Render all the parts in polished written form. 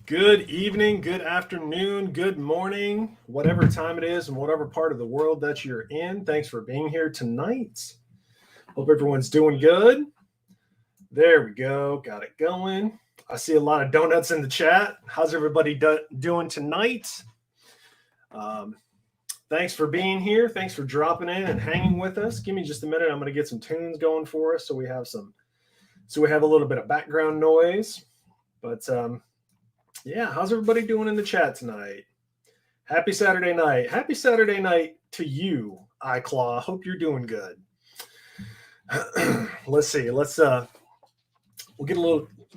Good evening, good afternoon, good morning, whatever time it is and whatever part of the world that you're in. Thanks for being here tonight. Hope everyone's doing good. There we go. Got it going. I see a lot of donuts in the chat. How's everybody doing tonight? Thanks for being here. Thanks for dropping in and hanging with us. Give me just a minute. I'm going to get some tunes going for us so we have a little bit of background noise. But yeah, how's everybody doing in the chat tonight? Happy Saturday night. Happy Saturday night to you, iClaw. Hope you're doing good. Let's see. We'll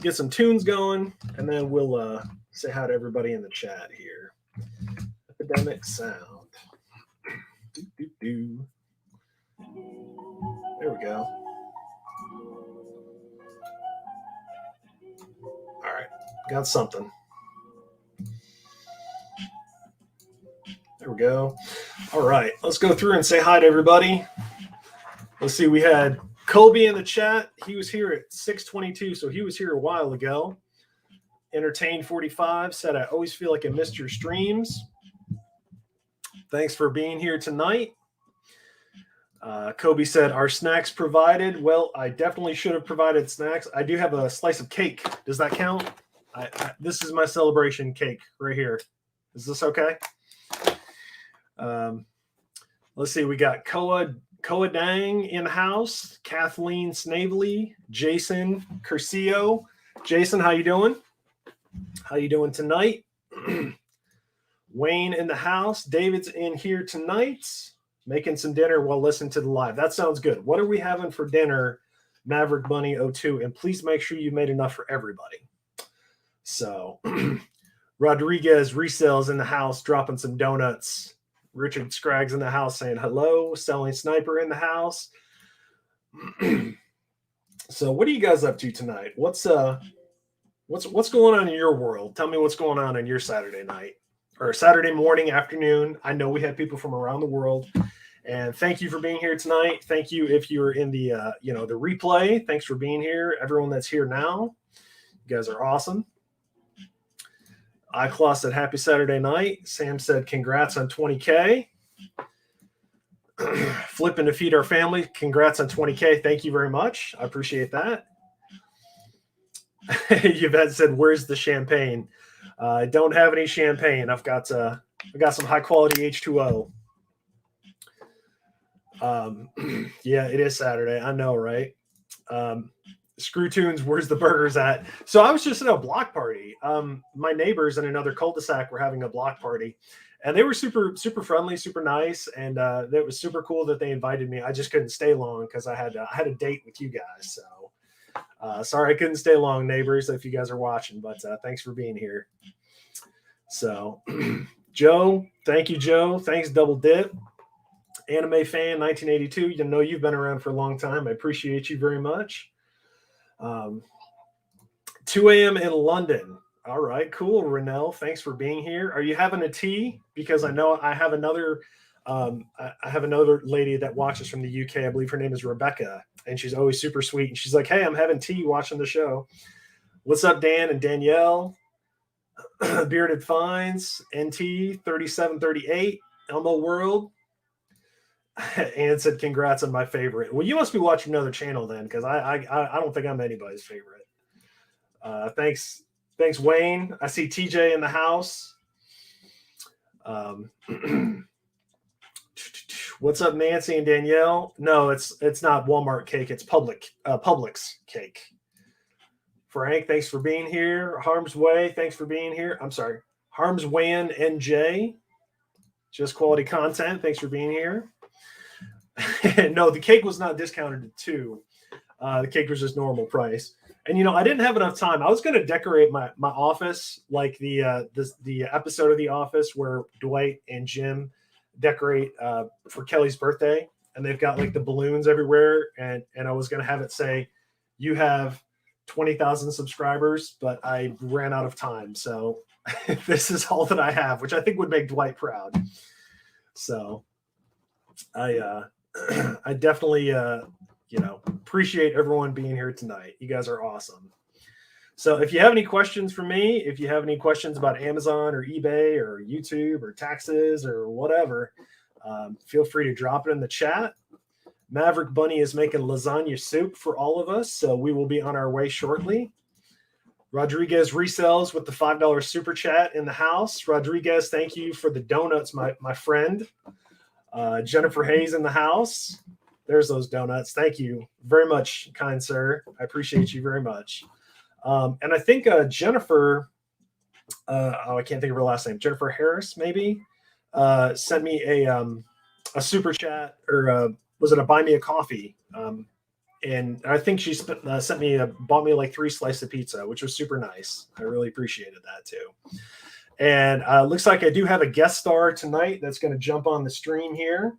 get some tunes going, and then we'll say hi to everybody in the chat here. Epidemic sound. There we go. All right, got something. There we go. All right, let's go through and say hi to everybody. Let's see, we had Colby in the chat. He was here at 6:22, so he was here a while ago. Entertain45 said, I always feel like I missed your streams. Thanks for being here tonight. Kobe said, are snacks provided? Well, I definitely should have provided snacks. I do have a slice of cake. Does that count? This is my celebration cake right here. Is this okay? Let's see. We got Koa Dang in the house. Kathleen Snavely. Jason Curcio. Jason, how you doing? How you doing tonight? Wayne in the house. David's in here tonight, making some dinner while listening to the live. That sounds good. What are we having for dinner, Maverick Bunny 02? And please make sure you made enough for everybody. So Rodriguez Resells in the house, dropping some donuts. Richard Scraggs in the house saying hello. Selling Sniper in the house. So what are you guys up to tonight? What's going on in your world? Tell me what's going on in your Saturday night or Saturday morning, afternoon. I know we have people from around the world, and thank you for being here tonight. Thank you if you're in the the replay. Thanks for being here. Everyone that's here now, you guys are awesome. iClaw said happy Saturday night. Sam said congrats on 20K. Flipping to feed our family. Congrats on 20K. Thank you very much. I appreciate that. Yvette said, where's the champagne? I don't have any champagne. I've got some high quality H2O. Yeah, it is Saturday. I know, right? Screw Tunes, where's the burgers at? So I was just at a block party. My neighbors in another cul-de-sac were having a block party, and they were super, super friendly, super nice, and it was super cool that they invited me. I just couldn't stay long because I had a date with you guys. So sorry I couldn't stay long, neighbors, if you guys are watching, but thanks for being here. So Joe, thank you, Joe. Thanks, Double Dip. Anime fan 1982. You know you've been around for a long time. I appreciate you very much. 2 a.m. in London. All right, cool. Renell, thanks for being here. Are you having a tea? Because I know I have another lady that watches from the UK. I believe her name is Rebecca, and she's always super sweet. And she's like, hey, I'm having tea watching the show. What's up, Dan and Danielle? Bearded Finds, NT 3738, Elmo World. And said, congrats on my favorite. Well, you must be watching another channel then, because I don't think I'm anybody's favorite. Thanks, Wayne. I see TJ in the house. What's up, Nancy and Danielle? No, it's not Walmart cake. It's Publix cake. Frank, thanks for being here. Harm's Way, thanks for being here. I'm sorry. Harm's Way in NJ. Just quality content. Thanks for being here. No, the cake was not discounted to 2. The cake was just normal price. And I didn't have enough time. I was going to decorate my office like the episode of The Office where Dwight and Jim decorate for Kelly's birthday, and they've got like the balloons everywhere. And I was going to have it say, "You have 20,000 subscribers," but I ran out of time. So this is all that I have, which I think would make Dwight proud. So I definitely appreciate everyone being here tonight. You guys are awesome. So if you have any questions for me, if you have any questions about Amazon or eBay or YouTube or taxes or whatever, feel free to drop it in the chat. Maverick Bunny is making lasagna soup for all of us, so we will be on our way shortly. Rodriguez Resells with the $5 super chat in the house. Rodriguez, thank you for the donuts, my friend. Jennifer Hayes in the house. There's those donuts. Thank you very much, kind sir. I appreciate you very much. And I think Jennifer, I can't think of her last name. Jennifer Harris, maybe, sent me a super chat, or was it a buy me a coffee? And I think she bought me like 3 slices of pizza, which was super nice. I really appreciated that too. And looks like I do have a guest star tonight that's going to jump on the stream here.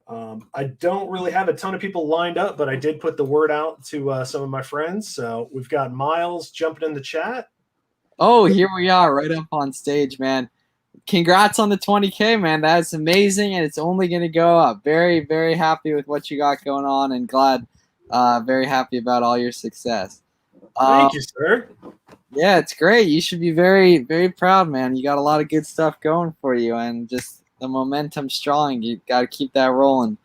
I don't really have a ton of people lined up, but I did put the word out to some of my friends. So we've got Miles jumping in the chat. Oh, here we are right up on stage, man. Congrats on the 20K, man. That's amazing, and it's only going to go up. Very, very happy with what you got going on, and glad, very happy about all your success. Thank you, sir. Yeah, it's great. You should be very, very proud, man. You got a lot of good stuff going for you, and just the momentum's strong. You got to keep that rolling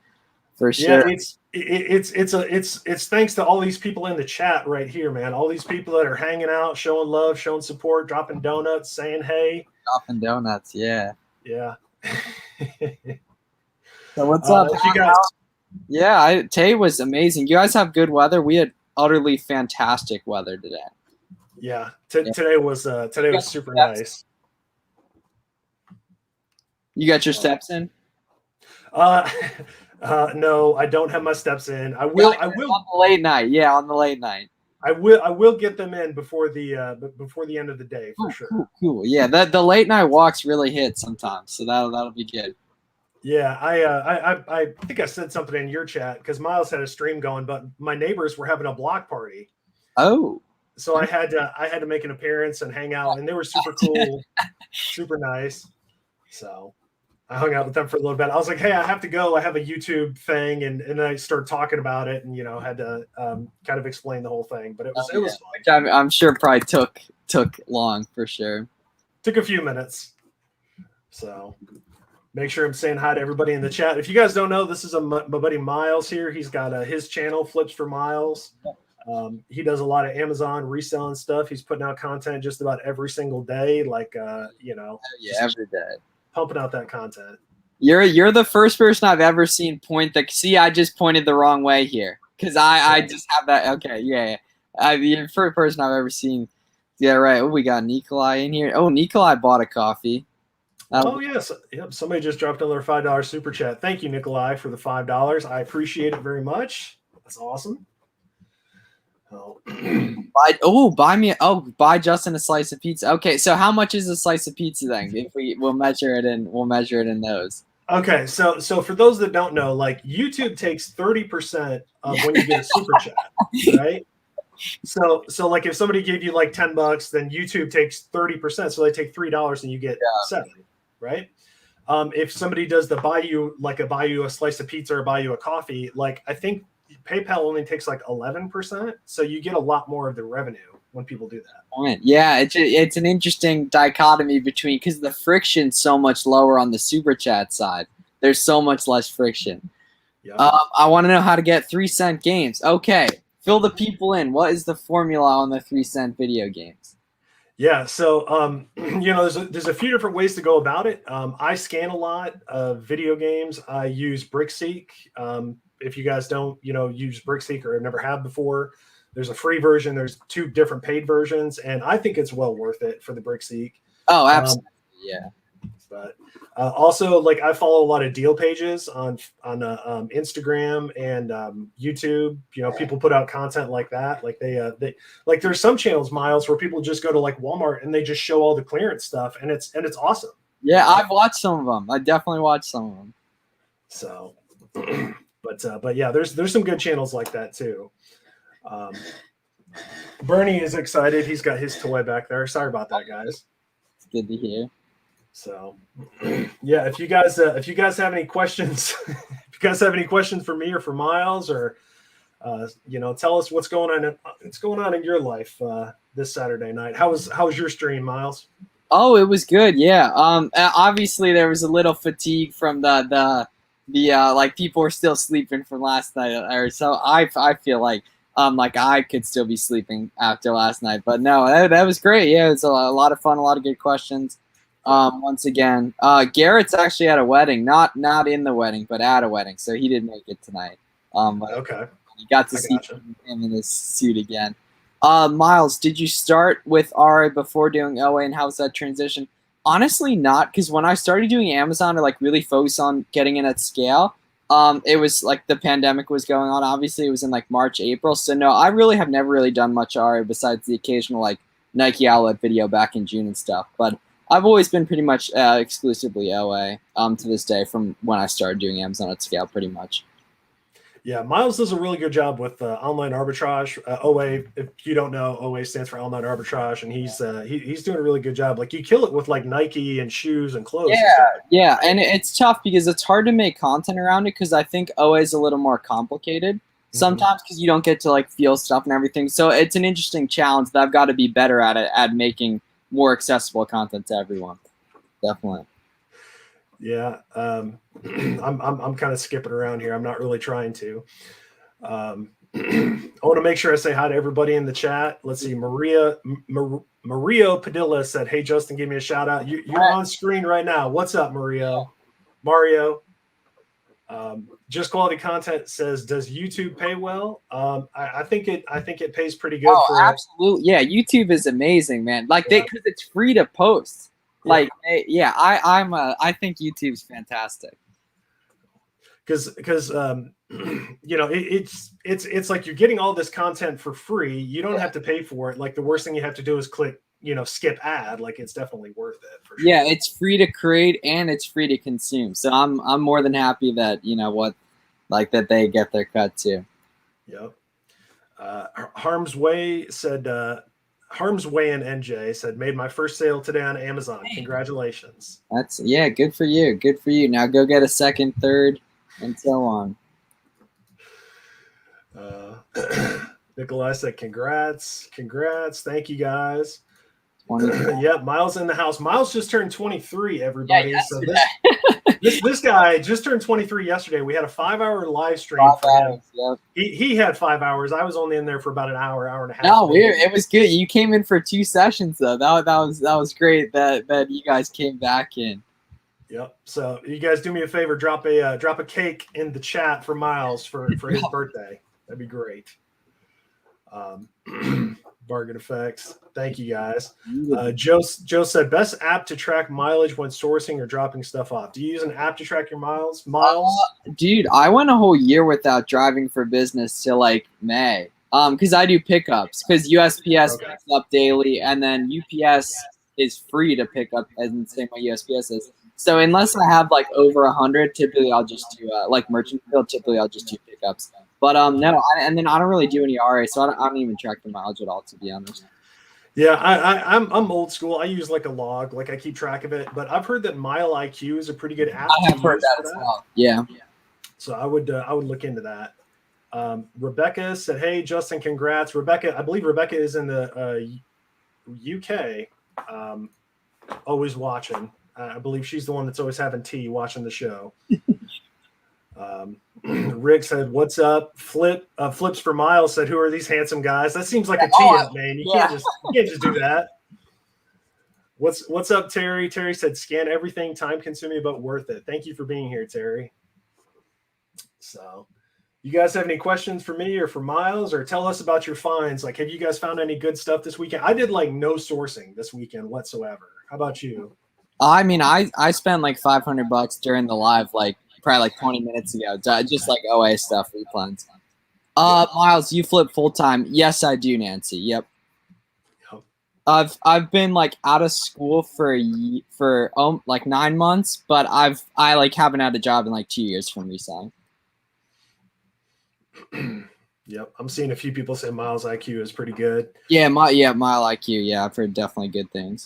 for sure. Yeah, it's thanks to all these people in the chat right here, man. All these people that are hanging out, showing love, showing support, dropping donuts, saying hey. Dropping donuts, yeah. Yeah. So what's up? You guys? Yeah, today was amazing. You guys have good weather. We had utterly fantastic weather today. Yeah, today was super nice. You got your steps in? No, I don't have my steps in. I will on the late night. Yeah, on the late night. I will get them in before the end of the day for sure. Cool. Yeah, the late night walks really hit sometimes, so that'll be good. Yeah, I think I said something in your chat because Miles had a stream going, but my neighbors were having a block party. Oh. So I had to make an appearance and hang out, and they were super cool, super nice. So I hung out with them for a little bit. I was like, hey, I have to go. I have a YouTube thing. And I started talking about it and, had to kind of explain the whole thing. But it was fun. Which I'm sure probably took long for sure. Took a few minutes. So make sure I'm saying hi to everybody in the chat. If you guys don't know, this is my buddy Miles here. He's got his channel, Flips for Miles. He does a lot of Amazon reselling stuff. He's putting out content just about every single day. Like, every day. Pumping out that content. You're the first person I've ever seen point the. See, I just pointed the wrong way here because I just have that. Okay, yeah. You're the first person I've ever seen. Yeah, right. Oh, we got Nikolai in here. Oh, Nikolai bought a coffee. Yes. Yep. Somebody just dropped another $5 super chat. Thank you, Nikolai, for the $5. I appreciate it very much. That's awesome. Buy Justin a slice of pizza. Okay, so how much is a slice of pizza then? If we'll measure it in those. Okay, so for those that don't know, like YouTube takes 30% of when you get a super chat, right? So like if somebody gave you like $10, then YouTube takes 30%. So they take $3 and you get $7, right? If somebody does buy you a slice of pizza or buy you a coffee, like I think PayPal only takes like 11%, so you get a lot more of the revenue when people do that. Yeah, it's an interesting dichotomy between because the friction's so much lower on the super chat side. There's so much less friction. Yep. I want to know how to get 3-cent games. Okay, fill the people in. What is the formula on the 3-cent video games? Yeah, so there's a few different ways to go about it. I scan a lot of video games. I use BrickSeek. If you guys don't, use BrickSeek or have never have before, there's a free version. There's 2 different paid versions, and I think it's well worth it for the BrickSeek. Oh, absolutely, yeah. But also, like I follow a lot of deal pages on Instagram and YouTube. People put out content like that. Like they like there's some channels, Miles, where people just go to like Walmart and they just show all the clearance stuff, and it's awesome. Yeah, I've watched some of them. I definitely watched some of them. So. But yeah, there's some good channels like that too. Bernie is excited. He's got his toy back there. Sorry about that, guys. It's good to hear. So, yeah, if you guys have any questions, for me or for Miles, or tell us what's going on in your life. this Saturday night. How was your stream, Miles? Oh, it was good. Yeah. Obviously there was a little fatigue from the like people were still sleeping from last night, or so I feel like I could still be sleeping after last night, but no, that was great. Yeah, it was a lot of fun, a lot of good questions. Once again, Garrett's actually at a wedding, not in the wedding, but at a wedding, so he didn't make it tonight. But Okay. you got to see him in his suit again. Miles, did you start with RA before doing OA, and how was that transition? Honestly, not, because when I started doing Amazon to like really focus on getting in at scale, it was like the pandemic was going on. Obviously, it was in like March, April. So no, I really have never really done much RA besides the occasional like Nike outlet video back in June and stuff. But I've always been pretty much exclusively OA to this day from when I started doing Amazon at scale, pretty much. Yeah, Miles does a really good job with online arbitrage. OA, if you don't know, OA stands for online arbitrage, and he's doing a really good job. Like you kill it with like Nike and shoes and clothes. Yeah, and it's tough because it's hard to make content around it because I think OA is a little more complicated sometimes because you don't get to like feel stuff and everything. So it's an interesting challenge that I've got to be better at it, at making more accessible content to everyone. Definitely. Yeah, I'm kind of skipping around here. I'm not really trying to. I want to make sure I say hi to everybody in the chat. Let's see. Mario Padilla said, "Hey Justin, give me a shout out. You're on screen right now. What's up, Mario? Just Quality Content says, does YouTube pay well? I think it pays pretty good. Oh, absolutely. Yeah, YouTube is amazing, man. Like because it's free to post. Like, I think YouTube's fantastic. Because you know, it's like you're getting all this content for free. You don't have to pay for it. Like the worst thing you have to do is click, skip ad. Like it's definitely worth it for sure. Yeah, it's free to create and it's free to consume. So I'm more than happy that that they get their cut too. Yep. Harm's Way said. Harm's Way in NJ said, made my first sale today on Amazon. Congratulations. That's good for you. Good for you. Now go get a second, third, and so on. Nikolai said, congrats. Thank you guys. Yeah, Miles in the house. Miles just turned 23, everybody. Yeah, so this guy just turned 23 yesterday. We had a 5-hour live stream for him. Yep. He had 5 hours. I was only in there for about an hour and a half. No, it was good. You came in for 2 sessions though. That was great that you guys came back in. Yep. So you guys do me a favor, drop a cake in the chat for Miles for his birthday. That'd be great. Bargain effects. Thank you guys. Joe said, best app to track mileage when sourcing or dropping stuff off. Do you use an app to track your miles? Dude, I went a whole year without driving for business till like May. Because I do pickups. Because USPS picks up daily, and then UPS is free to pick up, as in the same way USPS is. So unless I have like over 100, typically I'll just do like merchant field. Typically I'll just do pickups. But no, and then I don't really do any RA, so I don't even track the mileage at all, to be honest. Yeah, I'm old school. I use like a log, like I keep track of it. But I've heard that Mile IQ is a pretty good app. I have heard that as well. Yeah. So I would look into that. Rebecca said, "Hey Justin, congrats." Rebecca, I believe Rebecca is in the UK, always watching. I believe she's the one that's always having tea, watching the show. Rick said, "What's up?" Flips for Miles said, "Who are these handsome guys?" That seems like a tee-up, man. You can't just do that. What's up, Terry? Terry said, "Scan everything, time consuming but worth it." Thank you for being here, Terry. So, you guys have any questions for me or for Miles, or tell us about your finds? Like, have you guys found any good stuff this weekend? I did like no sourcing this weekend whatsoever. How about you? I mean, I spent like $500 during the live, like probably like 20 minutes ago, just like OA stuff, replens. Miles, you flip full time? Yes, I do, Nancy. Yep. I've been like out of school for like 9 months, but I like haven't had a job in like 2 years from reselling. Yep, I'm seeing a few people say Miles IQ is pretty good. Yeah, Mile IQ. Yeah, I've heard definitely good things.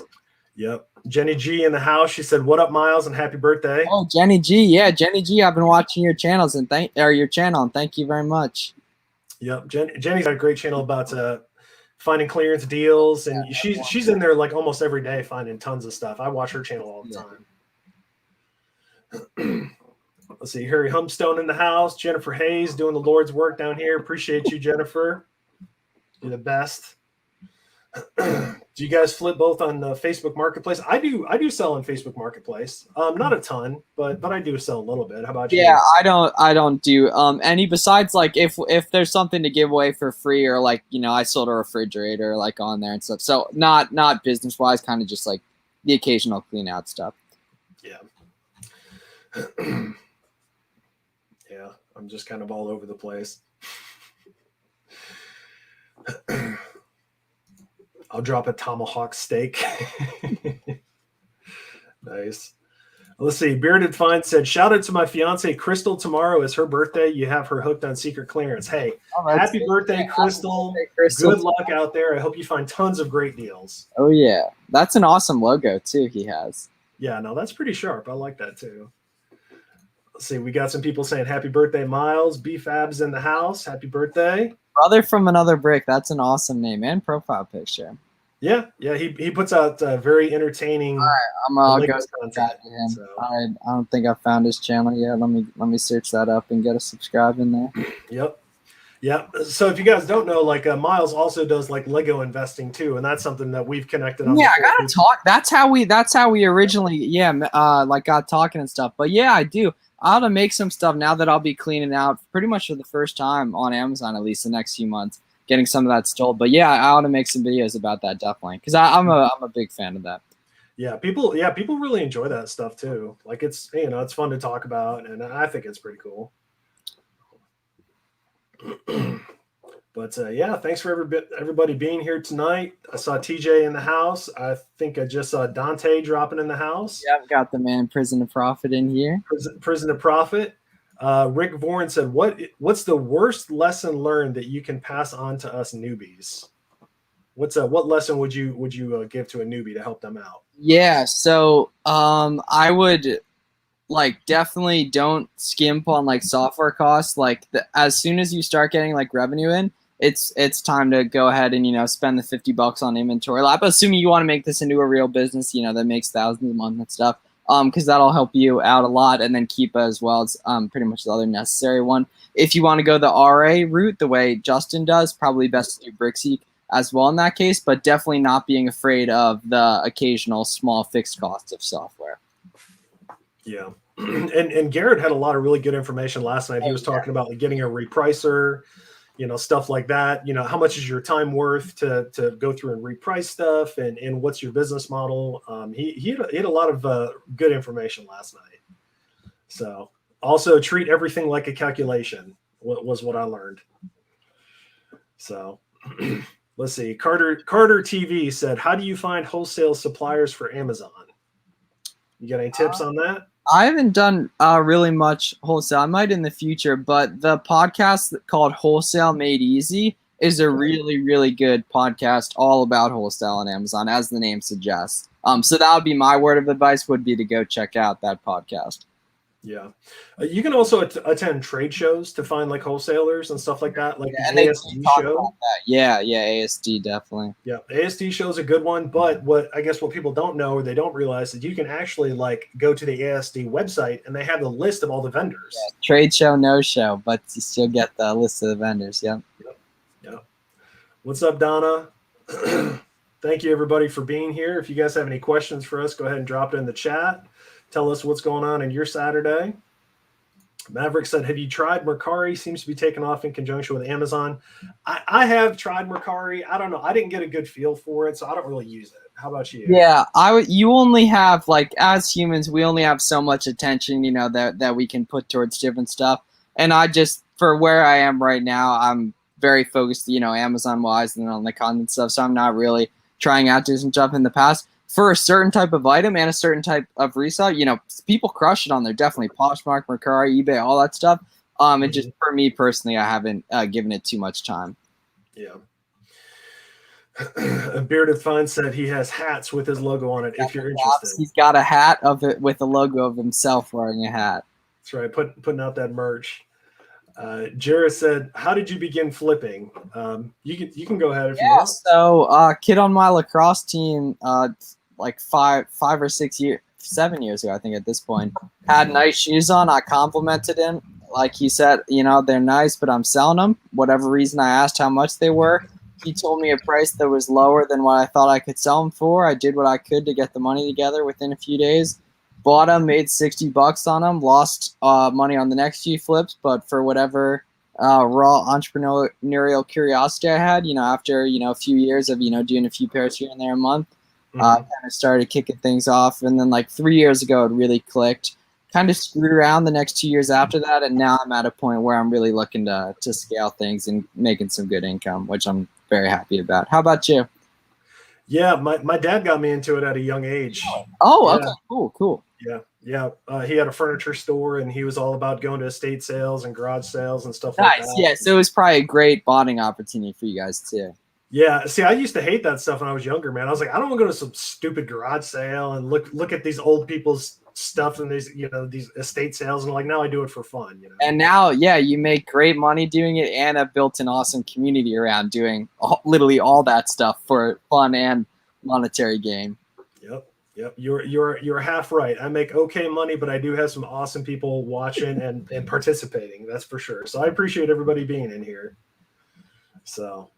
Yep. Jenny G in the house. She said, "What up, Miles, and happy birthday." Oh, Jenny G. Yeah, Jenny G. I've been watching your channels and thank you very much. Yep. Jenny's got a great channel about finding clearance deals, and she's in there like almost every day finding tons of stuff. I watch her channel all the time. Let's see, Harry Humstone in the house. Jennifer Hayes doing the Lord's work down here. Appreciate you, Jennifer. You're the best. Do you guys flip both on the Facebook Marketplace? I do sell on Facebook Marketplace. Not a ton, but I do sell a little bit. How about you? Yeah, I don't do any besides like if there's something to give away for free, or like, you know, I sold a refrigerator like on there and stuff. So not business wise, kind of just like the occasional clean out stuff. Yeah. Yeah, I'm just kind of all over the place. I'll drop a tomahawk steak. Nice. Let's see. Bearded Fine said, shout out to my fiance Crystal. Tomorrow is her birthday. You have her hooked on secret clearance. Hey, happy birthday, Crystal. Good luck out there. I hope you find tons of great deals. Oh, yeah. That's an awesome logo, too, he has. Yeah, no, that's pretty sharp. I like that, too. Let's see. We got some people saying, happy birthday, Miles. B-Fab's in the house. Happy birthday. Brother from Another Brick. That's an awesome name and profile picture. Yeah. He puts out very entertaining. All right, I'm gonna go content. To him. So. I don't think I found his channel yet. Let me search that up and get a subscribe in there. Yep. Yeah. So if you guys don't know, like Miles also does like Lego investing too, and that's something that we've connected on. Yeah, I gotta talk. That's how we originally like got talking and stuff. But yeah, I do. I ought to make some stuff now that I'll be cleaning out pretty much for the first time on Amazon, at least the next few months, getting some of that sold. But yeah, I ought to make some videos about that, definitely, because I'm a big fan of that. Yeah, people really enjoy that stuff too. Like it's, you know, it's fun to talk about, and I think it's pretty cool. But yeah, thanks for everybody being here tonight. I saw TJ in the house. I think I just saw Dante dropping in the house. Yeah, I've got the man Prison to Profit in here. Prison to Profit. Rick Voren said, "What's the worst lesson learned that you can pass on to us newbies? What lesson would you give to a newbie to help them out?" Yeah, so I would like definitely don't skimp on like software costs. Like as soon as you start getting like revenue in, it's time to go ahead and, you know, spend the $50 on inventory. I'm assuming you want to make this into a real business, you know, that makes thousands a month and stuff. Because that'll help you out a lot, and then keep as well as pretty much the other necessary one. If you want to go the RA route, the way Justin does, probably best to do Brickseek as well in that case, but definitely not being afraid of the occasional small fixed costs of software. Yeah. And Garrett had a lot of really good information last night. He was talking about like getting a repricer, you know, stuff like that. You know, how much is your time worth to go through and reprice stuff, and what's your business model? He had a lot of good information last night. So also treat everything like a calculation was what I learned. So let's see. Carter TV said, how do you find wholesale suppliers for Amazon? You got any tips on that? I haven't done really much wholesale. I might in the future, but the podcast called Wholesale Made Easy is a really, really good podcast all about wholesale on Amazon, as the name suggests. So that would be my word of advice, would be to go check out that podcast. Yeah. You can also attend trade shows to find like wholesalers and stuff like that. Like and the ASD show. Yeah, ASD definitely. Yeah, ASD show is a good one, but what people don't know or they don't realize is you can actually like go to the ASD website and they have the list of all the vendors. Yeah, trade show, no show, but you still get the list of the vendors. Yeah. Yeah. What's up, Donna? Thank you everybody for being here. If you guys have any questions for us, go ahead and drop it in the chat. Tell us what's going on in your Saturday. Maverick said, have you tried Mercari? Seems to be taking off in conjunction with Amazon. I have tried Mercari. I don't know. I didn't get a good feel for it, so I don't really use it. How about you? Yeah, you only have, like, as humans, we only have so much attention, you know, that we can put towards different stuff. And I just, for where I am right now, I'm very focused, you know, Amazon-wise and on the content stuff, so I'm not really trying out different stuff in the past. For a certain type of item and a certain type of resale, you know, people crush it on there. Definitely Poshmark, Mercari, eBay, all that stuff. And just for me personally, I haven't given it too much time. Yeah. Bearded Fun said he has hats with his logo on it. If you're interested, he's got a hat of it with a logo of himself wearing a hat. That's right. Putting out that merch. Jared said, "How did you begin flipping?" You can go ahead if you Yeah, want. so kid on my lacrosse team, like 5 or 6 years, 7 years ago, I think at this point, had nice shoes on. I complimented him. Like he said, they're nice, but I'm selling them. Whatever reason, I asked how much they were. He told me a price that was lower than what I thought I could sell them for. I did what I could to get the money together within a few days. Bought them, made $60 on them, lost money on the next few flips, but for whatever raw entrepreneurial curiosity I had, after, a few years of, doing a few pairs here and there a month, kind of started kicking things off. And then like 3 years ago, it really clicked. Kind of screwed around the next 2 years after that. And now I'm at a point where I'm really looking to scale things and making some good income, which I'm very happy about. How about you? Yeah, my dad got me into it at a young age. Oh, yeah. Okay, cool. Yeah. He had a furniture store, and he was all about going to estate sales and garage sales and stuff like that. Nice. Yeah, so it was probably a great bonding opportunity for you guys too. Yeah. See, I used to hate that stuff when I was younger, man. I was like, I don't want to go to some stupid garage sale and look at these old people's stuff and these estate sales, and like now I do it for fun. And now, yeah, you make great money doing it, and have built an awesome community around doing literally all that stuff for fun and monetary gain. Yep. You're half right. I make okay money, but I do have some awesome people watching and participating. That's for sure. So I appreciate everybody being in here. So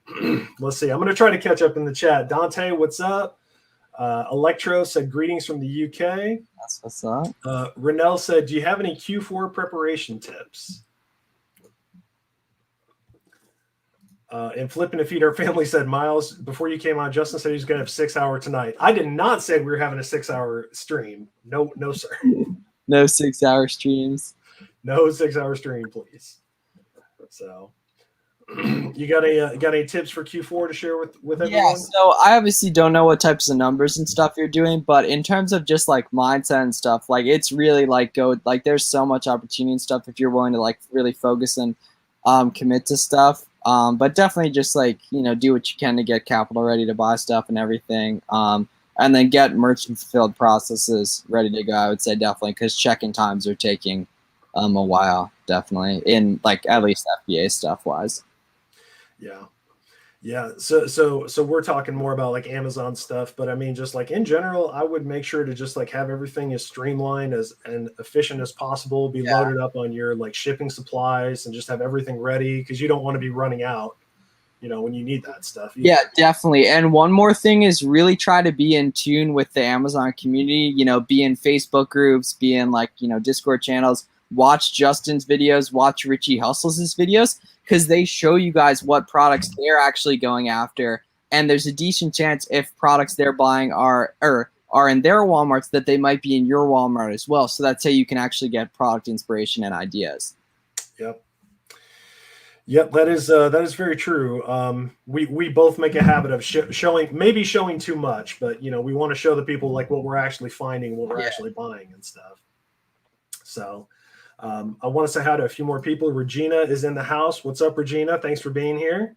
let's see. I'm going to try to catch up in the chat. Dante, what's up? Electro said greetings from the UK. That's what's up. Renell said, do you have any Q4 preparation tips? And Flipping to Feed Our Family said, Miles, before you came on, Justin said he's going to have 6 hour tonight. I did not say we were having a 6 hour stream. No, sir. No 6 hour streams. No 6 hour stream, please. So you got any tips for Q4 to share with everyone? Yeah, so I obviously don't know what types of numbers and stuff you're doing, but in terms of just like mindset and stuff, like it's really like there's so much opportunity and stuff if you're willing to like really focus and commit to stuff. But definitely just like, do what you can to get capital ready to buy stuff and everything. And then get merchant fulfilled processes ready to go. I would say definitely, because check-in times are taking a while, definitely, in like at least FBA stuff wise. Yeah. So we're talking more about like Amazon stuff, but I mean, just like in general, I would make sure to just like have everything as streamlined and efficient as possible, be loaded up on your like shipping supplies and just have everything ready, because you don't want to be running out, when you need that stuff. Yeah, definitely. And one more thing is really try to be in tune with the Amazon community, be in Facebook groups, be in like, Discord channels, watch Justin's videos, watch Richie Hustles' videos, because they show you guys what products they're actually going after. And there's a decent chance if products they're buying are in their Walmarts that they might be in your Walmart as well. So that's how you can actually get product inspiration and ideas. Yep, that is very true. We both make a habit of showing too much, but we want to show the people like what we're actually finding, what we're actually buying and stuff. So I want to say hi to a few more people. Regina is in the house. What's up, Regina? Thanks for being here.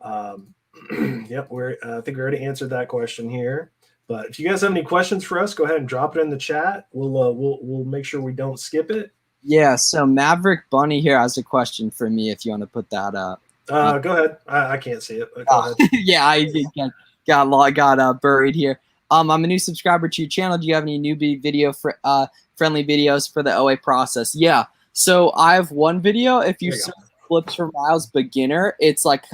Yep, I think we already answered that question here. But if you guys have any questions for us, go ahead and drop it in the chat. We'll make sure we don't skip it. Yeah. So Maverick Bunny here has a question for me. If you want to put that up. Go ahead. I can't see it. But go ahead. Yeah, I got buried here. I'm a new subscriber to your channel. Do you have any newbie friendly videos for the OA process? Yeah. So I have one video. If you search Flips for Miles beginner, it's like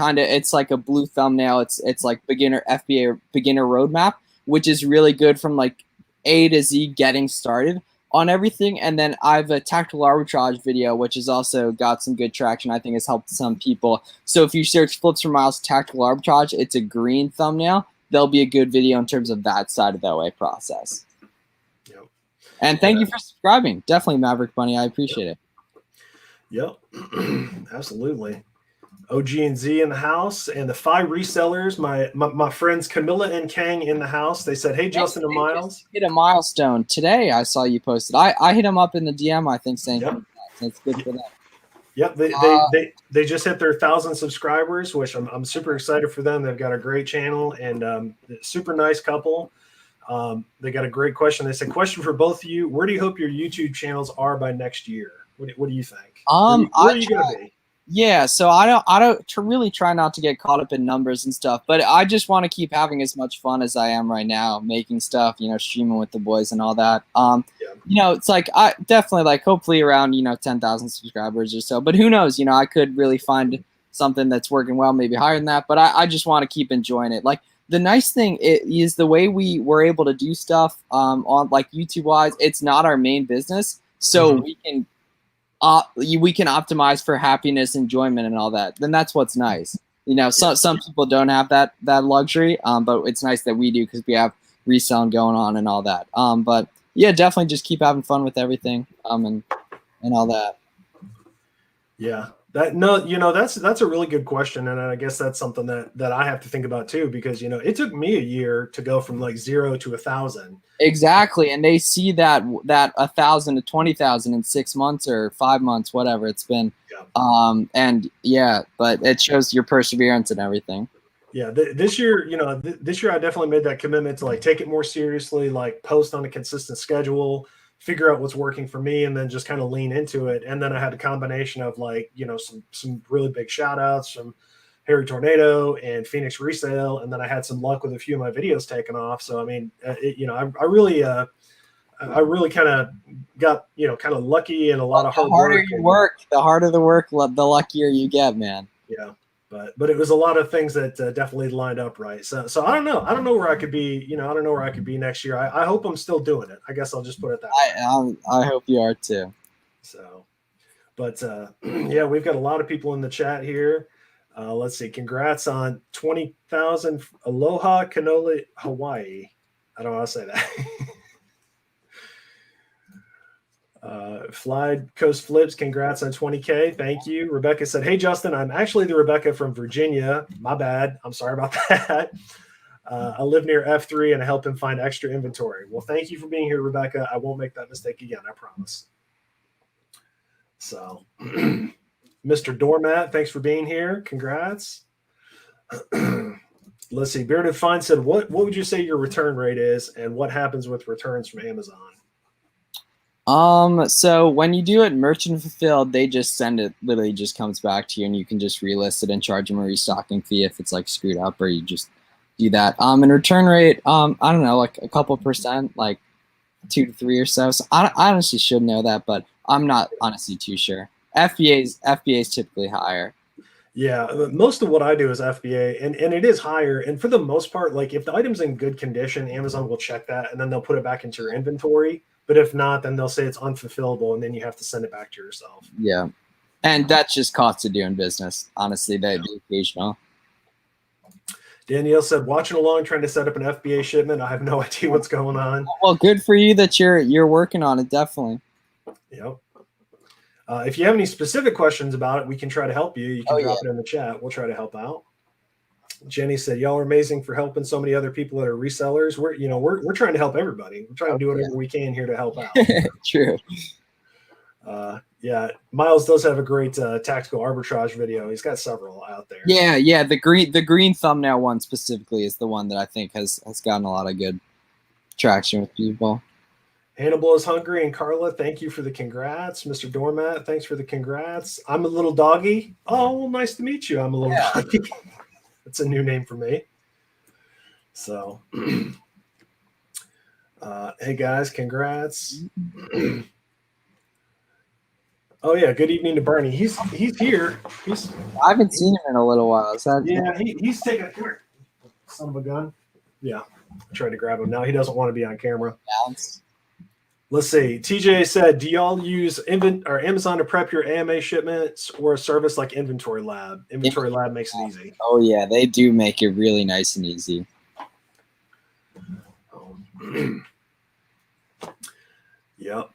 a blue thumbnail. It's like beginner FBA beginner roadmap, which is really good from like A to Z getting started on everything. And then I have a tactical arbitrage video, which has also got some good traction. I think has helped some people. So if you search Flips for Miles tactical arbitrage, it's a green thumbnail. There'll be a good video in terms of that side of the OA process. Yep. And thank you for subscribing. Definitely, Maverick Bunny. I appreciate it. Yep. Absolutely. OG and Z in the house, and the 5 resellers, my friends Camilla and Kang in the house. They said, hey, Justin and Miles. Hit a milestone today. I saw you posted. I hit them up in the DM, I think, saying that's good for them. Yep, they just hit their 1,000 subscribers, which I'm super excited for them. They've got a great channel and super nice couple. They got a great question. They said, question for both of you. Where do you hope your YouTube channels are by next year? What do you think? I where are you gonna be? Yeah, so I don't really try not to get caught up in numbers and stuff, but I just want to keep having as much fun as I am right now, making stuff, streaming with the boys and all that. Yeah. It's like I definitely like hopefully around 10,000 subscribers or so, but who knows? I could really find something that's working well, maybe higher than that. But I just want to keep enjoying it. Like the nice thing is the way we were able to do stuff on like YouTube wise. It's not our main business, so we can optimize for happiness, enjoyment, and all that. Then that's what's nice. Some people don't have that luxury, but it's nice that we do because we have reselling going on and all that. But yeah, definitely just keep having fun with everything, and all that. Yeah. That's a really good question, and I guess that's something that I have to think about too, because it took me a year to go from like 0 to 1,000. Exactly, and they see that 1,000 to 20,000 in 6 months or 5 months, whatever it's been. Yeah. And yeah, but it shows your perseverance and everything. Yeah, this year, this year I definitely made that commitment to like take it more seriously, like post on a consistent schedule, figure out what's working for me, and then just kind of lean into it. And then I had a combination of like, some really big shout outs from Harry Tornado and Phoenix Resale. And then I had some luck with a few of my videos taken off. So, I mean, I really kind of got, kind of lucky and a lot of hard work. The harder the work, the luckier you get, man. Yeah. But it was a lot of things that definitely lined up right. So I don't know. I don't know where I could be. I don't know where I could be next year. I hope I'm still doing it. I guess I'll just put it that way. I hope you are too. So, but yeah, we've got a lot of people in the chat here. Let's see. Congrats on 20,000. Aloha, Canola, Hawaii. I don't know how to say that. Fly Coast Flips, congrats on 20K. Thank you. Rebecca said, hey, Justin, I'm actually the Rebecca from Virginia. My bad. I'm sorry about that. I live near F3 and I help him find extra inventory. Well, thank you for being here, Rebecca. I won't make that mistake again. I promise. So, Mr. Doormat, thanks for being here. Congrats. Let's see. Bearded Fine said, what would you say your return rate is and what happens with returns from Amazon? So when you do it merchant fulfilled, they just send it, literally just comes back to you and you can just relist it and charge them a restocking fee if it's like screwed up, or you just do that. And return rate, I don't know, like a couple %, like 2 to 3 or so. So I honestly should know that, but I'm not honestly too sure. FBA is typically higher. Yeah, most of what I do is FBA, and it is higher. And for the most part, like if the item's in good condition, Amazon will check that and then they'll put it back into your inventory. But if not, then they'll say it's unfulfillable, and then you have to send it back to yourself. Yeah, and that's just cost of doing business. Honestly, the occasional. Danielle said, watching along, trying to set up an FBA shipment. I have no idea what's going on. Well, good for you that you're working on it, definitely. Yep. If you have any specific questions about it, we can try to help you. You can drop it in the chat. We'll try to help out. Jenny said, y'all are amazing for helping so many other people that are resellers. We're trying to help everybody. We're trying to do whatever we can here to help out. True. Yeah, Miles does have a great tactical arbitrage video. He's got several out there. Yeah. The green thumbnail one specifically is the one that I think has gotten a lot of good traction with people. Hannibal is hungry, and Carla, thank you for the congrats. Mr. Doormat, thanks for the congrats. I'm a little doggy. Oh, well, nice to meet you. I'm a little doggy. That's a new name for me. So, hey guys, congrats. Oh yeah, good evening to Bernie. He's here. I haven't seen him in a little while. Yeah, he's taking a here. Son of a gun. Yeah, I tried to grab him. Now he doesn't want to be on camera. Let's see. TJ said, do y'all use Amazon to prep your AMA shipments or a service like Inventory Lab? Inventory Lab makes it easy. Oh, yeah. They do make it really nice and easy. Yep.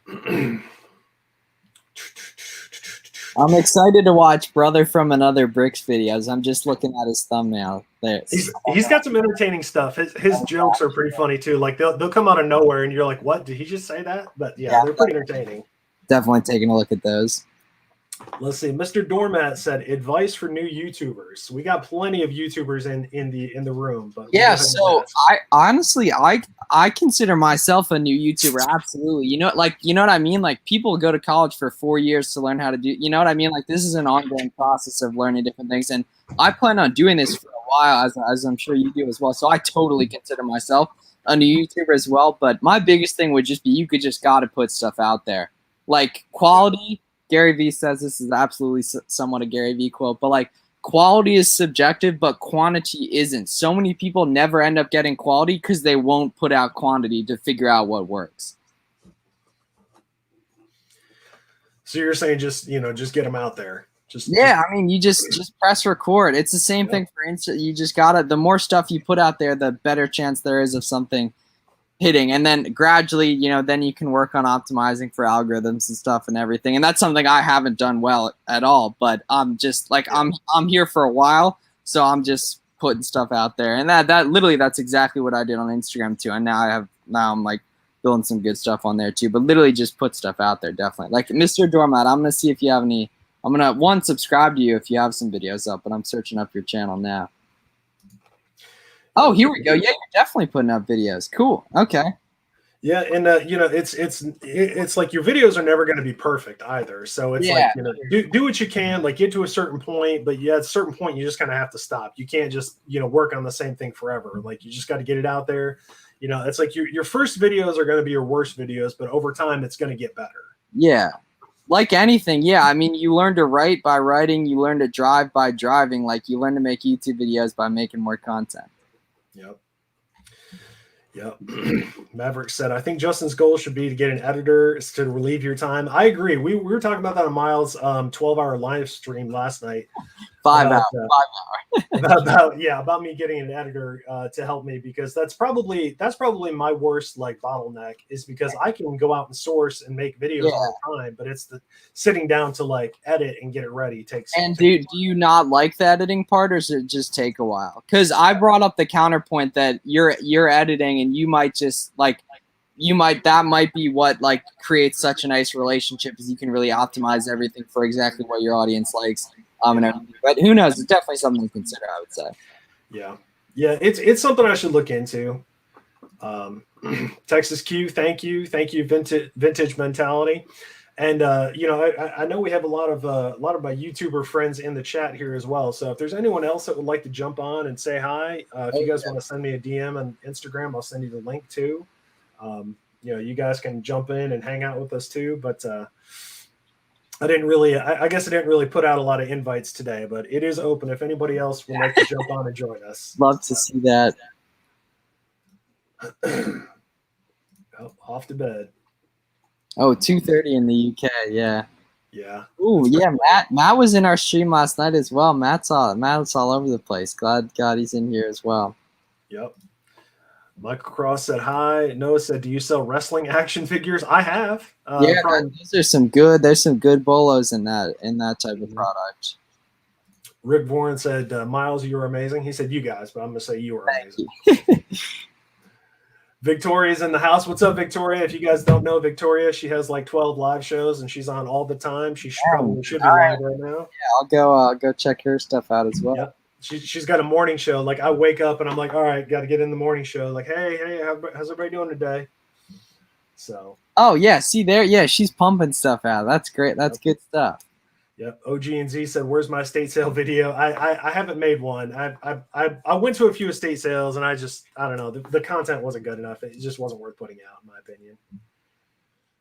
I'm excited to watch Brother from Another Bricks videos. I'm just looking at his thumbnail. He's got some entertaining stuff. His jokes are pretty funny too. Like they'll come out of nowhere and you're like, what? Did he just say that? But yeah, they're pretty entertaining. Definitely taking a look at those. Let's see. Mr. Doormat said advice for new YouTubers. We got plenty of YouTubers in the room, but Yeah, so I honestly I consider myself a new YouTuber. Absolutely. You know what I mean? Like people go to college for 4 years to learn how to do, you know what I mean? Like this is an ongoing process of learning different things. And I plan on doing this for a while, as I'm sure you do as well. So I totally consider myself a new YouTuber as well. But my biggest thing would just be you just gotta put stuff out there. Like quality, Gary Vee says this is absolutely somewhat a Gary Vee quote, but like quality is subjective, but quantity isn't. So many people never end up getting quality because they won't put out quantity to figure out what works. So you're saying just get them out there. I mean, you just press record. It's the same thing for Insta. You just gotta. The more stuff you put out there, the better chance there is of something hitting, and then gradually, then you can work on optimizing for algorithms and stuff and everything. And that's something I haven't done well at all, but I'm just like, I'm here for a while. So I'm just putting stuff out there, and that literally, that's exactly what I did on Instagram too. And now I'm like building some good stuff on there too, but literally just put stuff out there. Definitely. Like Mr. Doormat, I'm going to see if you have any, I'm going to subscribe to you if you have some videos up, but I'm searching up your channel now. Oh, here we go. Yeah, you're definitely putting up videos. Cool. Okay. Yeah, and it's like your videos are never going to be perfect either. So it's like do what you can, like get to a certain point, but at a certain point you just kind of have to stop. You can't just work on the same thing forever. Like you just got to get it out there. It's like your first videos are going to be your worst videos, but over time it's going to get better. Yeah. Like anything, yeah. I mean, you learn to write by writing. You learn to drive by driving. Like you learn to make YouTube videos by making more content. Yep. Maverick said, I think Justin's goal should be to get an editor to relieve your time. I agree. We were talking about that on Miles' 12-hour live stream last night. 5 hours. About me getting an editor to help me, because that's probably my worst like bottleneck, is because I can go out and source and make videos all the time, but it's the sitting down to like edit and get it ready takes. And do you not like the editing part, or does it just take a while? Because I brought up the counterpoint that you're editing, and you might just like that might be what like creates such a nice relationship, is you can really optimize everything for exactly what your audience likes. And everything. But who knows? It's definitely something to consider, I would say. Yeah, it's something I should look into. Texas Q, thank you, vintage mentality, and I know we have a lot of my YouTuber friends in the chat here as well. So if there's anyone else that would like to jump on and say hi, if you guys want to send me a DM on Instagram, I'll send you the link too. You guys can jump in and hang out with us too, but. I guess I didn't really put out a lot of invites today, but it is open if anybody else would like to jump on and join us. Love to see that. Off to bed. Oh, 2:30 in the UK. Yeah. Yeah. Ooh, yeah. Matt was in our stream last night as well. Matt's all over the place. Glad he's in here as well. Yep. Michael Cross said hi. Noah said, "Do you sell wrestling action figures?" I have. There's some good bolos in that type of product. Rick Bourne said, "Miles, you were amazing." He said, "You guys," but I'm gonna say you were amazing. Victoria's in the house. What's up, Victoria? If you guys don't know Victoria, she has like 12 live shows and she's on all the time. She probably should be live right now. Yeah, I'll go check her stuff out as well. Yep. She's got a morning show. Like I wake up and I'm like, all right, got to get in the morning show. Like, hey, how's everybody doing today? So. Oh yeah, see there, yeah, she's pumping stuff out. That's great. That's good stuff. Yep. OG and Z said, "Where's my estate sale video?" I haven't made one. I went to a few estate sales and I don't know. The content wasn't good enough. It just wasn't worth putting out, in my opinion.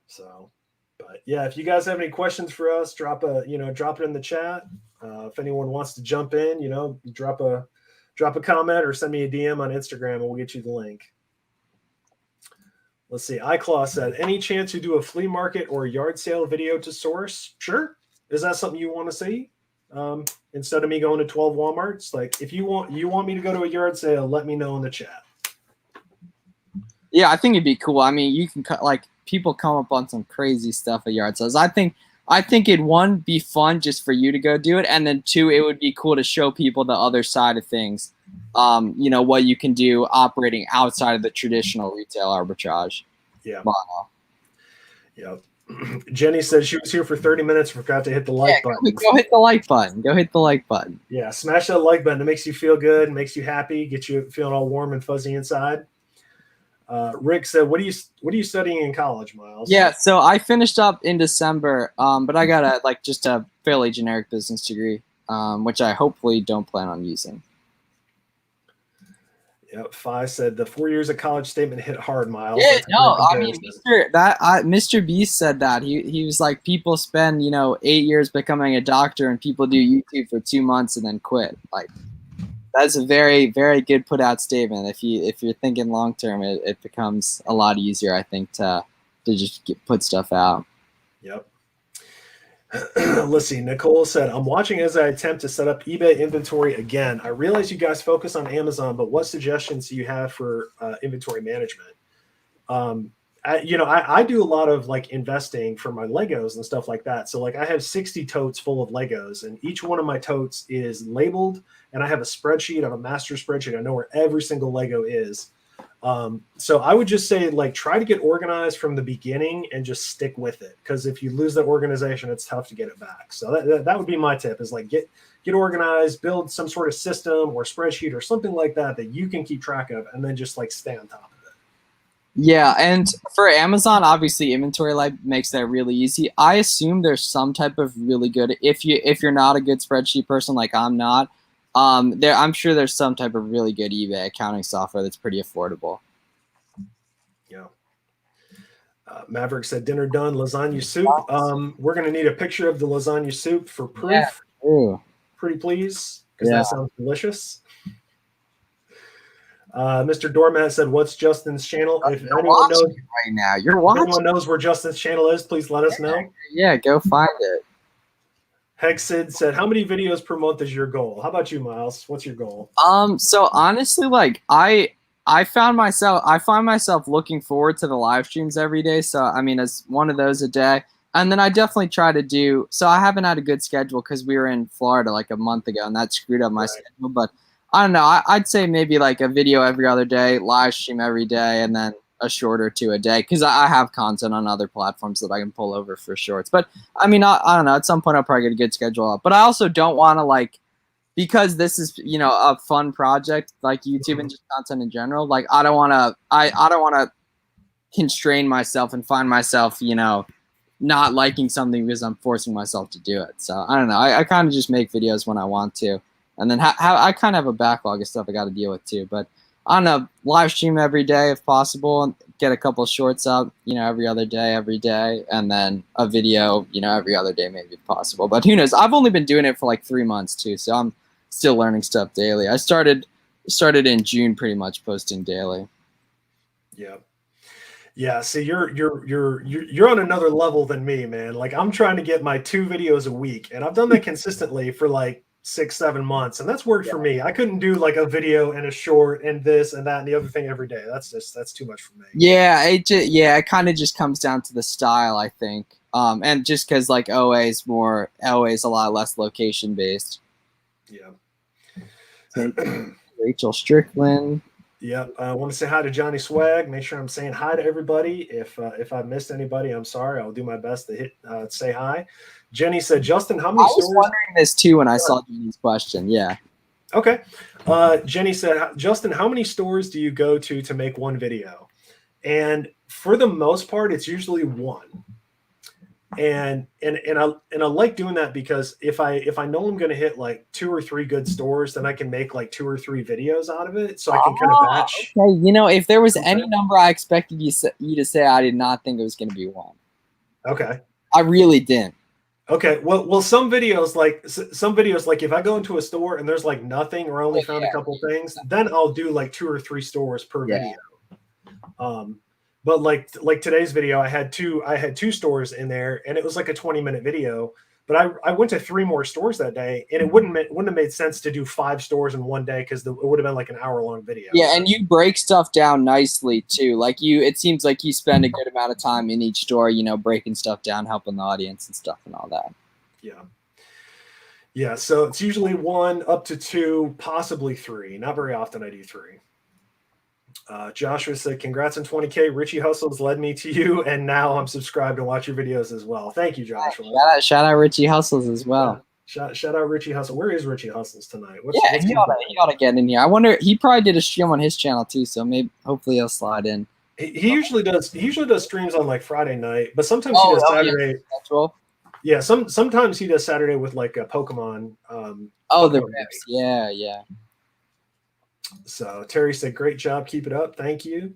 So, but yeah, if you guys have any questions for us, drop it in the chat. If anyone wants to jump in, drop a comment or send me a DM on Instagram and we'll get you the link. Let's see. iClaw said, "Any chance you do a flea market or a yard sale video to source?" Sure. Is that something you want to see? Instead of me going to 12 Walmarts, like if you want me to go to a yard sale, let me know in the chat. Yeah, I think it'd be cool. I mean, you can like people come up on some crazy stuff at yard sales. I think it'd one be fun just for you to go do it, and then two, it would be cool to show people the other side of things. What you can do operating outside of the traditional retail arbitrage. Yeah. Yep. Jenny said she was here for 30 minutes. Forgot to hit the like button. Go hit the like button. Go hit the like button. Yeah, smash that like button. It makes you feel good, makes you happy, gets you feeling all warm and fuzzy inside. Rick said, "What are you studying in college, Miles?" Yeah, so I finished up in December, but I got just a fairly generic business degree, which I hopefully don't plan on using. Yep. Fi said the 4 years of college statement hit hard, Miles. Yeah, That's a no, great I mean, comparison. Mr. Beast said that he was like, people spend 8 years becoming a doctor, and people do YouTube for 2 months and then quit. Like, that's a very, very good put out statement. If you're thinking long term, it becomes a lot easier, I think, to just put stuff out. Yep. Let's see. Nicole said, "I'm watching as I attempt to set up eBay inventory again. I realize you guys focus on Amazon, but what suggestions do you have for inventory management?" I do a lot of like investing for my Legos and stuff like that. So like I have 60 totes full of Legos, and each one of my totes is labeled, and I have a spreadsheet. I have a master spreadsheet. I know where every single Lego is. So I would just say, like, try to get organized from the beginning and just stick with it. Because if you lose that organization, it's tough to get it back. So that would be my tip, is like get organized, build some sort of system or spreadsheet or something like that you can keep track of, and then just like stay on top of it. Yeah, and for Amazon, obviously Inventory Lab makes that really easy. I assume there's some type of really good, if you're not a good spreadsheet person like I'm not, I'm sure there's some type of really good eBay accounting software that's pretty affordable. Yeah. Maverick said, "Dinner done, lasagna soup." We're going to need a picture of the lasagna soup for proof. Yeah. Pretty please, because that sounds delicious. Mr. Doormat said, "What's Justin's channel?" If anyone knows right now, if anyone knows where Justin's channel is, please let us know. Yeah, go find it. Hexid said, "How many videos per month is your goal?" How about you, Miles? What's your goal? So honestly, like I find myself looking forward to the live streams every day. So I mean, it's one of those a day. And then I definitely try to do, so I haven't had a good schedule because we were in Florida like a month ago, and that screwed up my schedule. But I don't know, I'd say maybe like a video every other day, live stream every day, and then a short or two a day, because I have content on other platforms that I can pull over for shorts. But I mean, I don't know, at some point I'll probably get a good schedule up. But I also don't want to, like, because this is a fun project like YouTube and just content in general, like I don't want to constrain myself and find myself not liking something because I'm forcing myself to do it. So I don't know, I kind of just make videos when I want to, and then I kind of have a backlog of stuff I got to deal with too. But I don't know, live stream every day if possible, and get a couple shorts up every other day, every day, and then a video every other day maybe if possible. But who knows, I've only been doing it for like 3 months too, so I'm still learning stuff daily. I started in June pretty much posting daily. Yeah. See, you're on another level than me, man. Like I'm trying to get my 2 videos a week, and I've done that consistently for like 6-7 months, and that's worked for me. I couldn't do like a video and a short and this and that and the other thing every day. That's too much for me. Yeah, it kind of just comes down to the style, I think. And just because like OA is a lot less location based. Yeah. Rachel Strickland. Yep. I want to say hi to Johnny Swag. Make sure I'm saying hi to everybody. If I've missed anybody, I'm sorry. I'll do my best to say hi. Jenny said, "Justin, how many stores?" I was wondering this too when I saw Jenny's question. Yeah. Okay. Jenny said, "Justin, how many stores do you go to make one video?" And for the most part, it's usually one. And I like doing that because if I know I'm going to hit like 2 or 3 good stores, then I can make like 2 or 3 videos out of it, so I can kind of batch. Okay, if there was any number I expected you to say, I did not think it was going to be 1. Okay, I really didn't. Okay, well, some videos like if I go into a store and there's like nothing or I only found a couple things, then I'll do like 2 or 3 stores per video. But like today's video, I had two stores in there, and it was like a 20-minute video. But I went to 3 more stores that day, and it wouldn't have made sense to do 5 stores in one day because it would have been like an hour-long video. Yeah, and you break stuff down nicely too. Like it seems like you spend a good amount of time in each store, breaking stuff down, helping the audience and stuff and all that. Yeah. So it's usually 1 up to 2, possibly 3. Not very often I do 3. Joshua said, congrats on 20K. Richie Hustles led me to you, and now I'm subscribed and watch your videos as well. Thank you, Joshua. Shout out Richie Hustles as well. Yeah. Shout out Richie Hustle. Where is Richie Hustles tonight? He ought to get in here. I wonder, he probably did a stream on his channel too, so maybe hopefully he'll slide in. He usually does. He usually does streams on like Friday night, but sometimes he does Saturday. Yeah, sometimes he does Saturday with like a Pokemon. The rips. Yeah. So Terry said, "Great job, keep it up, thank you."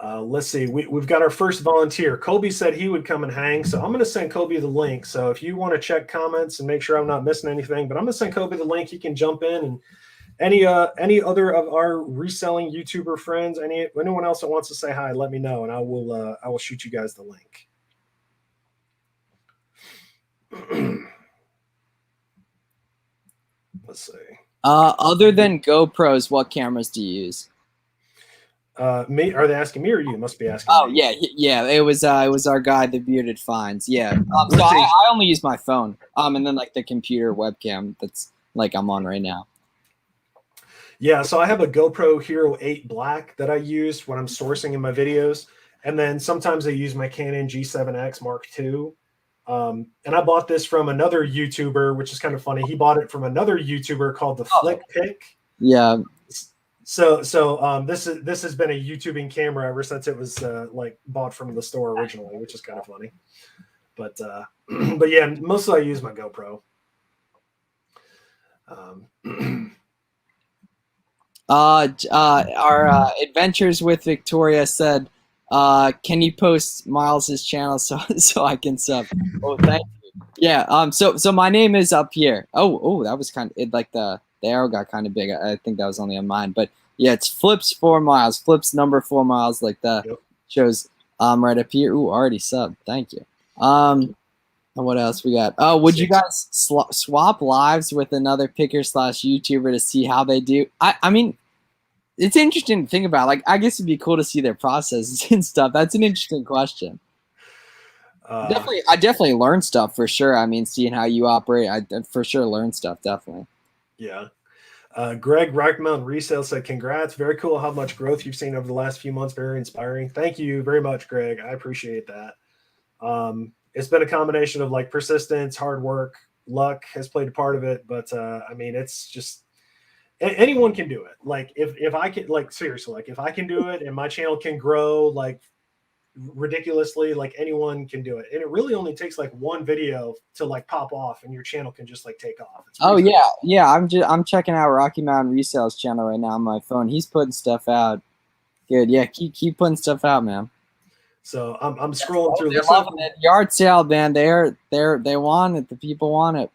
Let's see, we've got our first volunteer. Colby said he would come and hang, so I'm going to send Colby the link. So if you want to check comments and make sure I'm not missing anything, but I'm going to send Colby the link. He can jump in, and any other of our reselling YouTuber friends, anyone else that wants to say hi, let me know, and I will shoot you guys the link. Let's see. Other than GoPros, what cameras do you use? Me? Are they asking me or you? Must be asking. Oh me. yeah. It was our guy, the bearded finds. Yeah. So I only use my phone. And then like the computer webcam that's like I'm on right now. Yeah. So I have a GoPro Hero 8 Black that I use when I'm sourcing in my videos, and then sometimes I use my Canon G7X Mark II. And I bought this from another YouTuber, which is kind of funny. He bought it from another YouTuber called the Flick Pick. Yeah. So this has been a YouTubing camera ever since it was like bought from the store originally, which is kind of funny. But yeah, mostly I use my GoPro. Our Adventures with Victoria said, can you post Miles's channel so I can sub? Oh, thank you. Yeah. So my name is up here. Oh, that was kind of like the arrow got kind of big. I think that was only on mine, but yeah, it's Flips 4 Miles. Flips number 4 miles, like that. Yep. Shows right up here. Ooh, already subbed. Thank you. What else we got? Oh, would you guys swap lives with another picker/YouTuber to see how they do? I mean, it's interesting to think about. Like, I guess it'd be cool to see their processes and stuff. That's an interesting question. I definitely learned stuff for sure. I mean, seeing how you operate, I for sure learned stuff. Definitely. Yeah. Greg Rock Mountain Resale said, congrats. Very cool how much growth you've seen over the last few months. Very inspiring. Thank you very much, Greg. I appreciate that. It's been a combination of like persistence, hard work, luck has played a part of it. But I mean, it's just anyone can do it. Like if I can, like seriously, like if I can do it and my channel can grow like ridiculously, like anyone can do it. And it really only takes like one video to like pop off and your channel can just like take off. Oh yeah. Yeah. I'm checking out Rocky Mountain Resale's channel right now on my phone. He's putting stuff out. Good. Yeah. Keep putting stuff out, man. So I'm scrolling through. They're loving it. Yard sale, man. They want it. The people want it.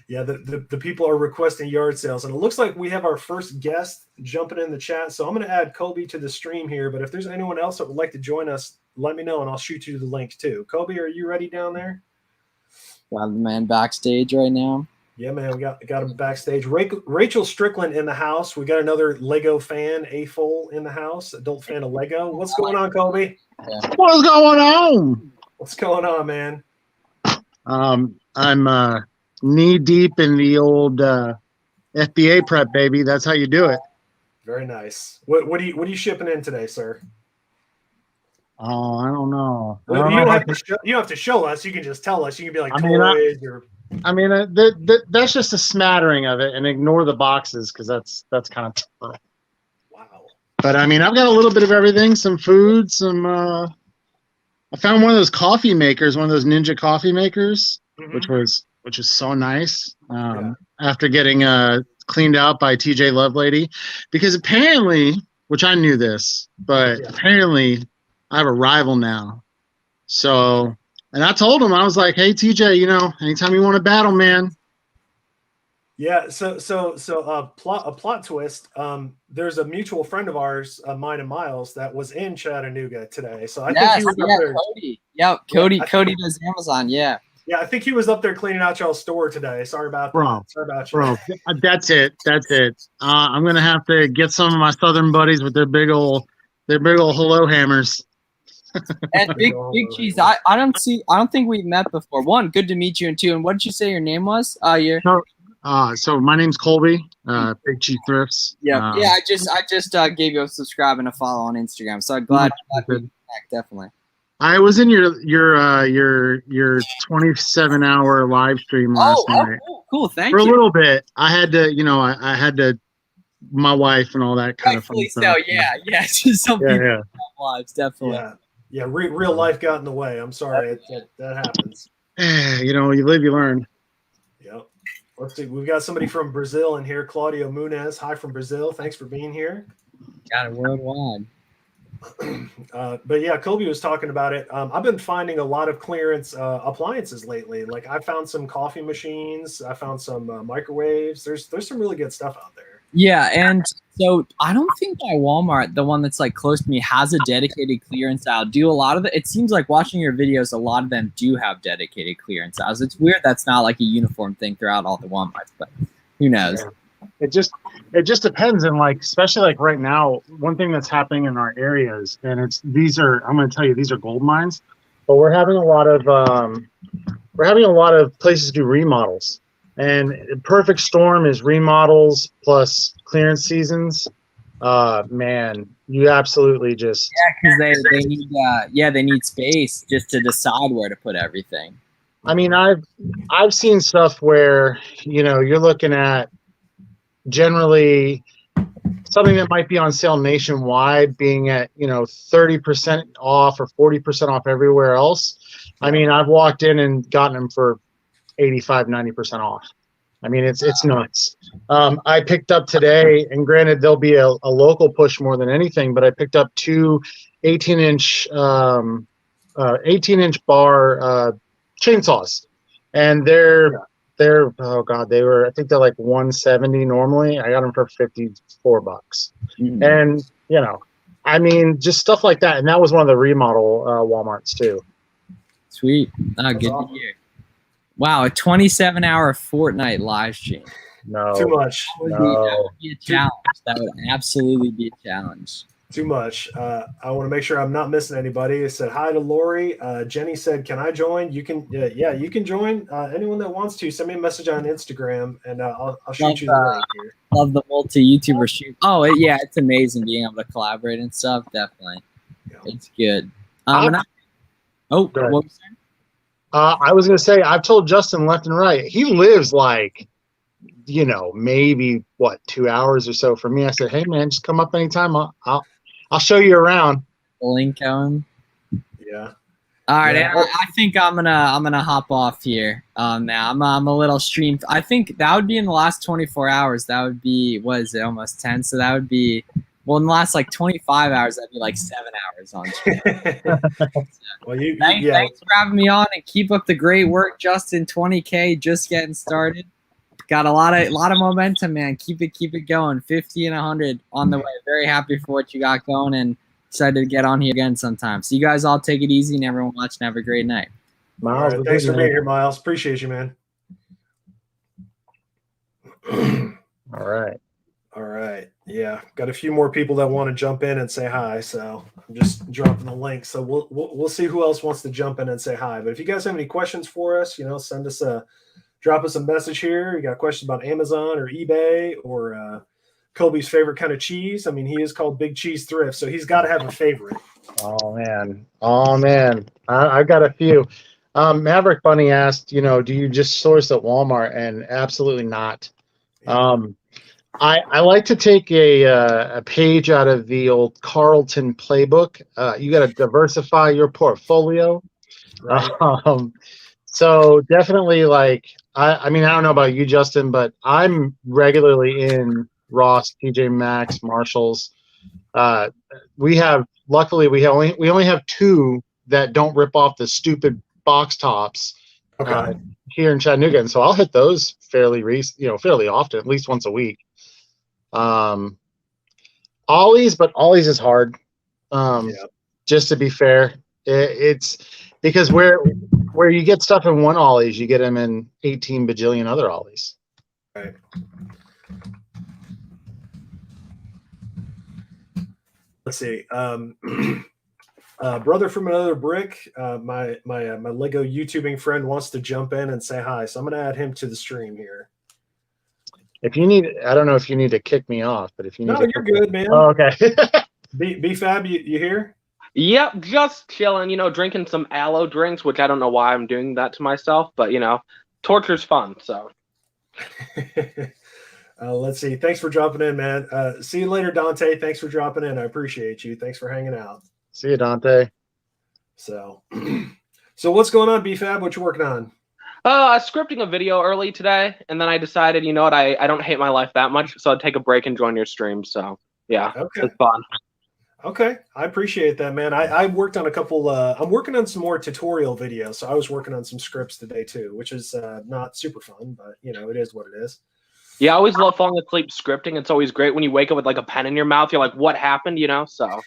Yeah, the people are requesting yard sales, and it looks like we have our first guest jumping in the chat. So I'm going to add Colby to the stream here. But if there's anyone else that would like to join us, let me know, and I'll shoot you the link too. Colby, are you ready down there? Got the man backstage right now. Yeah, man, we got him backstage. Rachel Strickland in the house. We got another Lego fan, A-Full in the house, adult fan of Lego. What's going on, Colby? Yeah. What's going on? What's going on, man? I'm knee deep in the old FBA prep, baby. That's how you do it. Very nice. What are you shipping in today, sir? Oh, I don't know. You don't have to show us. You can just tell us. You can be like toys or. I mean, that's just a smattering of it, and ignore the boxes because that's kind of tough. Wow. But I mean, I've got a little bit of everything. Some food, some. I found one of those coffee makers, one of those Ninja coffee makers, which is so nice. After getting cleaned out by TJ Lovelady, because apparently, which I knew this, but apparently I have a rival now. So. And I told him, I was like, hey, TJ, you know, anytime you want to battle, man. Yeah. So a plot twist. There's a mutual friend of ours, mine and Miles, that was in Chattanooga today. So I think he was up there. Cody. Yeah, Cody does Amazon. Yeah. Yeah, I think he was up there cleaning out y'all's store today. Sorry about that. Sorry about you. Bro, that's it. I'm gonna have to get some of my Southern buddies with their big old hello hammers. And Big Cheese, I don't think we've met before. One, good to meet you, and two, and what did you say your name was? So my name's Colby, Big Chief Thrifts. Yeah, I just gave you a subscribe and a follow on Instagram. So I'm glad we back, definitely. I was in your 27-hour live stream last night. Cool. Thank you. For a you. little bit, I had to, I had to, my wife and all that kind of fun stuff. Yeah. Just some people have lives, definitely. Yeah. Real life got in the way. I'm sorry, that happens. You live, you learn. Yep. Let's see. We've got somebody from Brazil in here, Claudio Munez. Hi from Brazil. Thanks for being here. Got it worldwide. But yeah, Colby was talking about it. I've been finding a lot of clearance appliances lately. Like I found some coffee machines. I found some microwaves. There's some really good stuff out there. Yeah, and so I don't think my Walmart, the one that's like close to me, has a dedicated clearance aisle. Do a lot of it seems like watching your videos, a lot of them do have dedicated clearance aisles. It's weird that's not like a uniform thing throughout all the Walmarts, but who knows? Yeah. It just depends, and like especially like right now, one thing that's happening in our areas, and I'm going to tell you, these are gold mines, but we're having a lot of places do remodels. And the perfect storm is remodels plus clearance seasons. Man, you absolutely just because they need they need space just to decide where to put everything. I mean, I've seen stuff where you're looking at generally something that might be on sale nationwide being at 30% off or 40% off everywhere else. I mean, I've walked in and gotten them for 85-90% off. I mean, it's nuts. I picked up today, and granted there'll be a local push more than anything, but I picked up two 18-inch bar chainsaws, and they're oh god, they were, I think they're like $170 normally. I got them for $54. And I mean, just stuff like that. And that was one of the remodel Walmarts too. Sweet. Good to hear. Wow, a 27-hour Fortnite live stream. No. Too much. That would be a challenge. That would absolutely be a challenge. Too much. I want to make sure I'm not missing anybody. I said hi to Lori. Jenny said, "Can I join?" You can. Yeah, you can join. Anyone that wants to, send me a message on Instagram, and I'll shoot you the link here. Love the multi-YouTuber shoot. Oh, it's amazing being able to collaborate and stuff. Definitely, it's good. What was you saying? I was going to say, I've told Justin left and right. He lives like, maybe 2 hours or so from me. I said, "Hey man, just come up anytime. I'll show you around." Link going. Yeah. All right, yeah. I think I'm gonna hop off here. Now I'm a little stream. I think that would be in the last 24 hours. That would be, what is it, almost 10? So that would be, well, in the last 25 hours, that'd be 7 hours on stream. Well, thanks for having me on, and keep up the great work, Justin. 20K, just getting started. Got a lot of momentum, man. Keep it going. 50 and 100 on the way. Very happy for what you got going, and excited to get on here again sometime. So you guys all take it easy, and everyone watching, have a great night. Miles, thanks for being here, Miles. Appreciate you, man. All right. Yeah, got a few more people that want to jump in and say hi, so I'm just dropping the link. So we'll see who else wants to jump in and say hi. But if you guys have any questions for us, drop us a message here. You got questions about Amazon or eBay or Colby's favorite kind of cheese. I mean, he is called Big Cheese Thrift, so he's got to have a favorite. Oh man, I've got a few. Maverick Bunny asked, do you just source at Walmart? And absolutely not. I like to take a page out of the old Carlton playbook. You got to diversify your portfolio. Right. So definitely, I mean, I don't know about you, Justin, but I'm regularly in Ross, TJ Maxx, Marshalls. Luckily we only have two that don't rip off the stupid box tops here in Chattanooga, and so I'll hit those fairly often, at least once a week. Ollie's, but Ollie's is hard. Just to be fair, it's because where you get stuff in one Ollie's, you get them in 18 bajillion other Ollie's. Right. Let's see. Brother from another brick, my Lego YouTubing friend wants to jump in and say hi, so I'm going to add him to the stream here. If you need, I don't know if you need to kick me off, but if you need No, to you're good, man. Oh, okay. B-Fab, you here? Yep, just chilling, drinking some aloe drinks, which I don't know why I'm doing that to myself, but, torture's fun, so. Let's see. Thanks for dropping in, man. See you later, Dante. Thanks for dropping in. I appreciate you. Thanks for hanging out. See you, Dante. So, what's going on, B-Fab? What you working on? Scripting a video early today, and then I decided, you know what, I don't hate my life that much, so I'd take a break and join your stream, so, yeah, Okay. It's fun. Okay, I appreciate that, man. I worked on a couple. I'm working on some more tutorial videos, so I was working on some scripts today too, which is not super fun, but it is what it is. Yeah, I always love falling asleep scripting. It's always great when you wake up with like a pen in your mouth. You're like, what happened? So.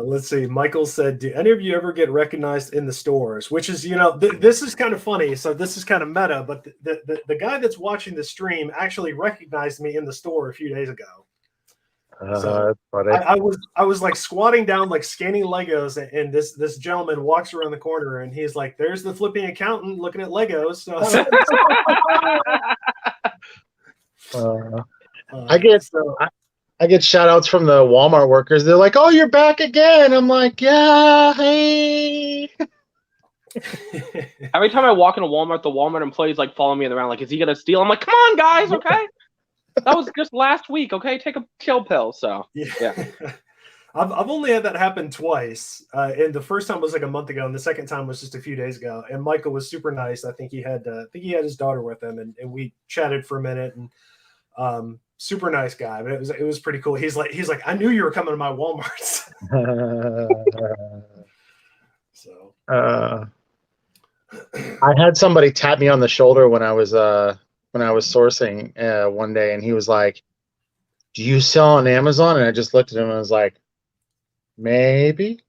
Let's see. Michael said, "Do any of you ever get recognized in the stores?" Which is, this is kind of funny. So this is kind of meta, but the guy that's watching the stream actually recognized me in the store a few days ago. So I was like squatting down, like scanning Legos, and this gentleman walks around the corner, and he's like, "There's the flipping accountant looking at Legos." So, I get shout outs from the Walmart workers. They're like, "Oh, you're back again." I'm like, "Yeah, hey." Every time I walk into Walmart, the Walmart employees like follow me around. Like, is he gonna steal? I'm like, come on, guys, okay. That was just last week, okay? Take a chill pill. So yeah. I've only had that happen twice, and the first time was like a month ago, and the second time was just a few days ago. And Michael was super nice. I think he had his daughter with him, and we chatted for a minute, and super nice guy. But it was pretty cool. He's like, I knew you were coming to my Walmarts. So I had somebody tap me on the shoulder when I was sourcing one day, and he was like, "Do you sell on Amazon?" And I just looked at him and I was like, "Maybe."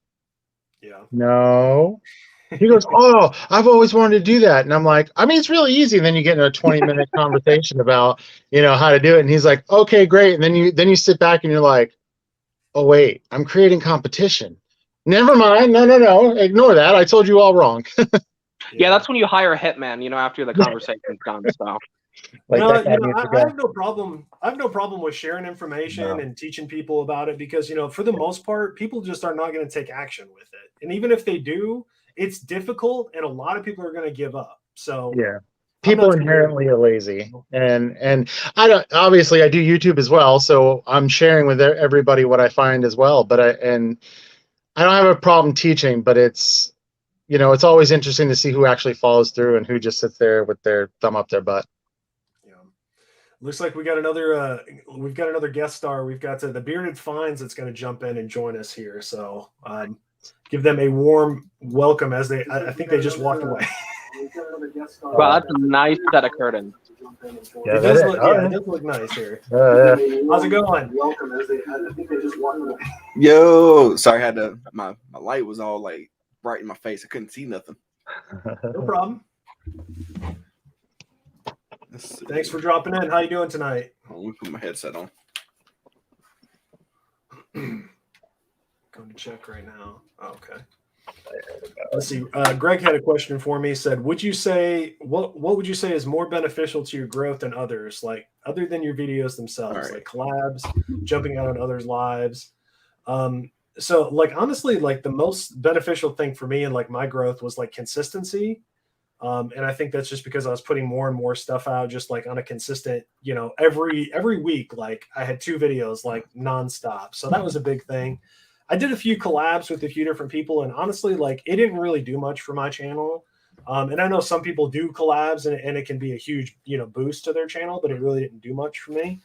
Yeah. No. He goes, "Oh, I've always wanted to do that." And I'm like, I mean, it's really easy. And then you get in a 20-minute conversation about, how to do it. And he's like, "Okay, great." And then you sit back and you're like, "Oh, wait, I'm creating competition. Never mind. No. Ignore that. I told you all wrong." Yeah, that's when you hire a hitman, after the conversation's done. So like no, that guy needs to go. I have no problem. I have no problem with sharing information and teaching people about it because, for the most part, people just are not going to take action with it. And even if they do, it's difficult, and a lot of people are going to give up. So yeah, people inherently are lazy, and I don't. Obviously, I do YouTube as well, so I'm sharing with everybody what I find as well. But I don't have a problem teaching, but it's it's always interesting to see who actually follows through and who just sits there with their thumb up their butt. Yeah, looks like we got another. We've got another guest star. We've got the Bearded Finds that's going to jump in and join us here. So give them a warm welcome as they. I think they just walked away. Wow, that's a nice set of curtains. Yeah, it does look nice here. How's it going? Welcome as they. I think they just walked away. Yo, sorry, I had to. My light was all like bright in my face. I couldn't see nothing. No problem. Thanks for dropping in. How you doing tonight? Let me put my headset on. Going to check right now. Okay. Let's see. Greg had a question for me. He said, "Would you say what would you say is more beneficial to your growth than others, like other than your videos themselves, like collabs, jumping out on others' lives?" So like honestly, like the most beneficial thing for me and like my growth was like consistency. And I think that's just because I was putting more and more stuff out just like on a consistent, every week, like I had 2 videos like nonstop. So that was a big thing. I did a few collabs with a few different people, and honestly, like it didn't really do much for my channel. And I know some people do collabs and it can be a huge, boost to their channel, but it really didn't do much for me.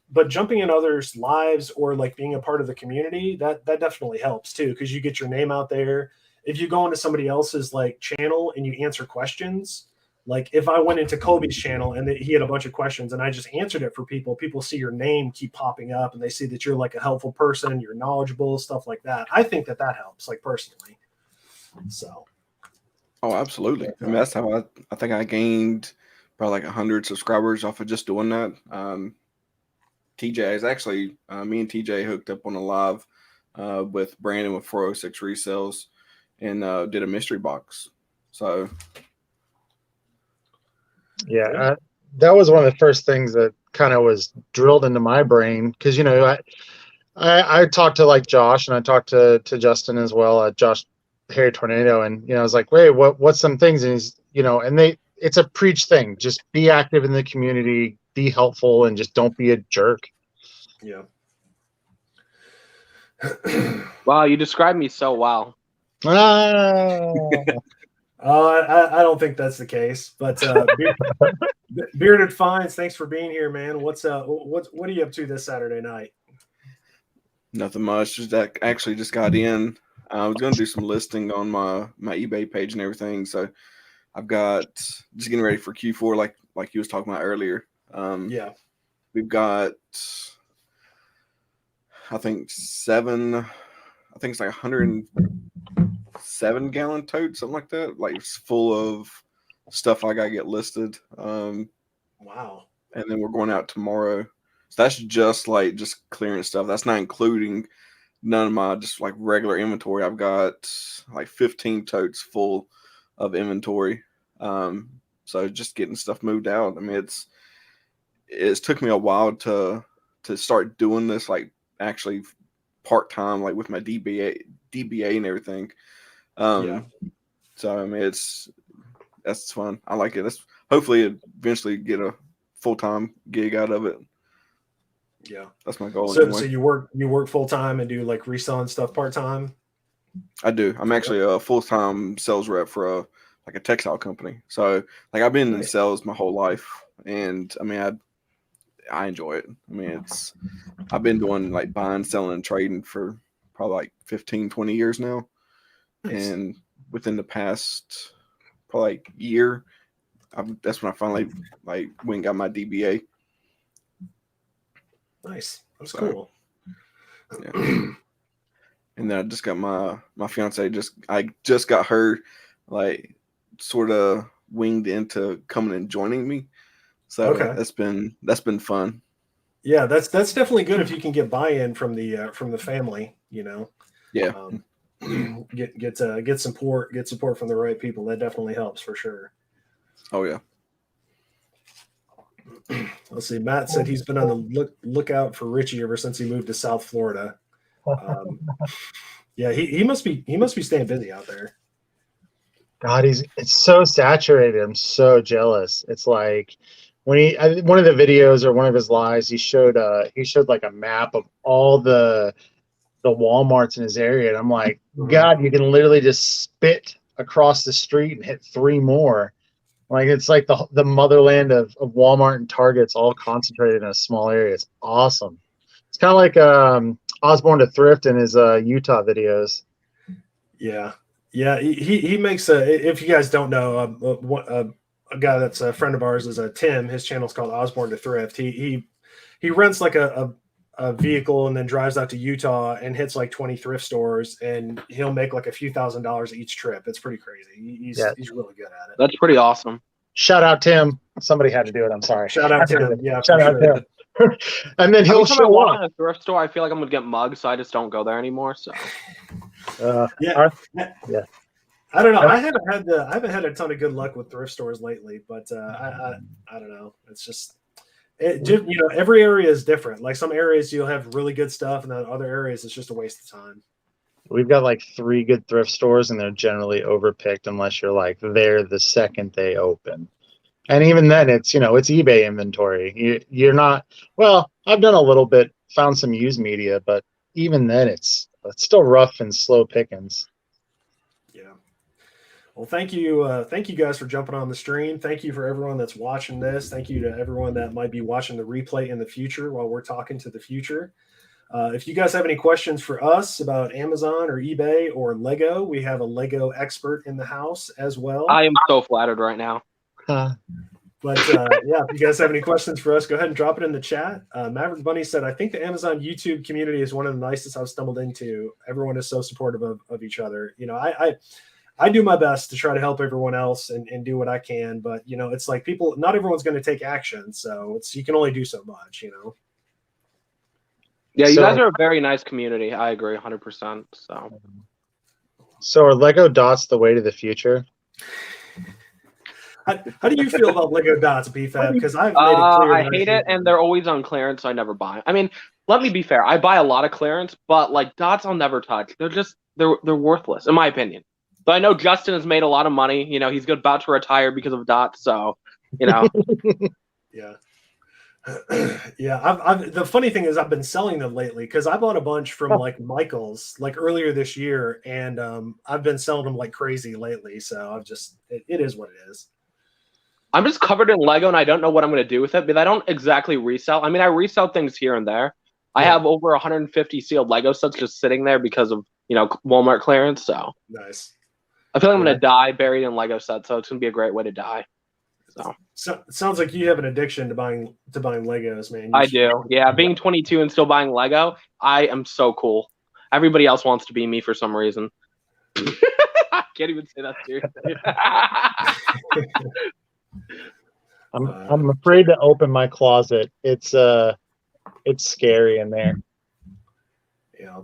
But jumping in others' lives or like being a part of the community, that definitely helps too, because you get your name out there. If you go into somebody else's like channel and you answer questions, like if I went into Kobe's channel and he had a bunch of questions and I just answered it for people see your name keep popping up and they see that you're like a helpful person, you're knowledgeable, stuff like that. I think that helps, like personally. So. Oh, absolutely. I mean, that's how I think I gained probably like 100 subscribers off of just doing that. TJ is actually me and TJ hooked up on a live with Brandon with 406 Resales and did a mystery box. So Yeah, that was one of the first things that kind of was drilled into my brain because I talked to like Josh and I talked to Justin as well, Josh Harry Tornado, and I was like, wait, what's some things? And he's and it's a preach thing. Just be active in the community, be helpful, and just don't be a jerk. Yeah. Wow, you described me so well. Ah. I don't think that's the case, but Bearded Finds, thanks for being here, man. What are you up to this Saturday night? Nothing much. Just that actually just got in. I was going to do some listing on my eBay page and everything. So I've got just getting ready for Q4, like you was talking about earlier. Yeah, we've got I think it's like 107 gallon totes, something like that. Like it's full of stuff I gotta get listed. Wow. And then we're going out tomorrow. So that's just clearing stuff. That's not including none of my just like regular inventory. I've got like 15 totes full of inventory. So just getting stuff moved out. I mean, it's took me a while to start doing this, like actually part-time, like with my DBA and everything. Yeah. So I mean, that's fun. I like it. That's hopefully eventually get a full-time gig out of it. Yeah, that's my goal. So, anyway. So you work full-time and do like reselling stuff part-time? I do. I'm actually a full-time sales rep for a textile company. So like I've been in sales my whole life, and I mean I enjoy it. I mean I've been doing like buying, selling, and trading for probably like 15, 20 years now. Nice. And within the past probably like year, that's when I finally like went and got my DBA. Nice. That's cool. Yeah. And then I just got my fiance. I just got her like sort of winged into coming and joining me. So that's been fun. Yeah, that's definitely good if you can get buy-in from the family. Yeah. Get support from the right people. That definitely helps for sure. Oh yeah. Let's see. Matt said he's been on the lookout for Richie ever since he moved to South Florida. Yeah, he must be staying busy out there. God, it's so saturated. I'm so jealous. It's like when one of the videos or one of his lives, he showed like a map of all the Walmarts in his area, and I'm like, God, you can literally just spit across the street and hit 3 more. Like it's like the motherland of Walmart and Targets all concentrated in a small area. It's awesome. It's kind of like Osborne to Thrift in his Utah videos. Yeah. He makes if you guys don't know, a guy that's a friend of ours is Tim. His channel's called Osborne to Thrift. He rents like a vehicle and then drives out to Utah and hits like 20 thrift stores, and he'll make like a few $1,000s each trip. It's pretty crazy. He's really good at it. That's pretty awesome. Shout out Tim. Somebody had to do it. I'm sorry. Shout out Tim. Yeah, shout out Tim. And then he'll show up in a thrift store. I feel like I'm gonna get mugged, so I just don't go there anymore. So yeah. I don't know. I haven't had a ton of good luck with thrift stores lately, but I don't know. It's just every area is different. Like some areas you'll have really good stuff, and then other areas it's just a waste of time. We've got like 3 good thrift stores, and they're generally overpicked unless you're like there the second they open. And even then, it's it's eBay inventory. You're not. Well, I've done a little bit, found some used media, but even then, it's still rough and slow pickings. Yeah. Well, thank you guys for jumping on the stream. Thank you for everyone that's watching this. Thank you to everyone that might be watching the replay in the future while we're talking to the future. If you guys have any questions for us about Amazon or eBay or Lego, we have a Lego expert in the house as well. I am so flattered right now. But yeah, if you guys have any questions for us, go ahead and drop it in the chat. Maverick Bunny said, I think the Amazon YouTube community is one of the nicest I've stumbled into. Everyone is so supportive of each other. I do my best to try to help everyone else and do what I can. But, it's like not everyone's going to take action. So you can only do so much, Yeah, you guys are a very nice community. I agree 100%. So are Lego dots the way to the future? How do you feel about Lego dots, BFAB? Because I've made it clear. I hate it, and they're always on clearance, so I never buy. I mean, let me be fair. I buy a lot of clearance, but like dots, I'll never touch. They're worthless, in my opinion. But I know Justin has made a lot of money. You know, he's about to retire because of dots. So, you know. Yeah. Yeah. The funny thing is I've been selling them lately because I bought a bunch from like Michael's like earlier this year, and I've been selling them like crazy lately. So I've just it is what it is. I'm just covered in Lego, and I don't know what I'm going to do with it. But I don't exactly resell. I mean, I resell things here and there. I have over 150 sealed Lego sets just sitting there because of Walmart clearance. So nice. I feel like I'm going to die buried in Lego sets, so it's going to be a great way to die. So it sounds like you have an addiction to buying Legos, man. I do. Yeah, being 22 and still buying Lego, I am so cool. Everybody else wants to be me for some reason. I can't even say that seriously. I'm afraid to open my closet. It's scary in there. Yeah.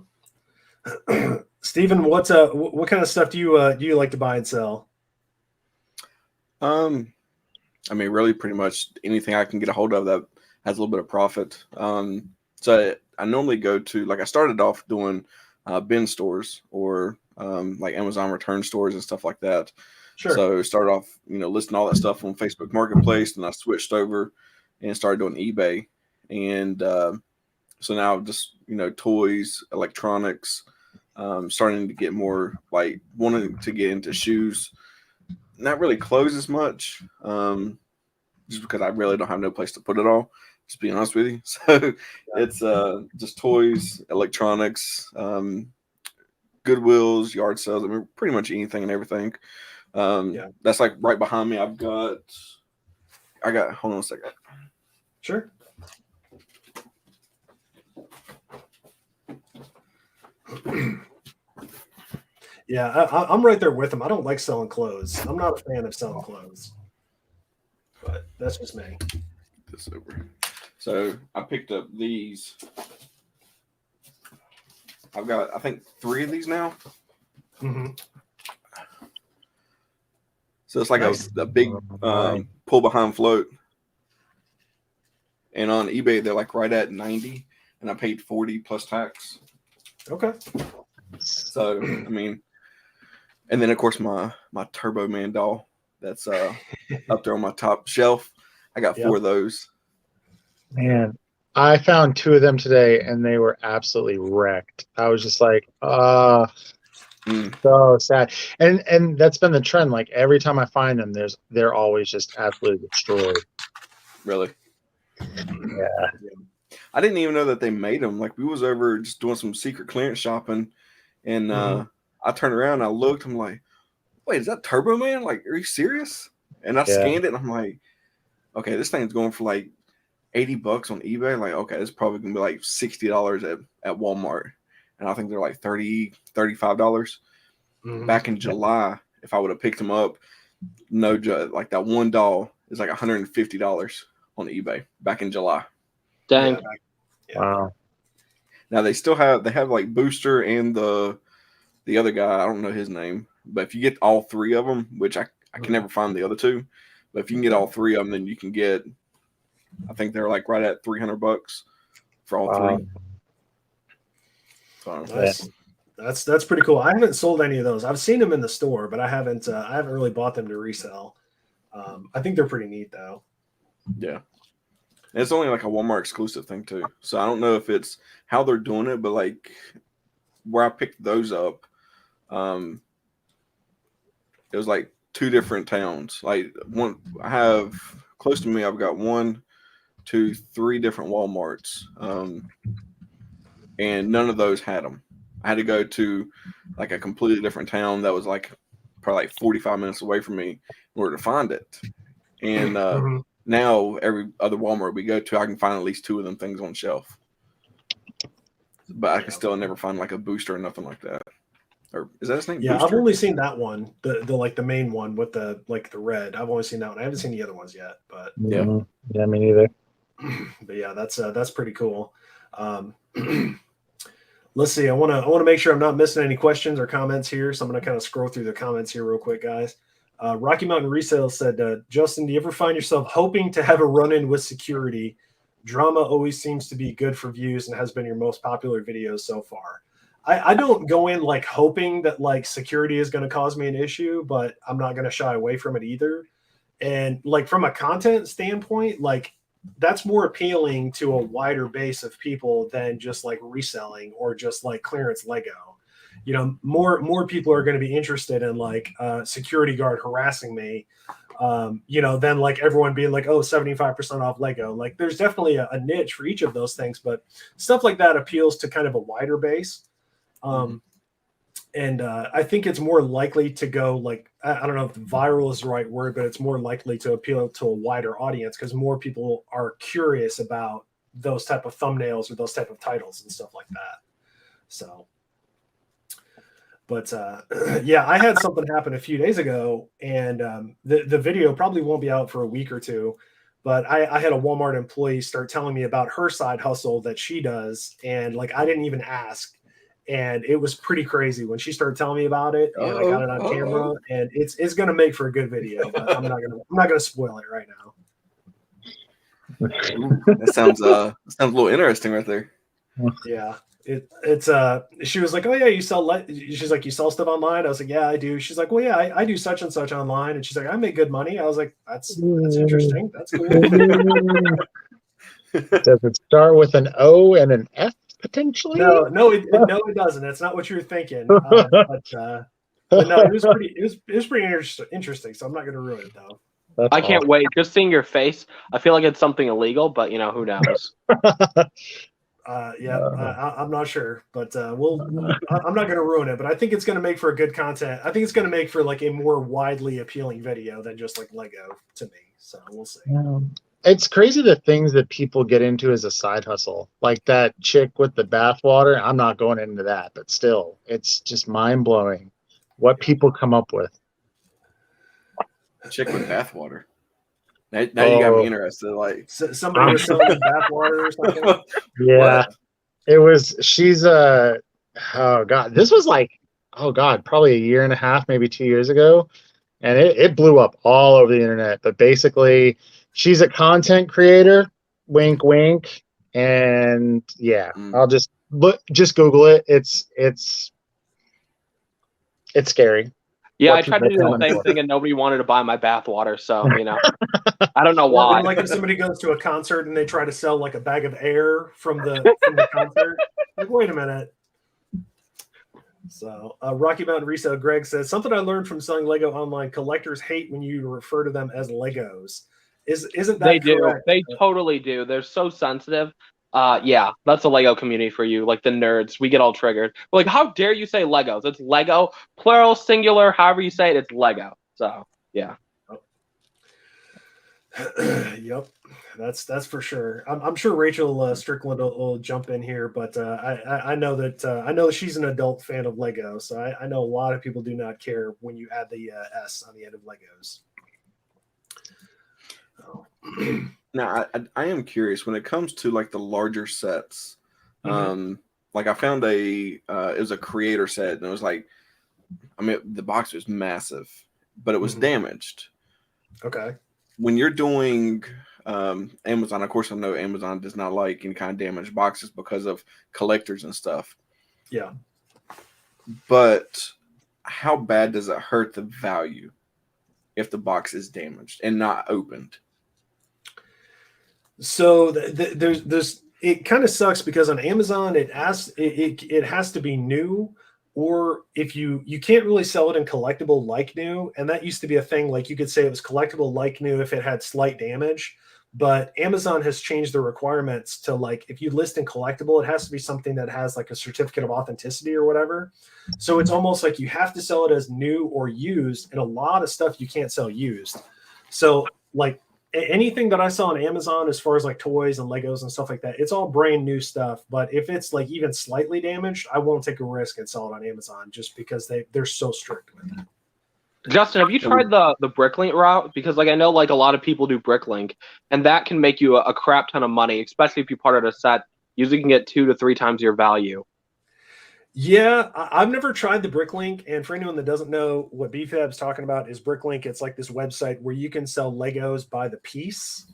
Steven, what kind of stuff do you like to buy and sell? I mean, really, pretty much anything I can get a hold of that has a little bit of profit. So I normally go to, like, I started off doing bin stores or like Amazon return stores and stuff like that. Sure. So started off, listing all that stuff on Facebook Marketplace, and I switched over and started doing eBay. And so now just, toys, electronics, starting to get more like wanting to get into shoes. Not really clothes as much, just because I really don't have no place to put it all, just being honest with you. So it's just toys, electronics, Goodwills, yard sales. I mean, pretty much anything and everything. That's like right behind me. I got, hold on a second. Sure. Yeah, I'm right there with him. I don't like selling clothes. I'm not a fan of selling clothes, but that's just me. This over. So I picked up these. I've got, I think, 3 of these now. Mm-hmm. So it's like a big pull behind float. And on eBay, they're like right at 90, and I paid 40 plus tax. Okay. So, I mean, and then of course my Turbo Man doll that's up there on my top shelf. I got 4 of those. Man, I found 2 of them today, and they were absolutely wrecked. I was just like, so sad. And that's been the trend. Like every time I find them, they're always just absolutely destroyed. Really? Yeah. I didn't even know that they made them. Like we was over just doing some secret clearance shopping, and I turned around and I looked. I'm like, wait, is that Turbo Man? Like, are you serious? And I scanned it, and I'm like, okay, this thing's going for like $80 on eBay. Like, okay, it's probably gonna be like $60 at Walmart, and I think they're like $30, $35. Back in July, if I would have picked them up, no joke, like that one doll is like $150 on eBay back in July. Dang. Yeah. Wow. Now they have like Booster and the other guy, I don't know his name, but if you get all 3 of them, which I can never find the other 2, but if you can get all 3 of them, then you can get, I think they're like right at $300 for all 3. So, nice. That's pretty cool. I haven't sold any of those. I've seen them in the store, but I haven't really bought them to resell. I think they're pretty neat though. Yeah. And it's only like a Walmart exclusive thing too. So I don't know if it's how they're doing it, but like where I picked those up, it was like 2 different towns. Like one, I have close to me, I've got 1, 2, 3 different Walmarts, and none of those had them. I had to go to like a completely different town that was like probably like 45 minutes away from me in order to find it. And now every other Walmart we go to, I can find at least 2 of them things on shelf. But I can still never find like a Booster or nothing like that. Or is that his name? Yeah, Booster? I've only seen that one, the like the main one with the red. I've only seen that one. I haven't seen the other ones yet, but Yeah, me neither. But yeah, that's pretty cool. Let's see. I want to make sure I'm not missing any questions or comments here, so I'm going to kind of scroll through the comments here real quick, guys. Rocky Mountain Resale said, Justin, do you ever find yourself hoping to have a run-in with security? Drama always seems to be good for views and has been your most popular video so far. I don't go in like hoping that like security is going to cause me an issue, but I'm not going to shy away from it either. And like from a content standpoint, like that's more appealing to a wider base of people than just like reselling or just like clearance Lego. You know, more people are going to be interested in like a security guard harassing me, you know, than like everyone being like, oh, 75% off Lego. Like there's definitely a niche for each of those things, but stuff like that appeals to kind of a wider base. And I think it's more likely to go like, I don't know if viral is the right word, but it's more likely to appeal to a wider audience because more people are curious about those type of thumbnails or those type of titles and stuff like that. So, but yeah, I had something happen a few days ago, and the video probably won't be out for a week or two, but I had a Walmart employee start telling me about her side hustle that she does, and like I didn't even ask. And it was pretty crazy when she started telling me about it, and I got it on camera, and it's gonna make for a good video, but I'm not gonna spoil it right now. That sounds a little interesting right there. Yeah, it's she was like, oh yeah, you sell she's like, you sell stuff online? I was like, yeah, I do. She's like, well, yeah, I do such and such online, and she's like, I make good money. I was like, that's interesting. That's cool. Does it start with an O and an F? Potentially, no, it doesn't. That's not what you were thinking. But no, it was pretty interesting. So I'm not going to ruin it though. I can't wait. Just seeing your face, I feel like it's something illegal, but you know who knows. I'm not sure, but I'm not going to ruin it. But I think it's going to make for a good content. I think it's going to make for like a more widely appealing video than just like Lego to me. So we'll see. It's crazy the things that people get into as a side hustle, like that chick with the bathwater. I'm not going into that, but still, it's just mind blowing what people come up with. Chick with bathwater. Now you got me interested. Like somebody was selling bathwater or something. Yeah, what? it was. She's oh god, this was like probably a year and a half, maybe 2 years ago, and it blew up all over the internet. But basically, she's a content creator, wink, wink, and yeah, I'll just Google it. It's scary. Yeah, I tried to do the same thing, and nobody wanted to buy my bathwater. So you know, I don't know why. Like if somebody goes to a concert and they try to sell like a bag of air from the concert, like wait a minute. So Rocky Mountain Resale Greg says something I learned from selling Lego online: collectors hate when you refer to them as Legos. Isn't that they correct? do? They totally do. They're so sensitive. Yeah, that's a Lego community for you. Like the nerds, we get all triggered. We're like, how dare you say Legos? It's Lego, plural, singular, however you say it, it's Lego. So yeah. Yep, that's for sure. I'm sure Rachel Strickland will jump in here, but I know that I know she's an adult fan of Lego, so I know a lot of people do not care when you add the S on the end of Legos. Oh. Now, I am curious when it comes to like the larger sets. Like I found it was a creator set, and it was like, I mean, the box was massive, but it was damaged. Okay. When you're doing Amazon, of course, I know Amazon does not like any kind of damaged boxes because of collectors and stuff. Yeah. But how bad does it hurt the value if the box is damaged and not opened? So there's it kind of sucks because on Amazon it has to be new, or if you can't really sell it in collectible like new, and that used to be a thing. Like you could say it was collectible like new if it had slight damage, but Amazon has changed the requirements to like if you list in collectible, it has to be something that has like a certificate of authenticity or whatever. So it's almost like you have to sell it as new or used, and a lot of stuff you can't sell used. So like anything that I saw on Amazon as far as like toys and Legos and stuff like that, it's all brand new stuff. But if it's like even slightly damaged, I won't take a risk and sell it on Amazon just because they're so strict with it. Justin, have you tried the Bricklink route? Because like I know like a lot of people do Bricklink, and that can make you a crap ton of money, especially if you part of a set. Usually can get 2 to 3 times your value. Yeah, I've never tried the Bricklink, and for anyone that doesn't know what BFAB's talking about is Bricklink. It's like this website where you can sell Legos by the piece.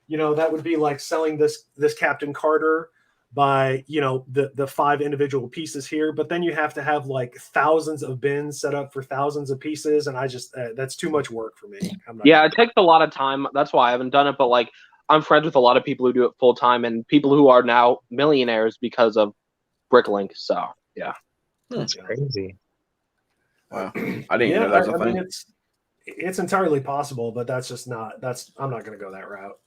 That would be like selling this Captain Carter by the 5 individual pieces here, but then you have to have like thousands of bins set up for thousands of pieces, and I just that's too much work for me. Yeah, it takes a lot of time. That's why I haven't done it. But like, I'm friends with a lot of people who do it full time, and people who are now millionaires because of Bricklink. So yeah, That's crazy. Wow, I didn't know that was a thing. Mean, it's entirely possible, but I'm not going to go that route.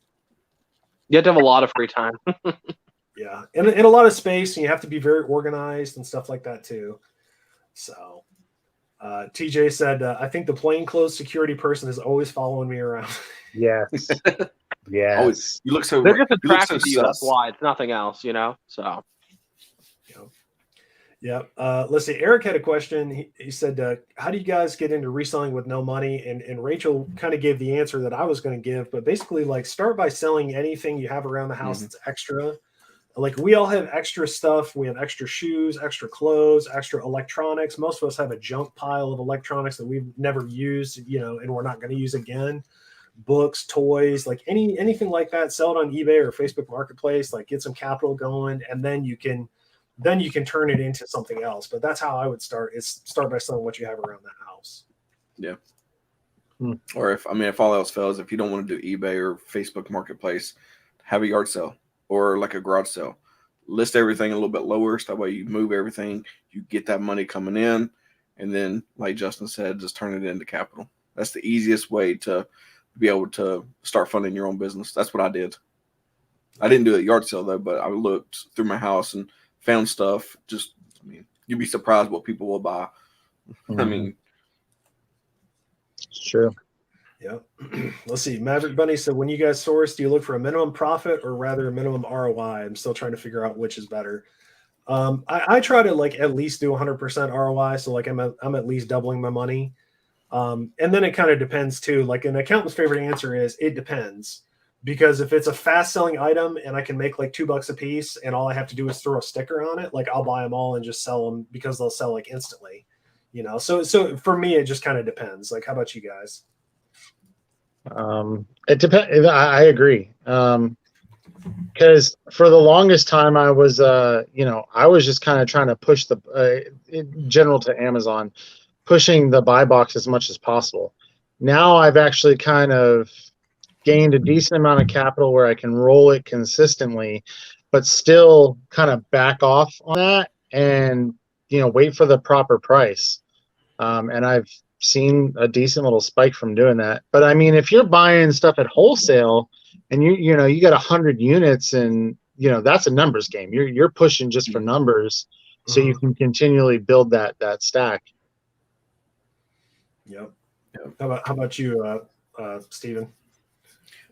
You have to have a lot of free time. Yeah, and a lot of space, and you have to be very organized and stuff like that too. So, TJ said, "I think the plainclothes security person is always following me around." Yes. Yes. Always. You look so. They're just you look attracted so to you. That's sus. why. It's nothing else, So. Yeah. Let's see. Eric had a question. He said, how do you guys get into reselling with no money? And Rachel kind of gave the answer that I was going to give, but basically like start by selling anything you have around the house that's extra. Like we all have extra stuff. We have extra shoes, extra clothes, extra electronics. Most of us have a junk pile of electronics that we've never used, and we're not going to use again. Books, toys, like anything like that, sell it on eBay or Facebook Marketplace, like get some capital going, and then you can turn it into something else. But that's how I would start, is start by selling what you have around the house. Yeah. Or if all else fails, if you don't want to do eBay or Facebook Marketplace, have a yard sale or like a garage sale. List everything a little bit lower, so that way you move everything, you get that money coming in, and then, like Justin said, just turn it into capital. That's the easiest way to be able to start funding your own business. That's what I did. I didn't do a yard sale though, but I looked through my house and found stuff. You'd be surprised what people will buy. It's true. Yeah. Let's see. Maverick Bunny said, when you guys source, do you look for a minimum profit or rather a minimum ROI? I'm still trying to figure out which is better. I try to like at least do 100% ROI. So like I'm at least doubling my money. And then it kind of depends too. Like an accountant's favorite answer is it depends. Because if it's a fast selling item and I can make like $2 a piece and all I have to do is throw a sticker on it, like I'll buy them all and just sell them because they'll sell like instantly, So for me, it just kind of depends. Like, how about you guys? It depends. I agree. Because for the longest time I was, I was just kind of trying to push in general to Amazon, pushing the buy box as much as possible. Now I've actually kind of gained a decent amount of capital where I can roll it consistently, but still kind of back off on that and, wait for the proper price. And I've seen a decent little spike from doing that. But I mean, if you're buying stuff at wholesale and you got 100 units and, that's a numbers game. You're pushing just for numbers so you can continually build that stack. Yep. How about you, Steven?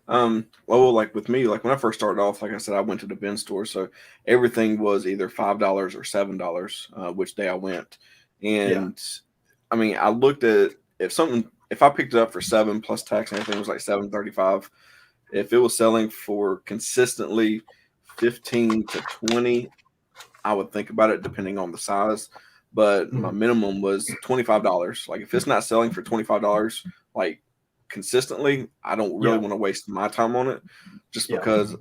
Well, like with me, like when I first started off, like I said, I went to the bin store, so everything was either $5 or $7, which day I went. And I looked at if I picked it up for $7 plus tax and everything was like $7.35. If it was selling for consistently 15 to 20, I would think about it depending on the size. But my minimum was $25. Like if it's not selling for $25, like consistently, I don't really want to waste my time on it, just because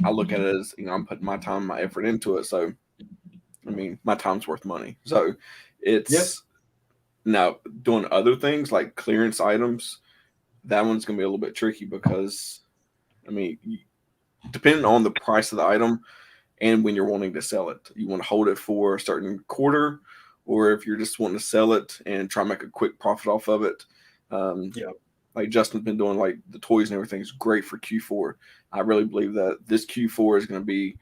I look at it as I'm putting my time, my effort into it. So, my time's worth money. So, it's now doing other things like clearance items. That one's gonna be a little bit tricky because, depending on the price of the item and when you're wanting to sell it, you want to hold it for a certain quarter, or if you're just wanting to sell it and try to make a quick profit off of it. Like Justin's been doing, like the toys and everything is great for Q4. I really believe that this Q4 is going to be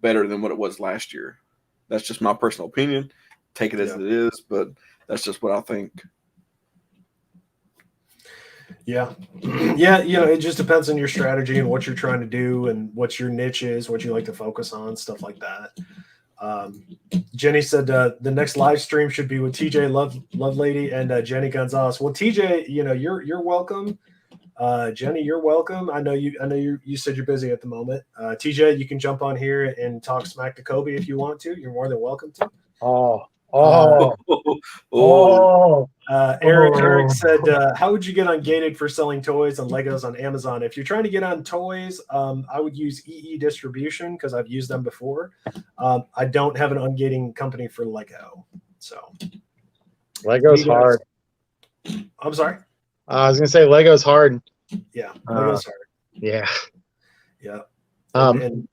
better than what it was last year. That's just my personal opinion. Take it as it is, but that's just what I think. Yeah. It just depends on your strategy and what you're trying to do and what your niche is, what you like to focus on, stuff like that. Jenny said the next live stream should be with TJ Lovelady and Jenny Gonzalez. Well, TJ, you're welcome. Jenny, you're welcome. I know you said you're busy at the moment. TJ, you can jump on here and talk smack to Kobe if you want to. You're more than welcome to. Oh, Oh, Oh, Eric Oh. said, how would you get ungated for selling toys and Legos on Amazon? If you're trying to get on toys, I would use EE Distribution because I've used them before. I don't have an ungating company for Lego. So Lego's you guys- hard. I'm sorry. I was gonna say Lego's hard. Yeah, Lego's hard. Yeah. Yeah. Um, And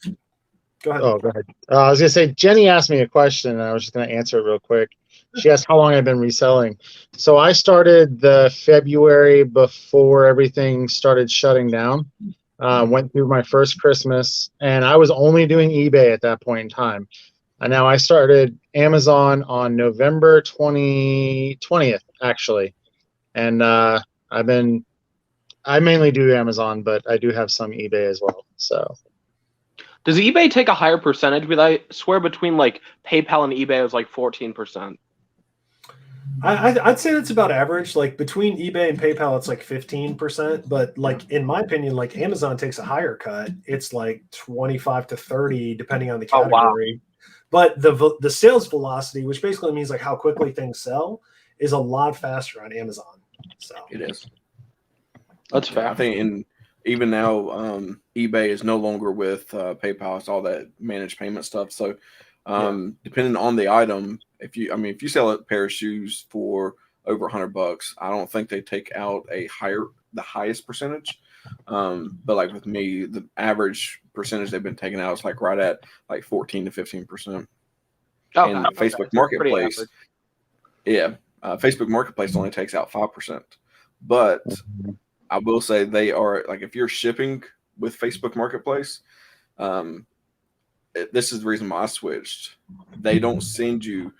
go ahead. Oh, go ahead. I was gonna say Jenny asked me a question, and I was just gonna answer it real quick. She asked how long I've been reselling. So I started the February before everything started shutting down. Went through my first Christmas, and I was only doing eBay at that point in time. And now I started Amazon on November 20th, actually. And I mainly do Amazon, but I do have some eBay as well. So Does eBay take a higher percentage? But I swear between like PayPal and eBay it was like 14%. I'd say that's about average. Like between eBay and PayPal, it's like 15%. But like in my opinion, like Amazon takes a higher cut. It's like 25 to 30, depending on the Oh, wow. category. But the sales velocity, which basically means like how quickly things sell, is a lot faster on Amazon. So it is. That's fair. I think, and even now, eBay is no longer with PayPal. It's all that managed payment stuff. So, depending on the item, if you sell a pair of shoes for over $100, I don't think they take out the highest percentage. But like with me, the average percentage they've been taking out is like right at like 14 to 15%. Okay, And okay. Facebook So pretty Marketplace, average. Facebook Marketplace only takes out 5%. But I will say they are like, if you're shipping with Facebook Marketplace, this is the reason why I switched. They don't send you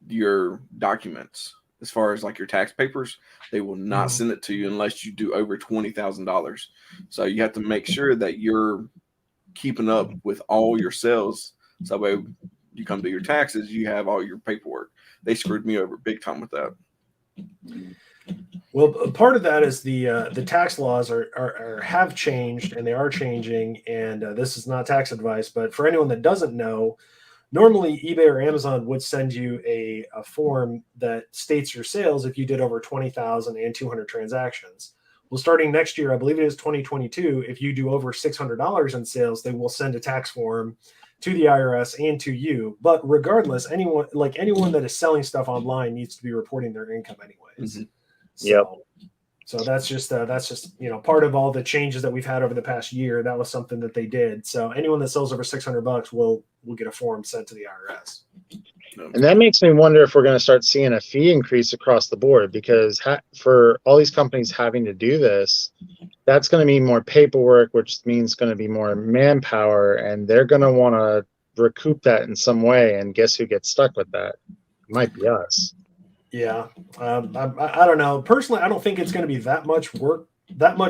your documents as far as like your tax papers. They will not send it to you unless you do over $20,000. So you have to make sure that you're keeping up with all your sales. So that way you come to your taxes, you have all your paperwork. They screwed me over big time with that. Well, part of that is the tax laws have changed, and they are changing. And this is not tax advice, but for anyone that doesn't know, normally eBay or Amazon would send you a form that states your sales if you did over 20,000 and 200 transactions. Well, starting next year, I believe it is 2022, if you do over $600 in sales, they will send a tax form to the IRS and to you. But regardless, anyone that is selling stuff online needs to be reporting their income anyways. Mm-hmm. So that's just part of all the changes that we've had over the past year. That was something that they did. So anyone that sells over $600 will get a form sent to the IRS. And that makes me wonder if we're going to start seeing a fee increase across the board, because for all these companies having to do this, that's going to mean more paperwork, which means going to be more manpower, and they're going to want to recoup that in some way. And guess who gets stuck with that? It might be us. Yeah. I don't know. Personally, I don't think it's going to be that much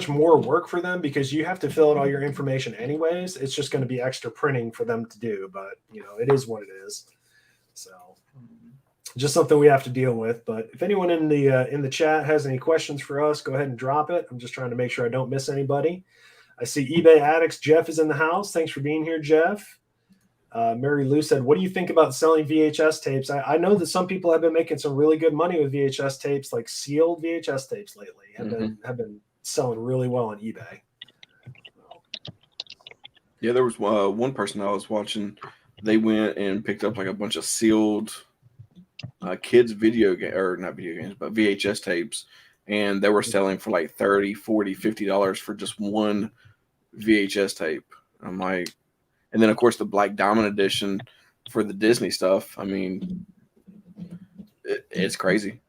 more work for them, because you have to fill out all your information anyways. It's just going to be extra printing for them to do, but it is what it is. So just something we have to deal with. But if anyone in the chat has any questions for us, go ahead and drop it. I'm just trying to make sure I don't miss anybody. I see eBay Addicts. Jeff is in the house. Thanks for being here, Jeff. Mary Lou said, what do you think about selling VHS tapes? I know that some people have been making some really good money with VHS tapes, like sealed VHS tapes lately have been selling really well on eBay. Yeah, there was one person I was watching. They went and picked up like a bunch of sealed kids not video games, but VHS tapes. And they were selling for like $30, $40, $50 for just one VHS tape. I'm like, and then of course the Black Diamond edition for the Disney stuff. I mean, it's crazy.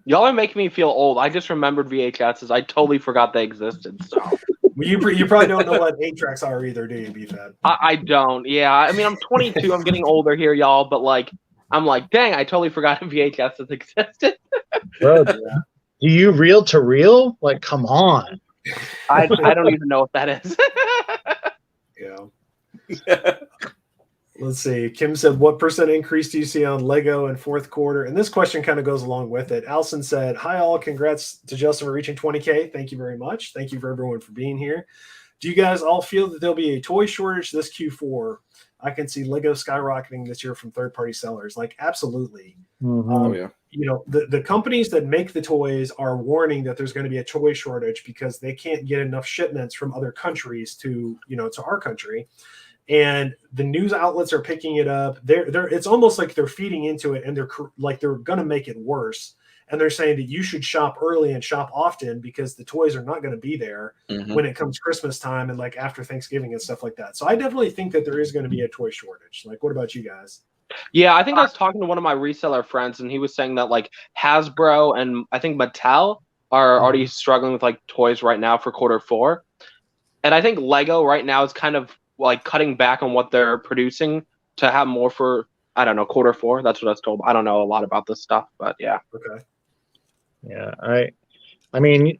Y'all are making me feel old. I just remembered VHSs. I totally forgot they existed. So you probably don't know what 8-tracks are either, do you, B-Fab? I don't. Yeah, I mean, I'm 22. I'm getting older here, y'all. But like, I'm like, dang, I totally forgot VHSs existed. Bro, do you reel to reel? Like, come on. I don't even know what that is. Yeah. Let's see. Kim said, what % increase do you see on Lego in fourth quarter? And this question kind of goes along with it. Allison said, hi, all. Congrats to Justin for reaching 20K. Thank you very much. Thank you for everyone for being here. Do you guys all feel that there'll be a toy shortage this Q4? I can see Lego skyrocketing this year from third-party sellers. Like, absolutely. Oh yeah. You know, the companies that make the toys are warning that there's going to be a toy shortage because they can't get enough shipments from other countries to, you know, to our country. And the news outlets are picking it up. It's almost like they're feeding into it, and they're going to make it worse. And they're saying that you should shop early and shop often because the toys are not going to be there when it comes Christmas time and like after Thanksgiving and stuff like that. So I definitely think that there is going to be a toy shortage. Like, what about you guys? Yeah, I think I was talking to one of my reseller friends, and he was saying that like Hasbro and I think Mattel are already struggling with like toys right now for Q4. And I think Lego right now is kind of like cutting back on what they're producing to have more for, I don't know, Q4. That's what I was told. I don't know a lot about this stuff, but yeah. Okay. Yeah, I mean,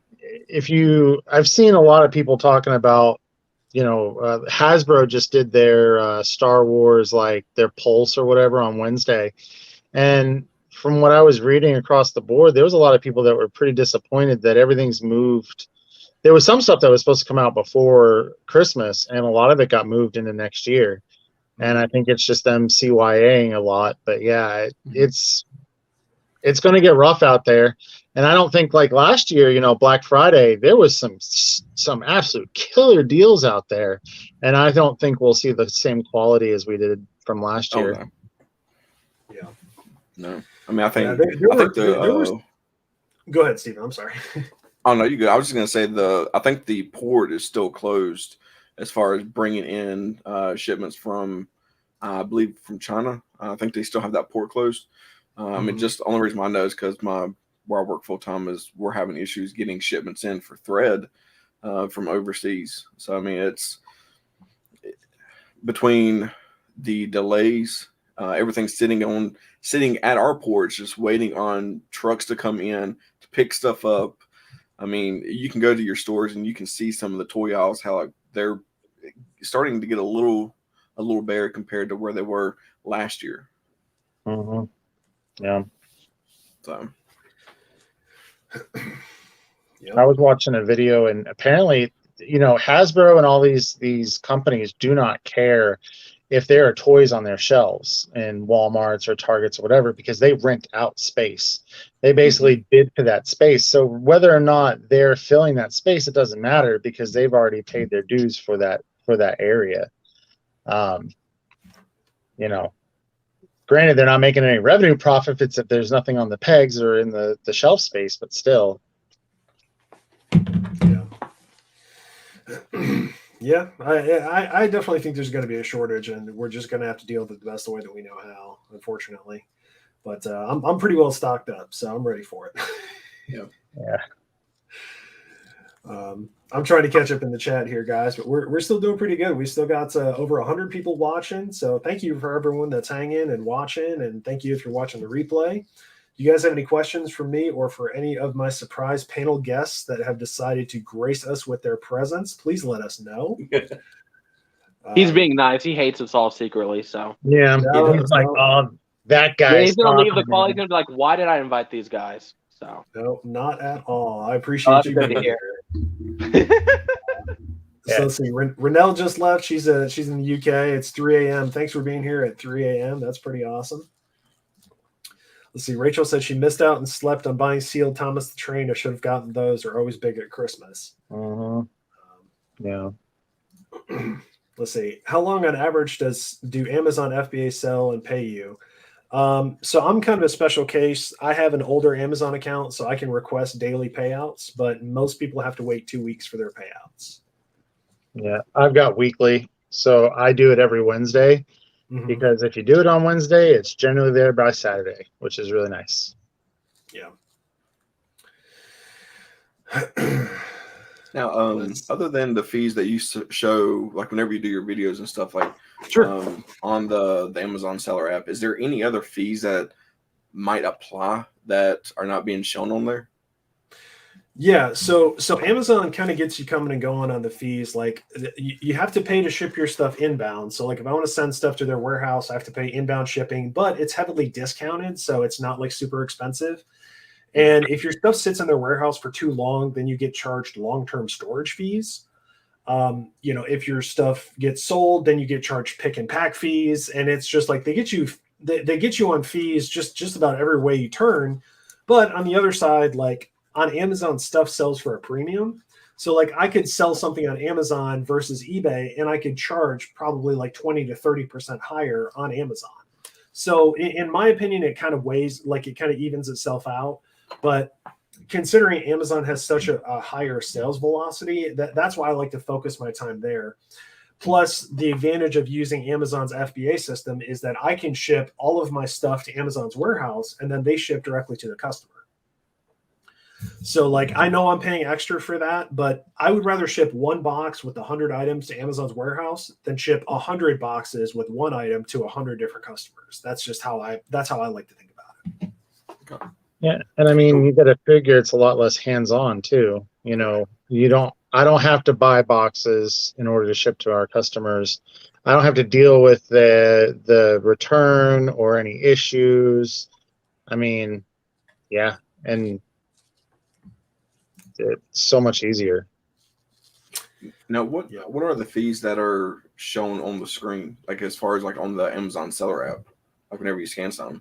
I've seen a lot of people talking about, you know, Hasbro just did their Star Wars, like their Pulse or whatever on Wednesday. And from what I was reading across the board, there was a lot of people that were pretty disappointed that everything's moved. There was some stuff that was supposed to come out before Christmas, and a lot of it got moved into next year. And I think it's just them CYAing a lot. But yeah, it's going to get rough out there. And I don't think like last year, you know, Black Friday, there was some absolute killer deals out there. And I don't think we'll see the same quality as we did from last year. No. Yeah. No. I mean, I think, Go ahead, Steven. I'm sorry. Oh, no, you good. I was just going to say I think the port is still closed as far as bringing in shipments from, I believe, from China. I think they still have that port closed. I mean, just the only reason I know is because where I work full time is we're having issues getting shipments in for thread from overseas. So, I mean, it's between the delays, everything's sitting at our ports, just waiting on trucks to come in to pick stuff up. I mean, you can go to your stores and you can see some of the toy aisles, how like, they're starting to get a little bare compared to where they were last year. Yeah. So, I was watching a video, and apparently, you know, Hasbro and all these companies do not care if there are toys on their shelves in Walmarts or Targets or whatever, because they rent out space. They basically bid for that space. So whether or not they're filling that space, it doesn't matter because they've already paid their dues for that area. You know, granted, they're not making any revenue profit if there's nothing on the pegs or in the shelf space, but still. Yeah, I definitely think there's going to be a shortage, and we're just going to have to deal with it the best way that we know how, unfortunately. But I'm pretty well stocked up, so I'm ready for it. Yeah. I'm trying to catch up in the chat here, guys, but we're still doing pretty good. We still got over 100 people watching, so thank you for everyone that's hanging and watching, and thank you if you're watching the replay. Do you guys have any questions for me or for any of my surprise panel guests that have decided to grace us with their presence? Please let us know. He's being nice. He hates us all secretly, so. Yeah, he's like, oh, that guy. Yeah, he's going to leave the call. He's going to be like, why did I invite these guys? So. No, not at all. I appreciate you being here. So let's see. Renelle just left. She's in the UK. It's 3 a.m. Thanks for being here at 3 a.m. That's pretty awesome. Let's see. Rachel said she missed out and slept on buying sealed Thomas the Train. I should have gotten those. They're always big at Christmas. Yeah. Let's see. How long on average do Amazon FBA sell and pay you? So I'm kind of a special case. I have an older Amazon account, so I can request daily payouts, but most people have to wait 2 weeks for their payouts. Yeah, I've got weekly, so I do it every Wednesday. Because if you do it on Wednesday, it's generally there by Saturday, which is really nice. Yeah. Now, other than the fees that you show, like whenever you do your videos and stuff, like on the Amazon seller app, is there any other fees that might apply that are not being shown on there? Yeah, so Amazon kind of gets you coming and going on the fees. Like you have to pay to ship your stuff inbound. So like if I want to send stuff to their warehouse, I have to pay inbound shipping, but it's heavily discounted, so it's not like super expensive. And if your stuff sits in their warehouse for too long, then you get charged long-term storage fees. You know, if your stuff gets sold, then you get charged pick and pack fees, and it's just like they get you on fees just about every way you turn. But on the other side, like on Amazon, stuff sells for a premium. So like I could sell something on Amazon versus eBay, and I could charge probably like 20 to 30% higher on Amazon. So in my opinion, it kind of weighs, like it kind of evens itself out. But considering Amazon has such a higher sales velocity, that's why I like to focus my time there. Plus, the advantage of using Amazon's FBA system is that I can ship all of my stuff to Amazon's warehouse, and then they ship directly to the customer. So like, I know I'm paying extra for that, but I would rather ship one box with 100 items to Amazon's warehouse than ship 100 boxes with one item to 100 different customers. That's just how I like to think about it. Okay. Yeah, and I mean, you got to figure it's a lot less hands-on too. You know, I don't have to buy boxes in order to ship to our customers. I don't have to deal with the return or any issues. I mean, yeah, and it's so much easier. Now, what are the fees that are shown on the screen, like as far as like on the Amazon seller app, like whenever you scan something?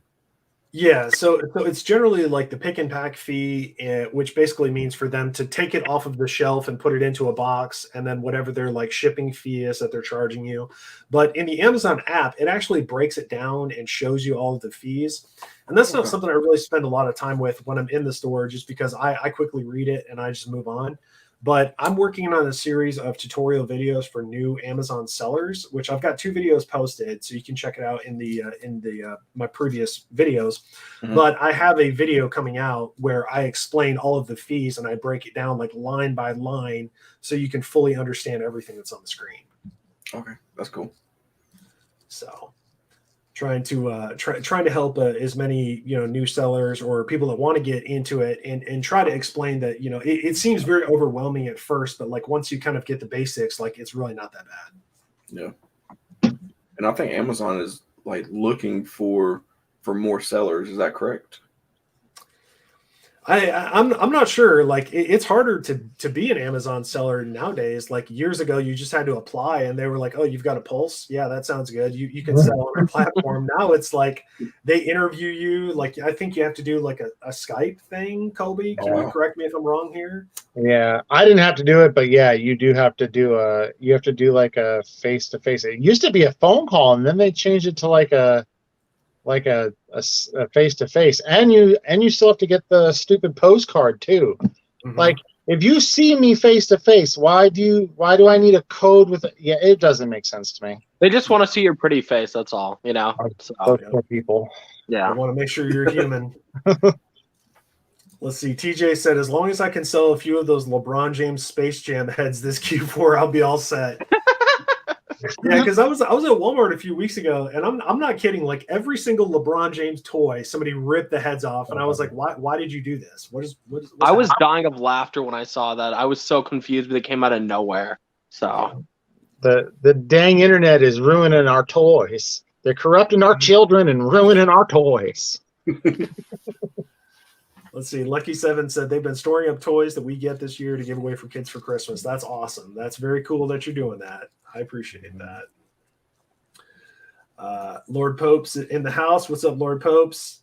Yeah, so it's generally like the pick and pack fee, which basically means for them to take it off of the shelf and put it into a box, and then whatever their like shipping fee is that they're charging you. But in the Amazon app, it actually breaks it down and shows you all of the fees. And that's not something I really spend a lot of time with when I'm in the store, just because I quickly read it and I just move on. But I'm working on a series of tutorial videos for new Amazon sellers, which I've got 2 videos posted, so you can check it out in the my previous videos. Mm-hmm. But I have a video coming out where I explain all of the fees and I break it down like line by line, so you can fully understand everything that's on the screen. Okay, that's cool. So, trying to help as many new sellers or people that want to get into it and try to explain that it seems very overwhelming at first, but like once you kind of get the basics, like it's really not that bad. Yeah, and I think Amazon is like looking for more sellers. Is that correct? I'm not sure. Like it's harder to be an Amazon seller nowadays. Like years ago, you just had to apply, and they were like, "Oh, you've got a pulse? Yeah, that sounds good. You can sell on our platform." Now it's like they interview you. Like I think you have to do like a Skype thing. Kobe, can you correct me if I'm wrong here? Yeah, I didn't have to do it, but yeah, you do have to do like a face-to-face. It used to be a phone call, and then they changed it to like a face-to-face, and you still have to get the stupid postcard too. Mm-hmm. Like if you see me face-to-face, why do I need a code with it? Yeah, it doesn't make sense to me. They just want to see your pretty face, that's all, So, for people. Yeah, I want to make sure you're human. Let's see. TJ said, as long as I can sell a few of those LeBron James Space Jam heads this Q4, I'll be all set. Yeah, because I was at Walmart a few weeks ago, and I'm not kidding. Like every single LeBron James toy, somebody ripped the heads off, and I was like, why did you do this? What's I was dying of laughter when I saw that. I was so confused, but they came out of nowhere. So the dang internet is ruining our toys. They're corrupting our children and ruining our toys. Let's see. Lucky Seven said they've been storing up toys that we get this year to give away for kids for Christmas. That's awesome. That's very cool that you're doing that. I appreciate that. Lord Pope's in the house. What's up, Lord Pope's?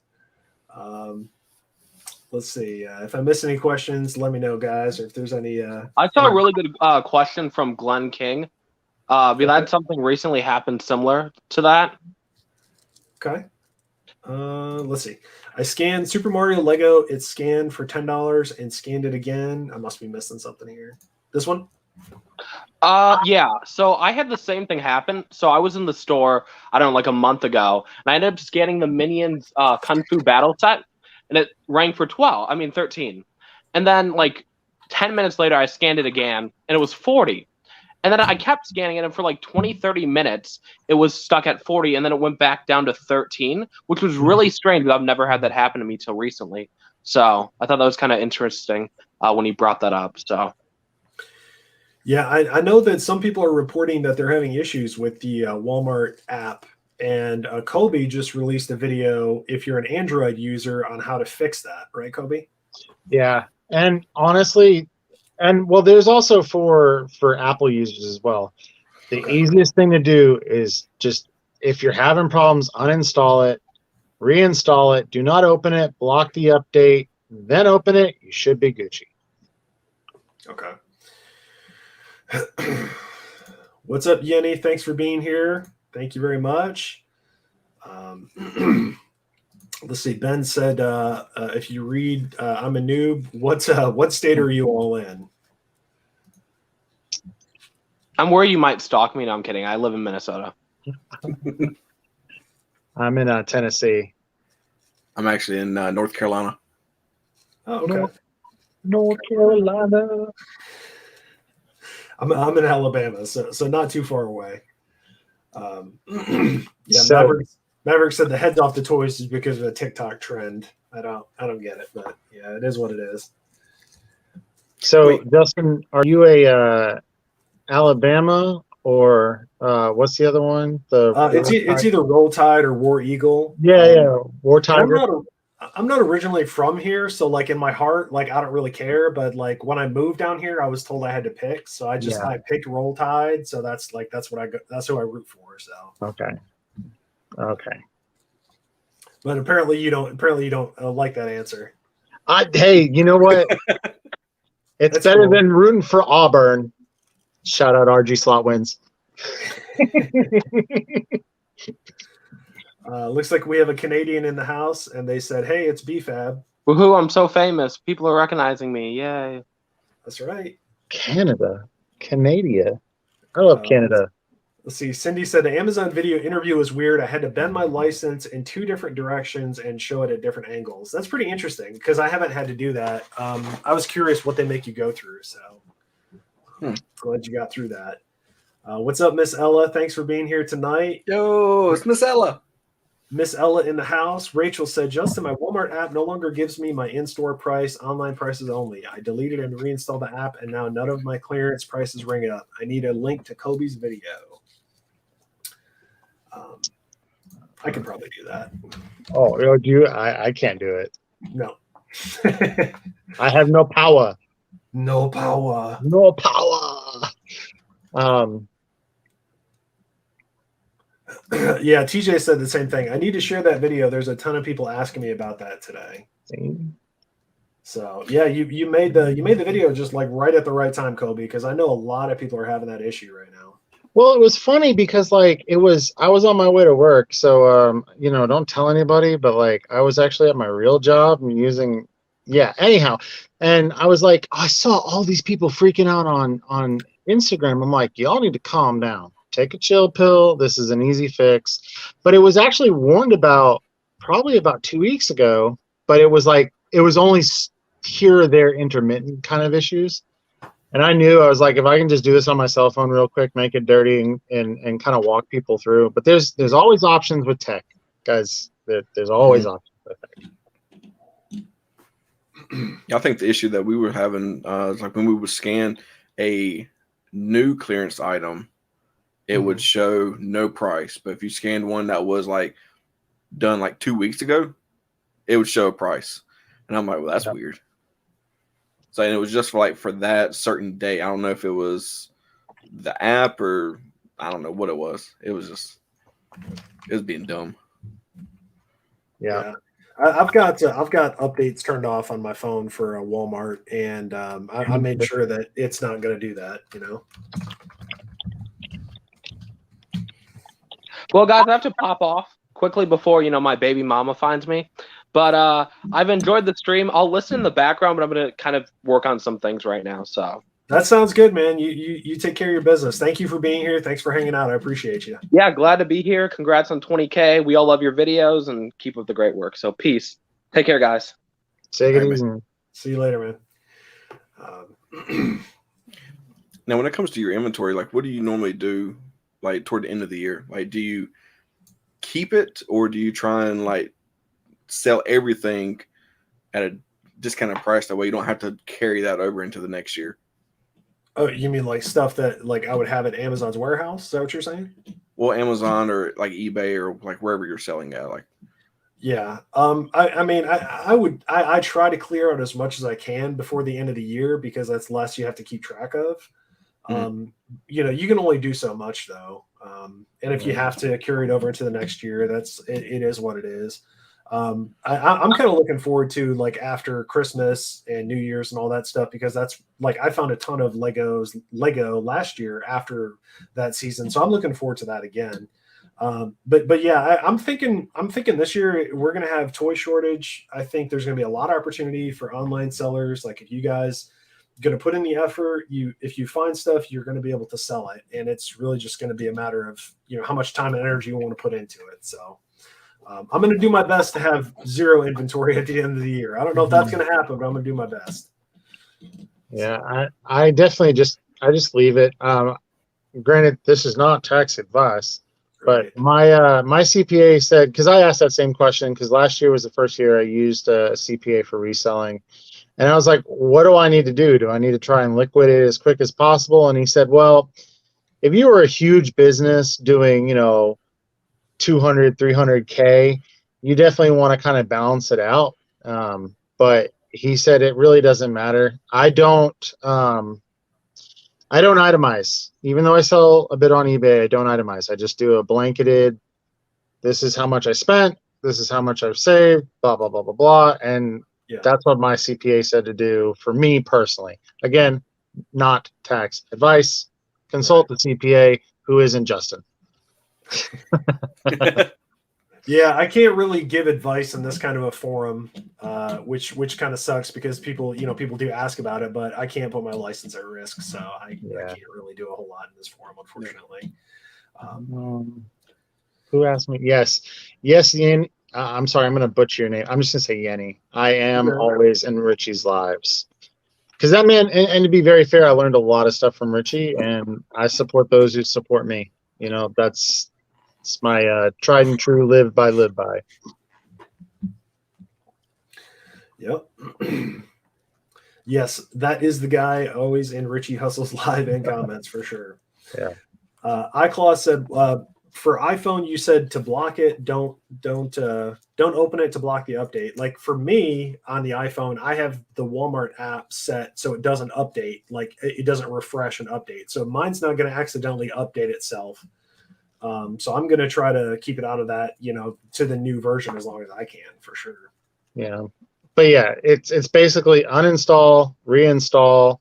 Let's see. If I miss any questions, let me know, guys, or if there's any. I saw a really good question from Glenn King. We had something recently happen similar to that. Okay. Let's see. I scanned Super Mario Lego. It's scanned for $10 and scanned it again. I must be missing something here. This one? Yeah. So I had the same thing happen. So I was in the store, I don't know, like a month ago, and I ended up scanning the Minions Kung Fu Battle set, and it rang for 13. And then like 10 minutes later, I scanned it again, and it was 40. And then I kept scanning it, and for like 20, 30 minutes, it was stuck at 40, and then it went back down to 13, which was really strange because I've never had that happen to me till recently. So I thought that was kind of interesting when he brought that up. So. Yeah, I know that some people are reporting that they're having issues with the Walmart app, and Kobe just released a video, if you're an Android user, on how to fix that. Right, Kobe? Yeah, and honestly, And well, there's also for Apple users as well. The easiest thing to do is just, if you're having problems, uninstall it, reinstall it, do not open it, block the update, then open it. You should be Gucci. Okay. What's up, Yenny? Thanks for being here. Thank you very much. Let's see. Ben said, if you read I'm a Noob, what state are you all in? I'm worried you might stalk me. No, I'm kidding. I live in Minnesota. I'm in Tennessee. I'm actually in North Carolina. Oh, okay. North Carolina. I'm in Alabama, so not too far away. Yeah, So- Maverick said the heads off the toys is because of a TikTok trend. I don't get it, but yeah, it is what it is. So, Wait. Justin, are you a Alabama or what's the other one? It's either Roll Tide or War Eagle. War And Tiger. I'm not originally from here, so like in my heart, like I don't really care. But like when I moved down here, I was told I had to pick, so I picked Roll Tide. So that's what I got. That's who I root for. So Okay. but apparently you don't like that answer. Hey, you know what? It's That's better cool. than rooting for Auburn. Shout out RG Slot Wins. Looks like we have a Canadian in the house, and they said, "Hey, it's BFAB." Woohoo! I'm so famous. People are recognizing me. Yay! That's right. Canada. I love Canada. Let's see. Cindy said the Amazon video interview was weird. I had to bend my license in 2 different directions and show it at different angles. That's pretty interesting because I haven't had to do that. I was curious what they make you go through. So glad you got through that. What's up, Miss Ella? Thanks for being here tonight. Yo, it's Miss Ella. Miss Ella in the house. Rachel said, Justin, my Walmart app no longer gives me my in-store price, online prices only. I deleted and reinstalled the app, and now none of my clearance prices ring up. I need a link to Kobe's video. I can probably do that. Oh, do you? I can't do it. No. I have no power. No power. No power. Yeah, TJ said the same thing. I need to share that video. There's a ton of people asking me about that today. So yeah, you made the video just like right at the right time, Kobe, because I know a lot of people are having that issue right now. Well, it was funny because I was on my way to work, so don't tell anybody, but like I was actually at my real job and anyhow, and I was like, I saw all these people freaking out on Instagram. I'm like, y'all need to calm down. Take a chill pill. This is an easy fix. But it was actually warned about probably about 2 weeks ago, but it was only here or there intermittent kind of issues. And I knew, I was like, if I can just do this on my cell phone real quick, make it dirty and kind of walk people through. But there's always options with tech, guys. There's always options with tech. I think the issue that we were having is like when we would scan a new clearance item, it would show no price. But if you scanned one that was like done like 2 weeks ago, it would show a price. And I'm like, well, that's weird. So and it was just for that certain day. I don't know if it was the app or I don't know what it was. It was being dumb. Yeah. I've got updates turned off on my phone for a Walmart, and I made sure that it's not going to do that. Well, guys, I have to pop off quickly before my baby mama finds me. But I've enjoyed the stream. I'll listen in the background, but I'm going to kind of work on some things right now. So that sounds good, man. You take care of your business. Thank you for being here. Thanks for hanging out. I appreciate you. Yeah, glad to be here. Congrats on 20K. We all love your videos and keep up the great work. So peace. Take care, guys. Take it easy. See you later, man. Now, when it comes to your inventory, like what do you normally do like toward the end of the year? Like, do you keep it or do you try and like sell everything at a discounted price? That way you don't have to carry that over into the next year. Oh, you mean like stuff that like I would have at Amazon's warehouse? Is that what you're saying? Well, Amazon or like eBay or like wherever you're selling at. Like, Yeah. I mean, I try to clear out as much as I can before the end of the year because that's less you have to keep track of. You know, you can only do so much though. And if you have to carry it over into the next year, it is what it is. I'm kind of looking forward to like after Christmas and New Year's and all that stuff because that's like I found a ton of Lego last year after that season, so I'm looking forward to that again. But yeah, I'm thinking this year we're gonna have toy shortage. I think there's gonna be a lot of opportunity for online sellers. Like if you guys gonna put in the effort, if you find stuff, you're gonna be able to sell it, and it's really just gonna be a matter of how much time and energy you want to put into it. So. I'm going to do my best to have zero inventory at the end of the year. I don't know if that's going to happen, but I'm going to do my best. Yeah, I definitely just leave it. Granted, this is not tax advice, but Right. my CPA said, because I asked that same question because last year was the first year I used a CPA for reselling, and I was like, what do I need to do? Do I need to try and liquidate it as quick as possible? And he said, well, if you were a huge business doing 200, 300K, you definitely want to kind of balance it out. But he said it really doesn't matter. I don't itemize. Even though I sell a bit on eBay, I don't itemize. I just do a blanketed, this is how much I spent, this is how much I've saved, blah, blah, blah, blah, blah. And that's what my CPA said to do for me personally. Again, not tax advice. Consult the CPA who isn't Justin. Yeah, I can't really give advice in this kind of a forum, which kind of sucks because people do ask about it, but I can't put my license at risk, so I can't really do a whole lot in this forum, unfortunately. Who asked me? Yes, Yen. I'm sorry, I'm going to butcher your name. I'm just going to say Yenny. I am always in Richie's lives. Because that man, and to be very fair, I learned a lot of stuff from Richie, and I support those who support me. That's my tried and true live by. Yep. Yes, that is the guy always in Richie Hustle's live and comments for sure. Yeah. iClaw said for iPhone, you said to block it, don't open it to block the update. Like for me on the iPhone, I have the Walmart app set so it doesn't update, like it doesn't refresh and update. So mine's not going to accidentally update itself. So I'm going to try to keep it out of that, to the new version as long as I can, for sure. Yeah. But yeah, it's basically uninstall, reinstall,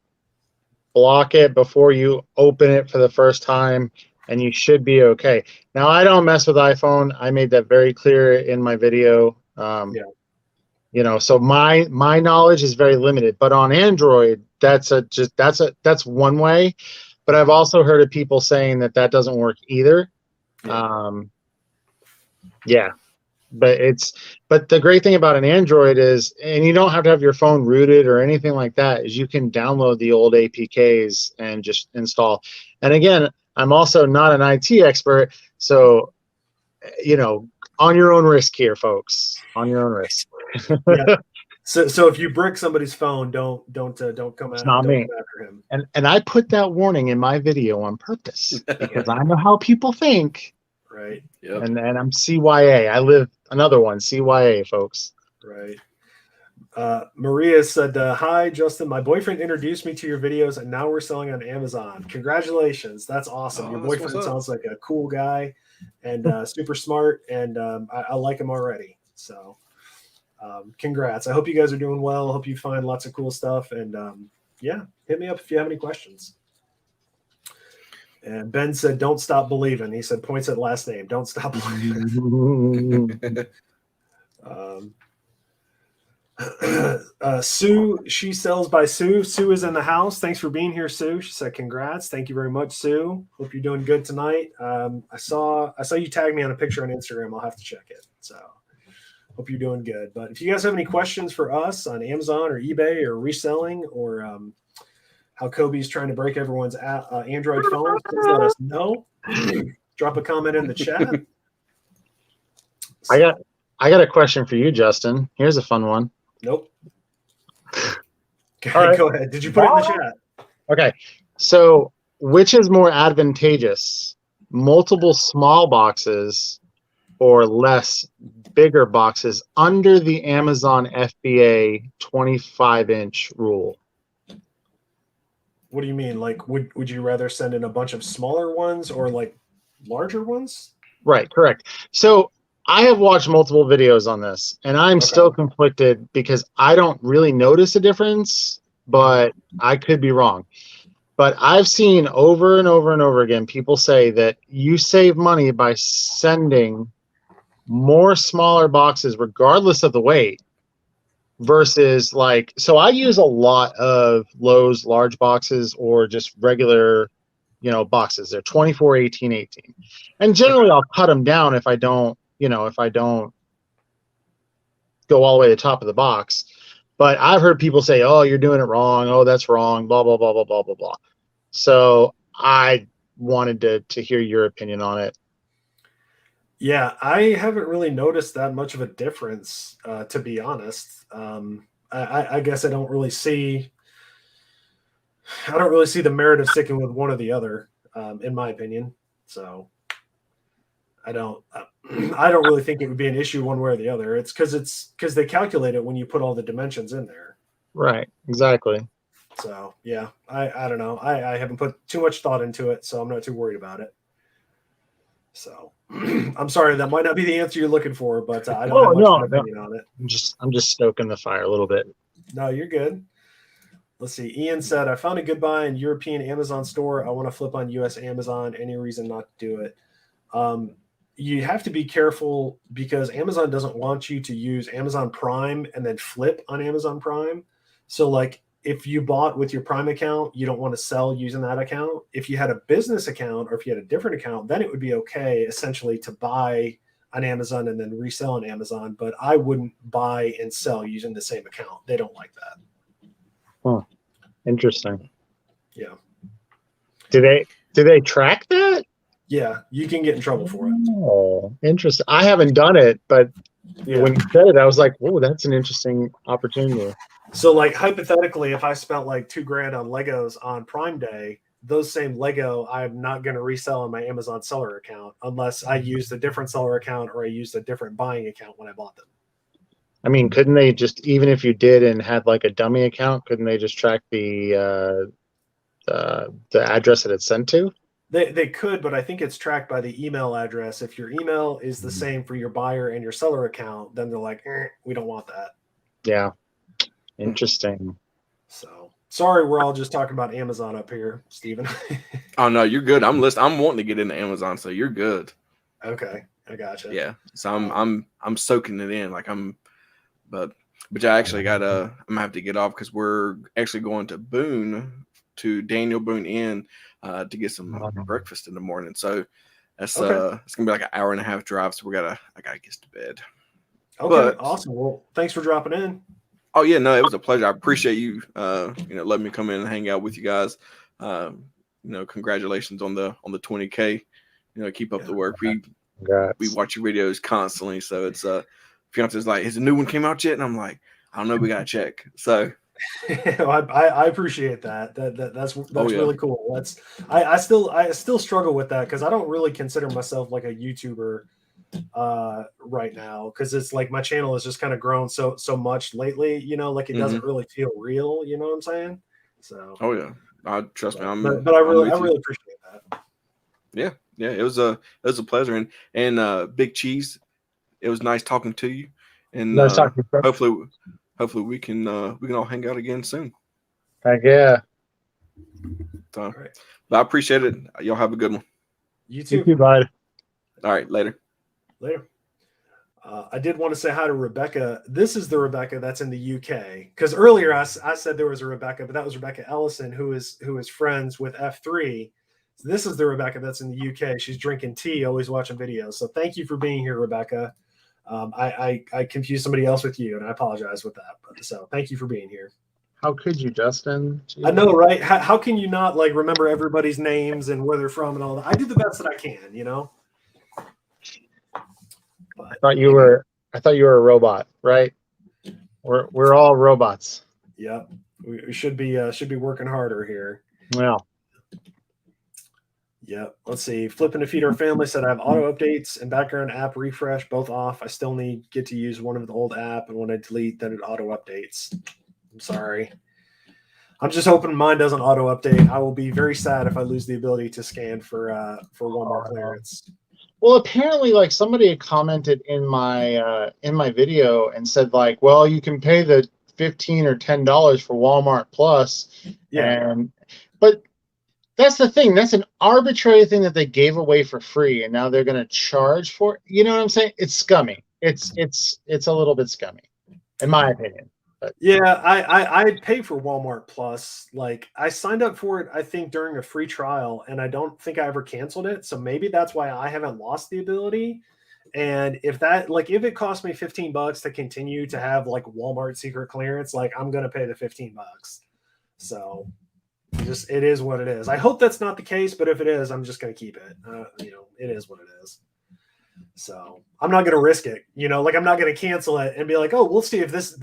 block it before you open it for the first time, and you should be okay. Now, I don't mess with iPhone. I made that very clear in my video. So my knowledge is very limited. But on Android, that's one way. But I've also heard of people saying that doesn't work either. But the great thing about an Android is, and you don't have to have your phone rooted or anything like that, is you can download the old APKs and just install. And again, I'm also not an IT expert, so on your own risk here, folks. On your own risk. So if you brick somebody's phone, don't come after him. And I put that warning in my video on purpose because I know how people think. Right. Yep. And I'm CYA. I live another one, CYA, folks. Right. Maria said, hi, Justin. My boyfriend introduced me to your videos, and now we're selling on Amazon. Congratulations. That's awesome. Your boyfriend sounds like a cool guy and super smart, and I like him already. So congrats. I hope you guys are doing well. I hope you find lots of cool stuff. And hit me up if you have any questions. And Ben said, don't stop believing. He said, points at last name. Don't stop believing. Sue, she sells by Sue. Sue is in the house. Thanks for being here, Sue. She said, congrats. Thank you very much, Sue. Hope you're doing good tonight. I saw you tag me on a picture on Instagram. I'll have to check it. So hope you're doing good. But if you guys have any questions for us on Amazon or eBay or reselling or how Kobe's trying to break everyone's Android phones, please let us know. Drop a comment in the chat. I got a question for you, Justin. Here's a fun one. Nope. Okay, right. Go ahead. Did you put it in the chat? Okay. So which is more advantageous? Multiple small boxes or less bigger boxes under the Amazon FBA 25-inch rule. What do you mean? Like, would you rather send in a bunch of smaller ones or like larger ones? Right, correct. So I have watched multiple videos on this, and I'm still conflicted because I don't really notice a difference, but I could be wrong. But I've seen over and over and over again people say that you save money by sending more smaller boxes regardless of the weight versus like, so I use a lot of Lowe's large boxes or just regular, boxes. They're 24, 18, 18. And generally I'll cut them down if I don't go all the way to the top of the box. But I've heard people say, oh, you're doing it wrong. Oh, that's wrong. Blah, blah, blah, blah, blah, blah, blah. So I wanted to hear your opinion on it. Yeah, I haven't really noticed that much of a difference, to be honest. I guess I don't really see the merit of sticking with one or the other, in my opinion. So I don't really think it would be an issue one way or the other. It's because they calculate it when you put all the dimensions in there. Right. Exactly. So yeah, I don't know. I haven't put too much thought into it, so I'm not too worried about it. So I'm sorry, that might not be the answer you're looking for, but I don't have much of an opinion on it. I'm just stoking the fire a little bit. No, you're good. Let's see. Ian said, I found a good buy in European Amazon store. I want to flip on US Amazon. Any reason not to do it? You have to be careful because Amazon doesn't want you to use Amazon Prime and then flip on Amazon Prime. So like if you bought with your Prime account, you don't want to sell using that account. If you had a business account or if you had a different account, then it would be okay essentially to buy on Amazon and then resell on Amazon. But I wouldn't buy and sell using the same account. They don't like that. Huh. Interesting. Yeah. Do they track that? Yeah, you can get in trouble for it. Oh, interesting. I haven't done it, but when you said it, I was like, "Whoa, that's an interesting opportunity." So, like hypothetically, if I spent like $2,000 on Legos on Prime Day, those same Lego I'm not going to resell on my Amazon seller account unless I used a different seller account or I used a different buying account when I bought them. I mean, couldn't they just, even if you did and had like a dummy account, couldn't they just track the address that it's sent to? They could, but I think it's tracked by the email address. If your email is the same for your buyer and your seller account, then they're like, we don't want that. Yeah. Interesting. So sorry, we're all just talking about Amazon up here, Steven. Oh no, you're good. I'm wanting to get into Amazon, so you're good. Okay, I gotcha. Yeah. So I'm soaking it in. Like but I actually I'm gonna have to get off because we're actually going to Boone to Daniel Boone Inn to get some breakfast in the morning. So that's it's gonna be like an hour and a half drive. So I gotta get to bed. Okay, awesome. Well, thanks for dropping in. Oh yeah, no, it was a pleasure. I appreciate you letting me come in and hang out with you guys. Congratulations on the 20K. Keep up the work. We watch your videos constantly. So it's fiance's like, has a new one came out yet? And I'm like, I don't know, we gotta check. So I appreciate that. That's really cool. I still struggle with that because I don't really consider myself like a YouTuber right now because it's like my channel has just kind of grown so much lately, like it doesn't really feel real, you know what I'm saying? So trust me, but I really appreciate that. Yeah, it was a pleasure, and Big Cheese, it was nice talking to you, and nice talking to you. hopefully we can all hang out again soon. Heck yeah. So, right. But I appreciate it. Y'all have a good one. You too. You too, bud. All right, later. I did want to say hi to Rebecca. This is the Rebecca that's in the UK. Because earlier I said there was a Rebecca, but that was Rebecca Ellison, who is friends with F3. So this is the Rebecca that's in the UK. She's drinking tea, always watching videos. So thank you for being here, Rebecca. I confused somebody else with you, and I apologize with that. But so thank you for being here. How could you, Justin? Jeez. I know, right? How can you not like remember everybody's names and where they're from and all that? I do the best that I can, But, I thought you were a robot, right? We're all robots. Yeah, we should be working harder here. Well, Yep. Let's see. Flipping to feed our family said I have auto updates and background app refresh both off. I still get to use one of the old app, and when I delete, then it auto updates. I'm sorry. I'm just hoping mine doesn't auto update. I will be very sad if I lose the ability to scan for Walmart clearance. Well, apparently, like somebody had commented in my video and said, like, well, you can pay the $15 or $10 for Walmart Plus, but that's the thing. That's an arbitrary thing that they gave away for free, and now they're going to charge for it. You know what I'm saying? It's scummy. It's a little bit scummy, in my opinion. But. Yeah, I pay for Walmart Plus. Like I signed up for it, I think during a free trial, and I don't think I ever canceled it. So maybe that's why I haven't lost the ability. And if it costs me $15 to continue to have like Walmart secret clearance, like I'm gonna pay the $15. So it is what it is. I hope that's not the case, but if it is, I'm just gonna keep it. It is what it is. So I'm not going to risk it, like I'm not going to cancel it and be like, oh, we'll see if this,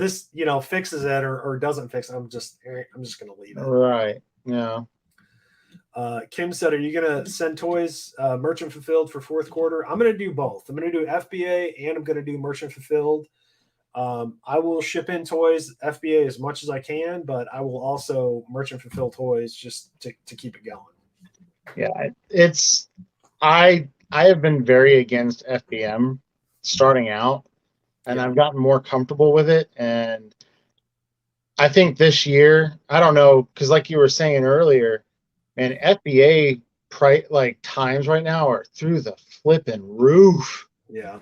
fixes it or doesn't fix it. I'm just going to leave it. Right. Yeah. Kim said, are you going to send toys merchant fulfilled for fourth quarter? I'm going to do both. I'm going to do FBA and I'm going to do merchant fulfilled. I will ship in toys FBA as much as I can, but I will also merchant fulfill toys just to keep it going. Yeah. I have been very against FBM starting out, and I've gotten more comfortable with it. And I think this year, I don't know, because like you were saying earlier, man, FBA times right now are through the flipping roof. Yeah.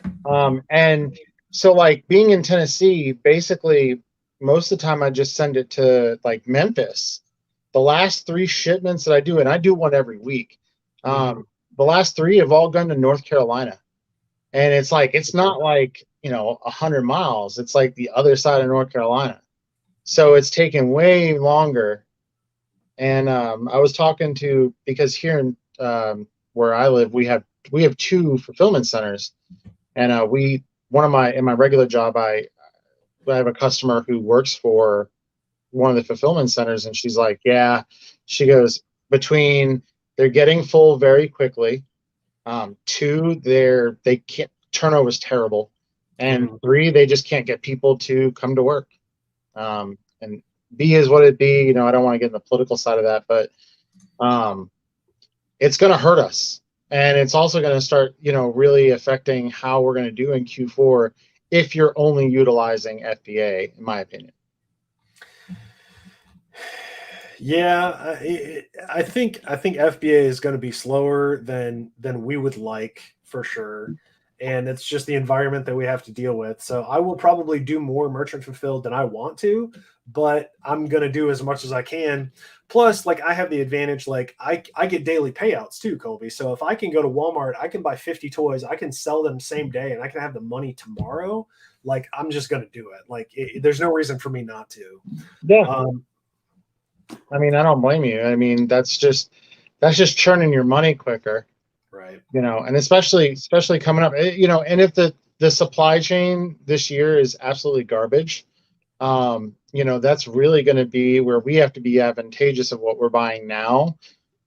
And so like being in Tennessee, basically most of the time I just send it to like Memphis. The last 3 shipments that I do, and I do one every week. The last 3 have all gone to North Carolina. And it's not like, 100 miles. It's like the other side of North Carolina. So it's taken way longer. And I was talking because here in where I live, we have 2 fulfillment centers. And in my regular job, I have a customer who works for one of the fulfillment centers. And she's like, yeah, she goes, they're getting full very quickly. 2, they can't, turnover is terrible. And 3, they just can't get people to come to work. And B is what it be. I don't want to get in the political side of that, but it's going to hurt us. And it's also going to start, really affecting how we're going to do in Q4 if you're only utilizing FBA, in my opinion. Yeah, I think FBA is going to be slower than we would like for sure, and it's just the environment that we have to deal with. So I will probably do more merchant fulfilled than I want to, but I'm going to do as much as I can. Plus, like I have the advantage, like I get daily payouts too, Colby. So if I can go to Walmart, I can buy 50 toys, I can sell them same day, and I can have the money tomorrow. Like I'm just going to do it. Like there's no reason for me not to. Yeah. I mean, I don't blame you. I mean, that's just churning your money quicker, right? And especially coming up, and if the supply chain this year is absolutely garbage, that's really going to be where we have to be advantageous of what we're buying now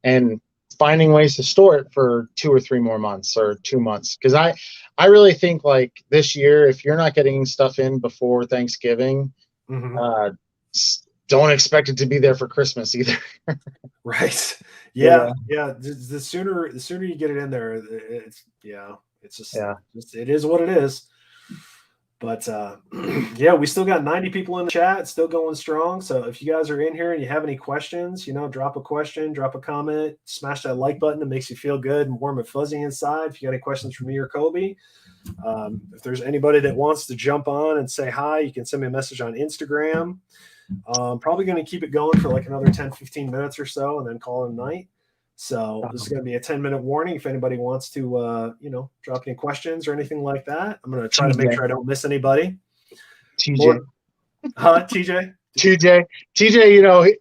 and finding ways to store it for 2 or 3 more months or 2 months. Because I really think like this year, if you're not getting stuff in before Thanksgiving, don't expect it to be there for Christmas either. Right. Yeah. The sooner you get it in there, it is what it is. But we still got 90 people in the chat, still going strong. So if you guys are in here and you have any questions, drop a question, drop a comment, smash that like button. It makes you feel good and warm and fuzzy inside. If you got any questions for me or Colby, if there's anybody that wants to jump on and say hi, you can send me a message on Instagram. Probably going to keep it going for like another 10-15 minutes or so and then call it a night. So this is going to be a 10-minute warning. If anybody wants to, drop any questions or anything like that, I'm going to try to make sure I don't miss anybody. TJ. TJ,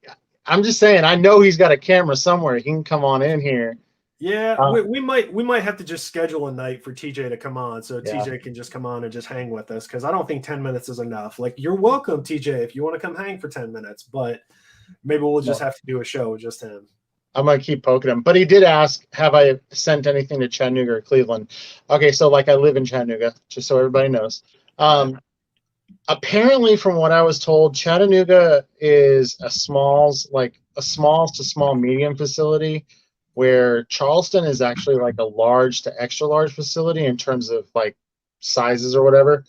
I'm just saying, I know he's got a camera somewhere. He can come on in here. Yeah, we might have to just schedule a night for TJ to come on, so TJ can just come on and just hang with us, because I don't think 10 minutes is enough. Like, you're welcome, TJ, if you want to come hang for 10 minutes, but maybe we'll just have to do a show with just him. I'm gonna keep poking him. But he did ask, have I sent anything to Chattanooga or Cleveland? Okay, so like I live in Chattanooga, just so everybody knows. Apparently, from what I was told, Chattanooga is a small to small medium facility, where Charleston is actually like a large to extra large facility in terms of like sizes or whatever.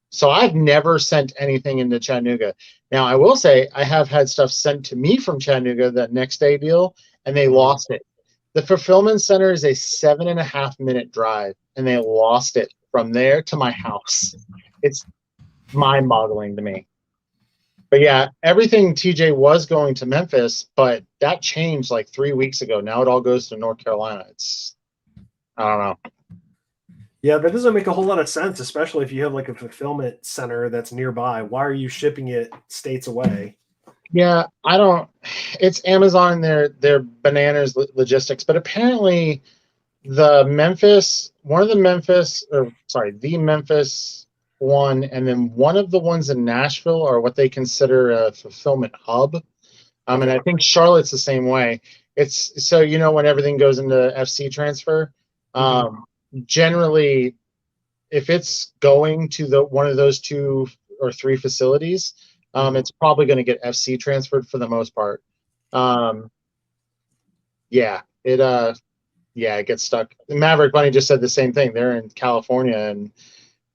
So I've never sent anything into Chattanooga. Now I will say I have had stuff sent to me from Chattanooga that next day deal, and they lost it. The fulfillment center is a 7.5 minute drive, and they lost it from there to my house. It's mind-boggling to me. But yeah, everything TJ was going to Memphis, but that changed like 3 weeks ago. Now it all goes to North Carolina. I don't know. Yeah, that doesn't make a whole lot of sense, especially if you have like a fulfillment center that's nearby. Why are you shipping it states away? Yeah, I don't. It's Amazon and their bananas logistics, but apparently the Memphis one, and then one of the ones in Nashville are what they consider a fulfillment hub. And I think Charlotte's the same way. It's so when everything goes into FC transfer, generally, if it's going to one of those 2 or 3 facilities, it's probably going to get FC transferred for the most part. It gets stuck. Maverick Bunny just said the same thing. They're in California, and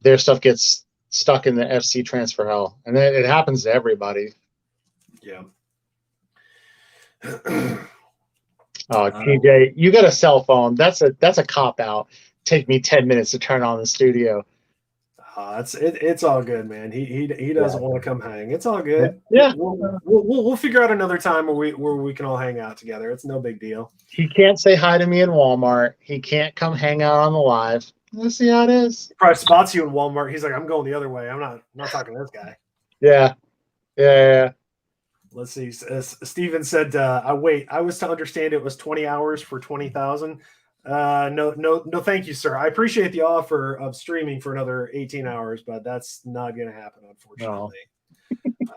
their stuff gets stuck in the FC transfer hell, and it happens to everybody. Yeah. Oh, TJ, you got a cell phone. That's a cop out. Take me 10 minutes to turn on the studio. It's all good, man. He doesn't want to come hang. It's all good. Yeah. We'll figure out another time where we can all hang out together. It's no big deal. He can't say hi to me in Walmart. He can't come hang out on the live. Let's see how it is. He probably spots you in Walmart. He's like, I'm going the other way. I'm not talking to this guy. Yeah. Let's see. Steven said, I was to understand it was 20 hours for 20,000. No, thank you, sir. I appreciate the offer of streaming for another 18 hours, but that's not going to happen, unfortunately.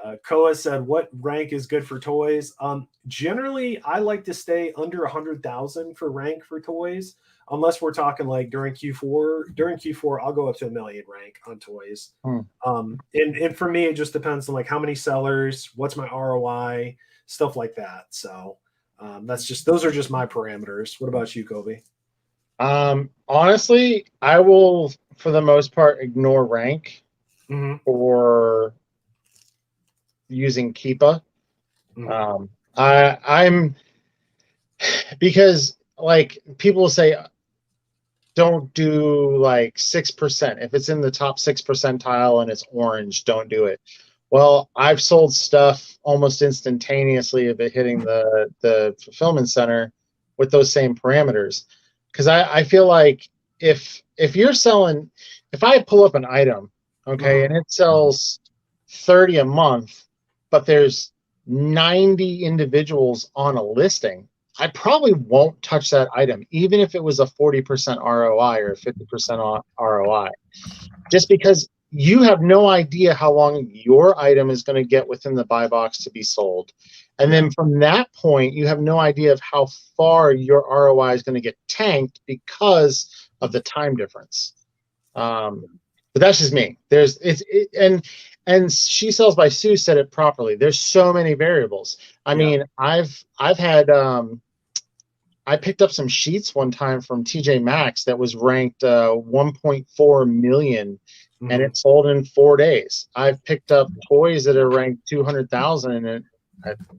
No. Koa said, what rank is good for toys? Generally, I like to stay under 100,000 for rank for toys, unless we're talking like during Q4. During Q4, I'll go up to 1 million rank on toys. And for me, it just depends on like how many sellers, what's my ROI, stuff like that. So those are just my parameters. What about you, Kobe? Honestly, I will, for the most part, ignore rank for using Keepa. I'm because like people say, don't do like 6%. If it's in the top 6 percentile and it's orange, don't do it. Well, I've sold stuff almost instantaneously of it hitting the fulfillment center with those same parameters. Because I feel like if you're selling, if I pull up an item, okay, and it sells 30 a month, but there's 90 individuals on a listing, I probably won't touch that item, even if it was a 40% ROI or a 50% ROI, just because you have no idea how long your item is going to get within the buy box to be sold. And then from that point, you have no idea of how far your ROI is going to get tanked because of the time difference. But that's just me. And She Sells by Sue said it properly. There's so many variables. I mean, I've had I picked up some sheets one time from TJ Maxx that was ranked 1.4 million, and it sold in 4 days. I've picked up toys that are ranked 200,000, and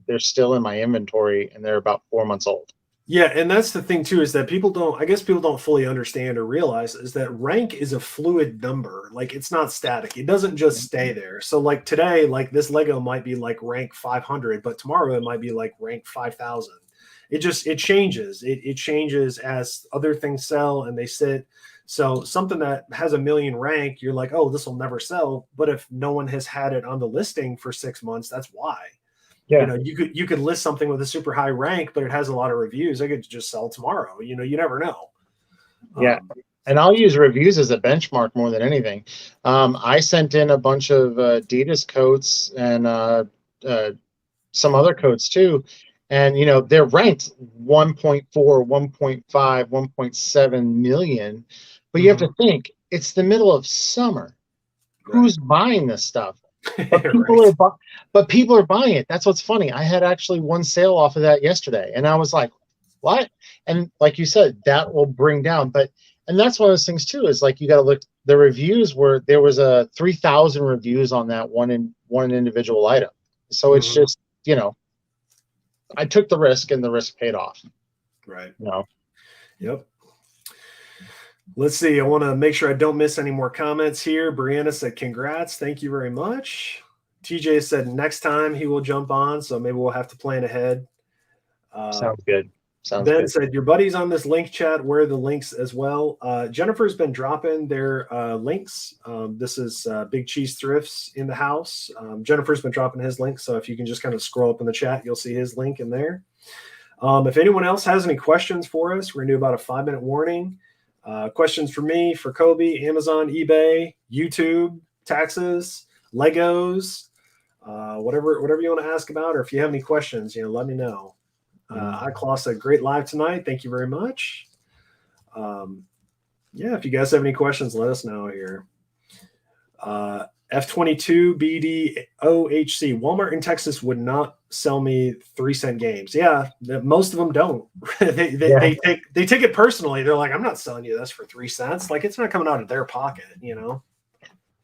they're still in my inventory, and they're about 4 months old. Yeah, and that's the thing too, is that people don't fully understand or realize is that rank is a fluid number. Like, it's not static. It doesn't just stay there. So like today, like this Lego might be like rank 500, but tomorrow it might be like rank 5,000. It changes. It changes as other things sell and they sit. So something that has 1 million rank, you're like, oh, this will never sell. But if no one has had it on the listing for 6 months, that's why. Yeah. You could list something with a super high rank, but it has a lot of reviews. I could just sell tomorrow. You never know. Yeah. And I'll use reviews as a benchmark more than anything. I sent in a bunch of Adidas coats and some other coats too. And they're ranked 1.4, 1.5, 1.7 million. But you have to think, it's the middle of summer. Right. Who's buying this stuff? But Right. people are buying it. That's what's funny. I had actually one sale off of that yesterday, and I was like, "What?" And like you said, that will bring down. And that's one of those things too. Is like you got to look. The reviews there was 3,000 reviews on that one individual item. So it's just I took the risk, and the risk paid off. Right. Yep. Let's see. I want to make sure I don't miss any more comments here. Brianna said, congrats. Thank you very much. TJ said next time he will jump on, so maybe we'll have to plan ahead. Sounds good. Ben said, your buddy's on this link chat. Where are the links as well? Jennifer's been dropping their links. This is Big Cheese Thrifts in the house. Jennifer's been dropping his link, so if you can just kind of scroll up in the chat, you'll see his link in there. If anyone else has any questions for us, we're going to do about a 5-minute warning. Questions for me, for Kobe, Amazon, eBay, YouTube, taxes, Legos, whatever you want to ask about, or if you have any questions, let me know. iClaw said, great live tonight. Thank you very much. If you guys have any questions, let us know here. F22 BDOHC. Walmart in Texas would not sell me 3-cent games. Yeah, most of them don't. they take it personally. They're like, I'm not selling you this for 3 cents. Like, it's not coming out of their pocket,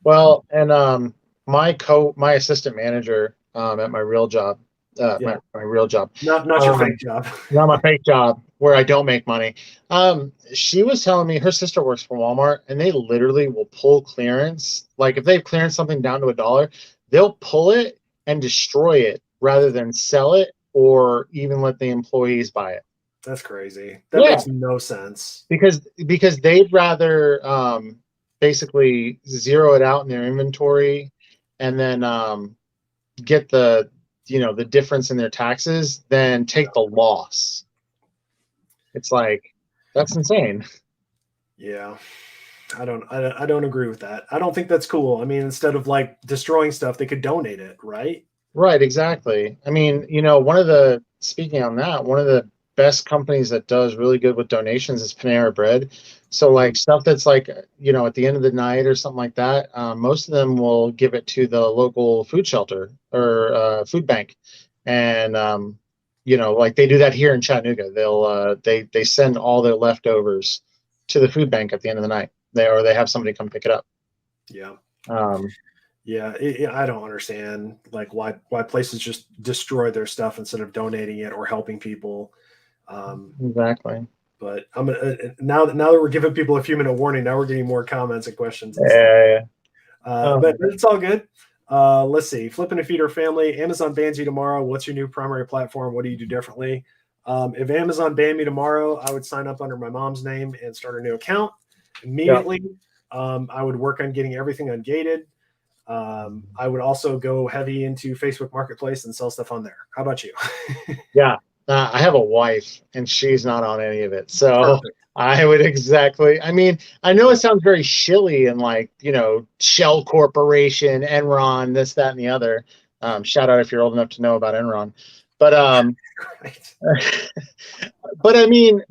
Well, and my assistant manager at my real job, my real job, not your fake job, not my fake job where I don't make money. She was telling me her sister works for Walmart, and they literally will pull clearance. Like if they've clearance something down to $1, they'll pull it and destroy it rather than sell it or even let the employees buy it. That's crazy. That makes no sense. Because they'd rather basically zero it out in their inventory and then get the difference in their taxes than take the loss. It's like, that's insane. Yeah. I don't agree with that. I don't think that's cool. I mean, instead of like destroying stuff, they could donate it, right? Right, exactly. I mean, speaking on that, one of the best companies that does really good with donations is Panera Bread. So like stuff that's like, at the end of the night or something like that, most of them will give it to the local food shelter or food bank. And, like they do that here in Chattanooga. They'll, they send all their leftovers to the food bank at the end of the night. They have somebody come pick it up. Yeah. Yeah. I don't understand like why places just destroy their stuff instead of donating it or helping people. Exactly. But I'm gonna now that we're giving people a few minute warning, now we're getting more comments and questions. And but it's all good. Let's see. Flipping a feeder family. Amazon bans you tomorrow. What's your new primary platform? What do you do differently? If Amazon banned me tomorrow, I would sign up under my mom's name and start a new account immediately. I would work on getting everything ungated. I would also go heavy into Facebook Marketplace and sell stuff on there. How about you? Yeah. I have a wife, and she's not on any of it. So Perfect. I would I mean, I know it sounds very shilly and like, Shell Corporation, Enron, this, that, and the other. Shout out if you're old enough to know about Enron. But Right. but I mean,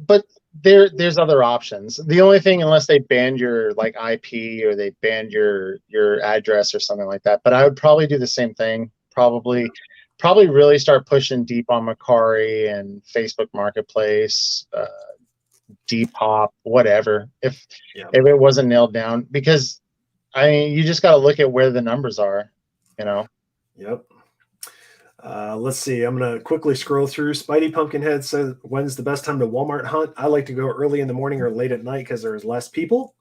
there's other options. The only thing, unless they banned your like IP or they banned your address or something like that. But I would probably do the same thing. Probably really start pushing deep on Mercari and Facebook Marketplace, Depop, whatever. If it wasn't nailed down, because I mean, you just got to look at where the numbers are, Yep. Let's see. I'm going to quickly scroll through. Spidey Pumpkinhead says, when's the best time to Walmart hunt? I like to go early in the morning or late at night because there's less people.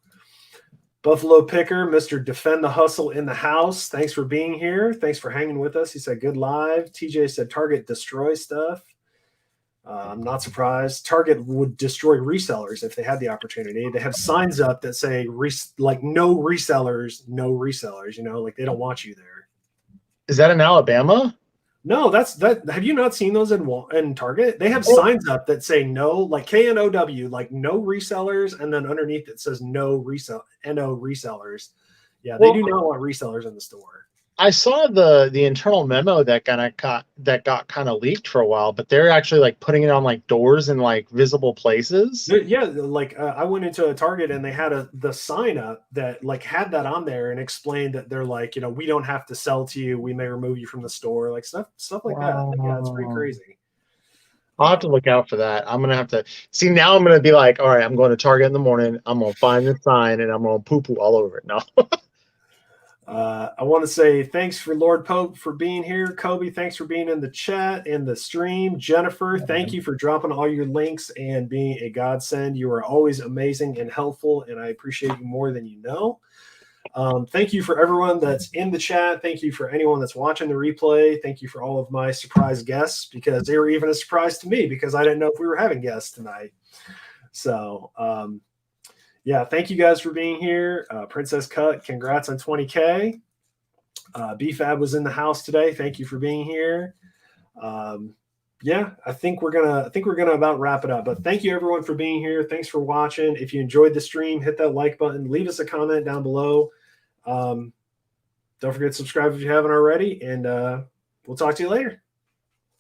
Buffalo Picker, Mr. Defend the Hustle in the house. Thanks for being here. Thanks for hanging with us. He said, good live. TJ said, Target destroy stuff. I'm not surprised. Target would destroy resellers if they had the opportunity. They have signs up that say, like, no resellers, no resellers. Like they don't want you there. Is that in Alabama? No, that's that. Have you not seen those in Target? They have signs up that say no, like KNOW, like no resellers, and then underneath it says no resellers. Yeah, they do not want resellers in the store. I saw the internal memo that got kind of leaked for a while, but they're actually like putting it on like doors and like visible places. Yeah, like I went into a Target and they had the sign up that like had that on there and explained that they're like, we don't have to sell to you. We may remove you from the store, like stuff like that. Like, yeah, it's pretty Wow. crazy. I'll have to look out for that. I'm gonna have to see now. I'm gonna be like, all right, I'm going to Target in the morning. I'm gonna find the sign and I'm gonna poo poo all over it. No. I want to say thanks for Lord Pope for being here. Kobe, thanks for being in the chat and the stream. Jennifer, thank you for dropping all your links and being a godsend. You are always amazing and helpful, and I appreciate you more than you know. Thank you for everyone that's in the chat. Thank you for anyone that's watching the replay. Thank you for all of my surprise guests, because they were even a surprise to me because I didn't know if we were having guests tonight. So, yeah, thank you guys for being here. Princess Cut, congrats on 20K. BFAB was in the house today. Thank you for being here. Yeah, I think we're gonna about wrap it up. But thank you everyone for being here. Thanks for watching. If you enjoyed the stream, hit that like button. Leave us a comment down below. Don't forget to subscribe if you haven't already, and we'll talk to you later.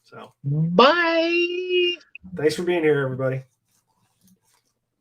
So, Bye. thanks for being here, everybody.